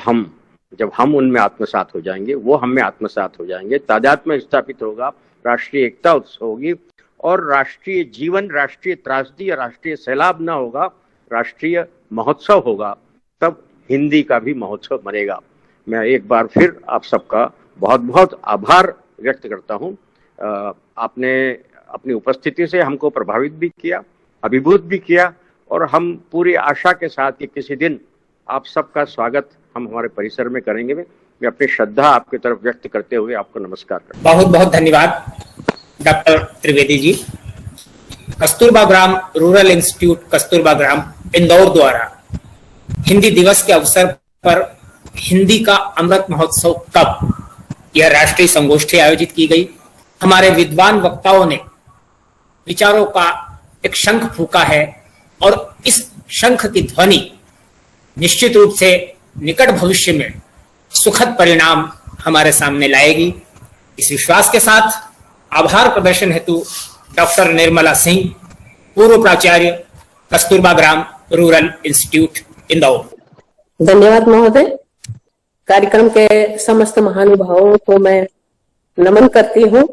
जब हम उनमें आत्मसात हो जाएंगे, वो हम में आत्मसात हो जाएंगे, तादात्म्य स्थापित होगा, राष्ट्रीय एकता उत्सव होगी, और राष्ट्रीय जीवन, राष्ट्रीय त्रासदी या राष्ट्रीय सैलाब ना होगा, राष्ट्रीय महोत्सव होगा, तब हिंदी का भी महोत्सव बनेगा। मैं एक बार फिर आप सबका बहुत बहुत आभार व्यक्त करता हूँ। आपने अपनी उपस्थिति से हमको प्रभावित भी किया, अभिभूत भी किया, और हम पूरी आशा के साथ कि किसी दिन आप सबका स्वागत हम हमारे परिसर में करेंगे। मैं अपनी श्रद्धा आपकी तरफ व्यक्त करते हुए आपको नमस्कार करता हूं। बहुत बहुत धन्यवाद डॉक्टर त्रिवेदी जी। कस्तूरबा ग्राम रूरल इंस्टीट्यूट कस्तूरबा ग्राम इंदौर द्वारा हिंदी दिवस के अवसर पर हिंदी का अमृत महोत्सव कब, यह राष्ट्रीय संगोष्ठी आयोजित की गई। हमारे विद्वान वक्ताओं ने विचारों का एक शंख फूका है, और इस शंख की ध्वनि निश्चित रूप से निकट भविष्य में सुखद परिणाम हमारे सामने लाएगी। इस विश्वास के साथ आभार प्रदर्शन हेतु डॉक्टर निर्मला सिंह, पूर्व प्राचार्य कस्तूरबा ग्राम रूरल इंस्टीट्यूट इंदौर। धन्यवाद महोदय। कार्यक्रम के समस्त महानुभावों को मैं नमन करती हूँ।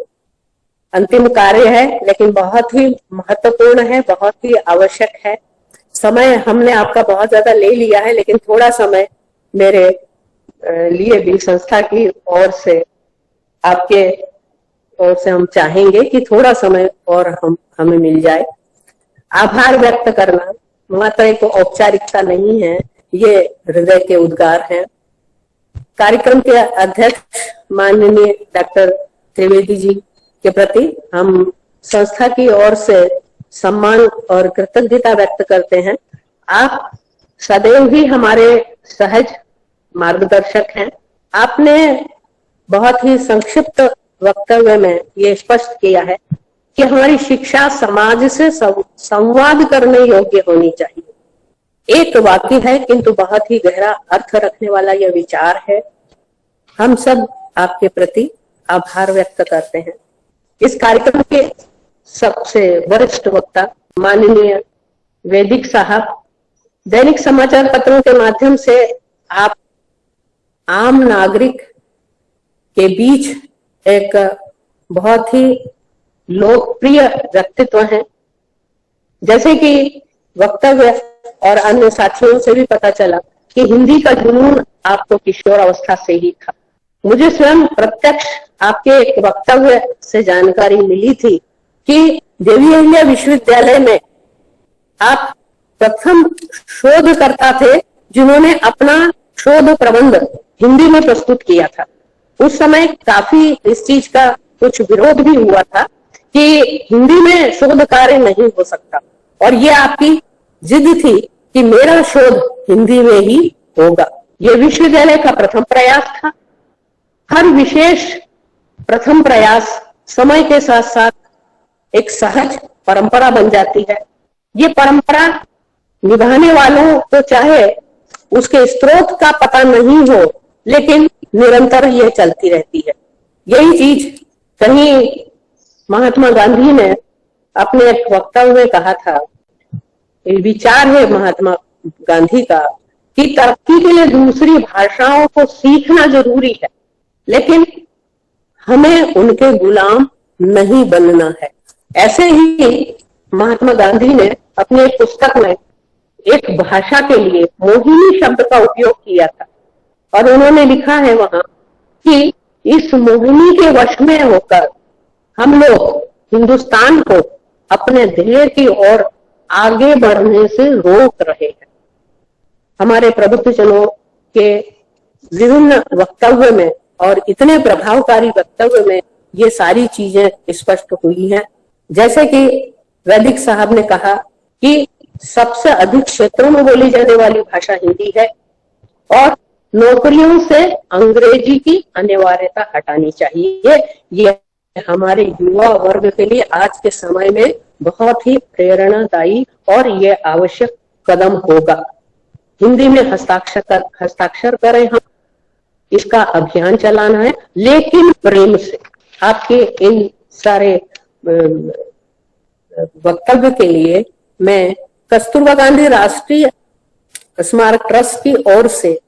अंतिम कार्य है, लेकिन बहुत ही महत्वपूर्ण है, बहुत ही आवश्यक है। समय हमने आपका बहुत ज्यादा ले लिया है, लेकिन थोड़ा समय मेरे लिए भी संस्था की ओर से, आपके ओर से हम चाहेंगे कि थोड़ा समय और हमें मिल जाए। आभार व्यक्त करना मात्र एक औपचारिकता नहीं है, ये हृदय के उद्गार हैं। कार्यक्रम के अध्यक्ष माननीय डॉक्टर त्रिवेदी जी के प्रति हम संस्था की ओर से सम्मान और कृतज्ञता व्यक्त करते हैं। आप सदैव ही हमारे सहज मार्गदर्शक हैं। आपने बहुत ही संक्षिप्त वक्तव्य में ये स्पष्ट किया है कि हमारी शिक्षा समाज से संवाद करने योग्य होनी चाहिए। एक वाक्य है, किंतु बहुत ही गहरा अर्थ रखने वाला यह विचार है। हम सब आपके प्रति आभार व्यक्त करते हैं। इस कार्यक्रम के सबसे वरिष्ठ वक्ता माननीय वैदिक साहब, दैनिक समाचार पत्रों के माध्यम से आप आम नागरिक के बीच एक बहुत ही लोकप्रिय व्यक्तित्व हैं। जैसे कि वक्तव्य और अन्य साथियों से भी पता चला कि हिंदी का जुनून आपको किशोर अवस्था से ही था। मुझे स्वयं प्रत्यक्ष आपके एक वक्तव्य से जानकारी मिली थी कि देवी अहिल्या विश्वविद्यालय में आप प्रथम शोधकर्ता थे जिन्होंने अपना शोध प्रबंध हिंदी में प्रस्तुत किया था। उस समय काफी इस चीज का कुछ विरोध भी हुआ था कि हिंदी में शोध कार्य नहीं हो सकता, और ये आपकी जिद थी कि मेरा शोध हिंदी में ही होगा। ये विश्वविद्यालय का प्रथम प्रयास था। हर विशेष प्रथम प्रयास समय के साथ साथ एक सहज परंपरा बन जाती है। ये परंपरा निभाने वालों को चाहे उसके स्रोत का पता नहीं हो, लेकिन निरंतर यह चलती रहती है। यही चीज कहीं महात्मा गांधी ने अपने एक वक्तव्य में कहा था। विचार है महात्मा गांधी का कि तरक्की के लिए दूसरी भाषाओं को सीखना जरूरी है, लेकिन हमें उनके गुलाम नहीं बनना है। ऐसे ही महात्मा गांधी ने अपनी एक पुस्तक में एक भाषा के लिए मोहिनी शब्द का उपयोग किया था और उन्होंने लिखा है वहां कि इस मोहिनी के वश में होकर हम लोग हिंदुस्तान को अपने ध्येय की ओर आगे बढ़ने से रोक रहे हैं। हमारे प्रबुद्धजनों के विभिन्न वक्तव्य में और इतने प्रभावकारी वक्तव्य में ये सारी चीजें स्पष्ट हुई हैं। जैसे कि वैदिक साहब ने कहा कि सबसे अधिक क्षेत्रों में बोली जाने वाली भाषा हिंदी है और नौकरियों से अंग्रेजी की अनिवार्यता हटानी चाहिए। ये हमारे युवा वर्ग के लिए आज के समय में बहुत ही प्रेरणादायी और ये आवश्यक कदम होगा। हिंदी में हस्ताक्षर करें हम, इसका अभियान चलाना है, लेकिन प्रेम से। आपके इन सारे वक्तव्य के लिए मैं कस्तूरबा गांधी राष्ट्रीय स्मारक ट्रस्ट की ओर से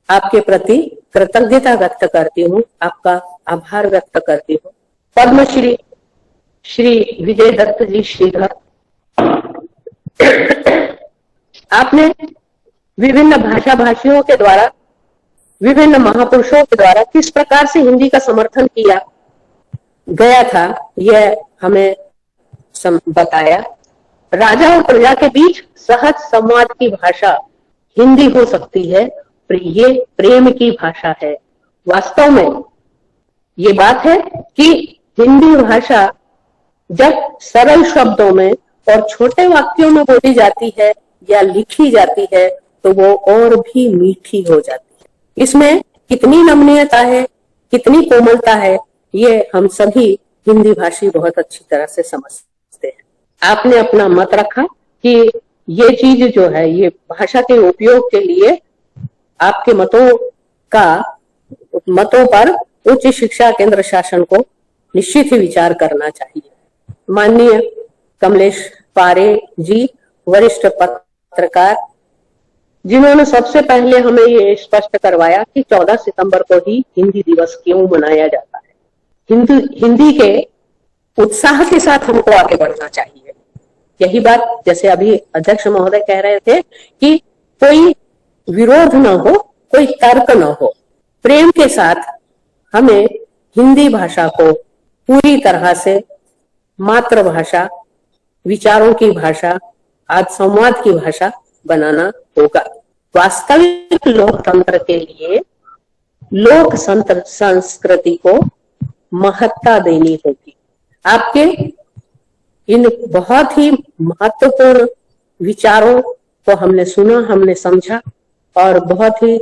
आपके प्रति कृतज्ञता व्यक्त करती हूँ, आपका आभार व्यक्त करती हूँ। पद्मश्री श्री विजय दत्त जी श्रीधर, आपने विभिन्न भाषा भाषियों के द्वारा, विभिन्न महापुरुषों के द्वारा किस प्रकार से हिंदी का समर्थन किया गया था, यह हमें बताया। राजा और प्रजा के बीच सहज संवाद की भाषा हिंदी हो सकती है, ये प्रेम की भाषा है। वास्तव में ये बात है कि हिंदी भाषा जब सरल शब्दों में और छोटे वाक्यों में बोली जाती है या लिखी जाती है तो वो और भी मीठी हो जाती है। इसमें कितनी नमनीयता है, कितनी कोमलता है, ये हम सभी हिंदी भाषी बहुत अच्छी तरह से समझते हैं। आपने अपना मत रखा कि ये चीज जो है, ये भाषा के उपयोग के लिए आपके मतों पर उच्च शिक्षा केंद्र शासन को निश्चित ही विचार करना चाहिए। माननीय कमलेश पारे जी, वरिष्ठ पत्रकार, जिन्होंने सबसे पहले हमें ये स्पष्ट करवाया कि 14 सितंबर को ही हिंदी दिवस क्यों मनाया जाता है। हिंदी के उत्साह के साथ हमको आगे बढ़ना चाहिए। यही बात जैसे अभी अध्यक्ष महोदय कह रहे थे कि कोई विरोध न हो, कोई तर्क न हो, प्रेम के साथ हमें हिंदी भाषा को पूरी तरह से मातृभाषा, विचारों की भाषा, आज संवाद की भाषा बनाना होगा। वास्तविक लोकतंत्र के लिए लोक संस्कृति को महत्ता देनी होगी। आपके इन बहुत ही महत्वपूर्ण विचारों को हमने सुना, हमने समझा और बहुत ही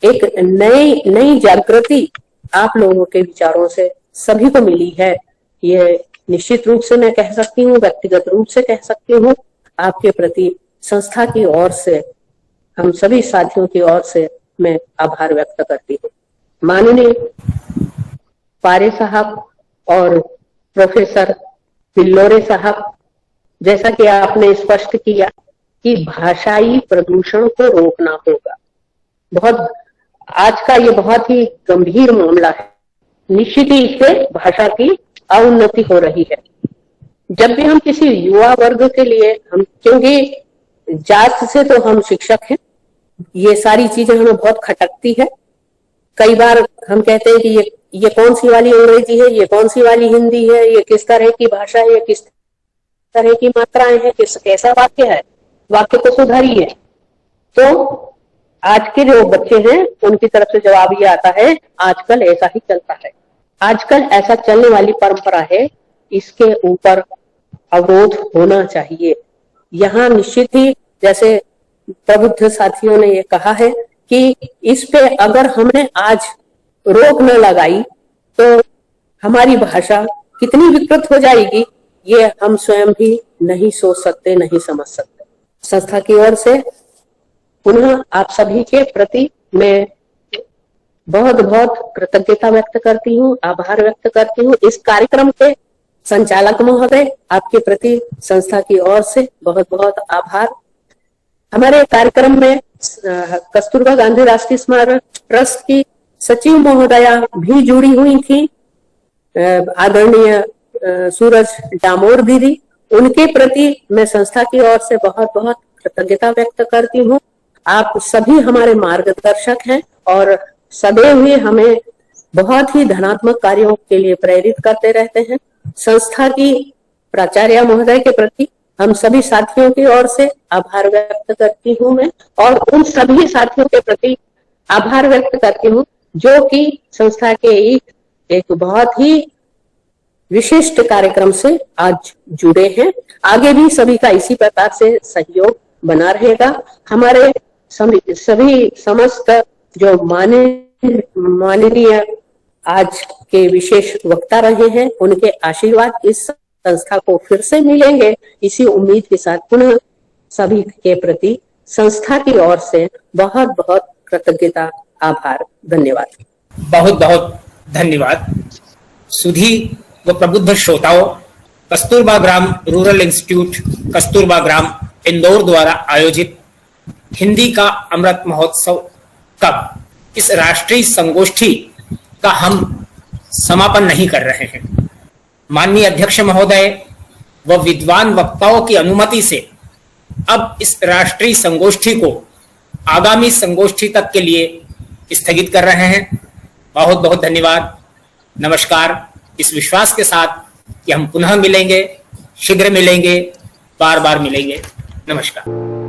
एक नई जागृति आप लोगों के विचारों से सभी को मिली है। ये निश्चित रूप से मैं कह सकती हूँ, व्यक्तिगत रूप से कह सकती हूँ, आपके प्रति संस्था की ओर से, हम सभी साथियों की ओर से मैं आभार व्यक्त करती हूँ। माननीय पारे साहब और प्रोफेसर बिल्लोरे साहब, जैसा कि आपने स्पष्ट किया कि भाषाई प्रदूषण को रोकना होगा। आज का ये बहुत ही गंभीर मामला है। निश्चित ही इससे भाषा की अवनति हो रही है। जब भी हम किसी युवा वर्ग के लिए, क्योंकि जात से तो हम शिक्षक हैं, ये सारी चीजें हमें बहुत खटकती है। कई बार हम कहते हैं कि ये कौन सी वाली अंग्रेजी है, ये कौन सी वाली हिंदी है, ये किस तरह की भाषा है, ये किस तरह की मात्राएं हैं, कैसा वाक्य है, वाक्य को सुधारिए। तो आज के जो बच्चे हैं उनकी तरफ से जवाब ये आता है, आजकल ऐसा ही चलता है, आजकल ऐसा चलने वाली परंपरा है, इसके ऊपर अवरोध होना चाहिए। यहाँ निश्चित ही जैसे प्रबुद्ध साथियों ने ये कहा है कि इस पे अगर हमने आज रोक न लगाई तो हमारी भाषा कितनी विकृत हो जाएगी, ये हम स्वयं भी नहीं सोच सकते, नहीं समझ सकते। संस्था की ओर से पुनः आप सभी के प्रति मैं बहुत बहुत कृतज्ञता व्यक्त करती हूँ, आभार व्यक्त करती हूँ। इस कार्यक्रम के संचालक महोदय, आपके प्रति संस्था की ओर से बहुत बहुत आभार। हमारे कार्यक्रम में कस्तूरबा गांधी राष्ट्रीय स्मारक ट्रस्ट की सचिव महोदया भी जुड़ी हुई थी, आदरणीय सूरज डामोर दीदी। उनके प्रति मैं संस्था की ओर से बहुत बहुत कृतज्ञता व्यक्त करती हूँ। आप सभी हमारे मार्गदर्शक हैं और सदैव ही हमें बहुत ही धनात्मक कार्यों के लिए प्रेरित करते रहते हैं। संस्था की प्राचार्य महोदय के प्रति हम सभी साथियों की ओर से आभार व्यक्त करती हूँ मैं, और उन सभी साथियों के प्रति आभार व्यक्त करती हूँ जो कि संस्था के एक बहुत ही विशिष्ट कार्यक्रम से आज जुड़े हैं। आगे भी सभी का इसी प्रकार से सहयोग बना रहेगा। हमारे सभी समस्त जो माननीय आज के विशेष वक्ता रहे हैं, उनके आशीर्वाद इस संस्था को फिर से मिलेंगे, इसी उम्मीद के साथ पुनः सभी के प्रति संस्था की ओर से बहुत बहुत कृतज्ञता, आभार, धन्यवाद। बहुत बहुत धन्यवाद। सुधी व प्रबुद्ध श्रोताओं, कस्तूरबा ग्राम रूरल इंस्टीट्यूट कस्तूरबा ग्राम इंदौर द्वारा आयोजित हिंदी का अमृत महोत्सव कब इस राष्ट्रीय संगोष्ठी का हम समापन नहीं कर रहे हैं। माननीय अध्यक्ष महोदय व विद्वान वक्ताओं की अनुमति से अब इस राष्ट्रीय संगोष्ठी को आगामी संगोष्ठी तक के लिए स्थगित कर रहे हैं। बहुत बहुत धन्यवाद, नमस्कार। इस विश्वास के साथ कि हम पुनः मिलेंगे, शीघ्र मिलेंगे, बार बार मिलेंगे। नमस्कार।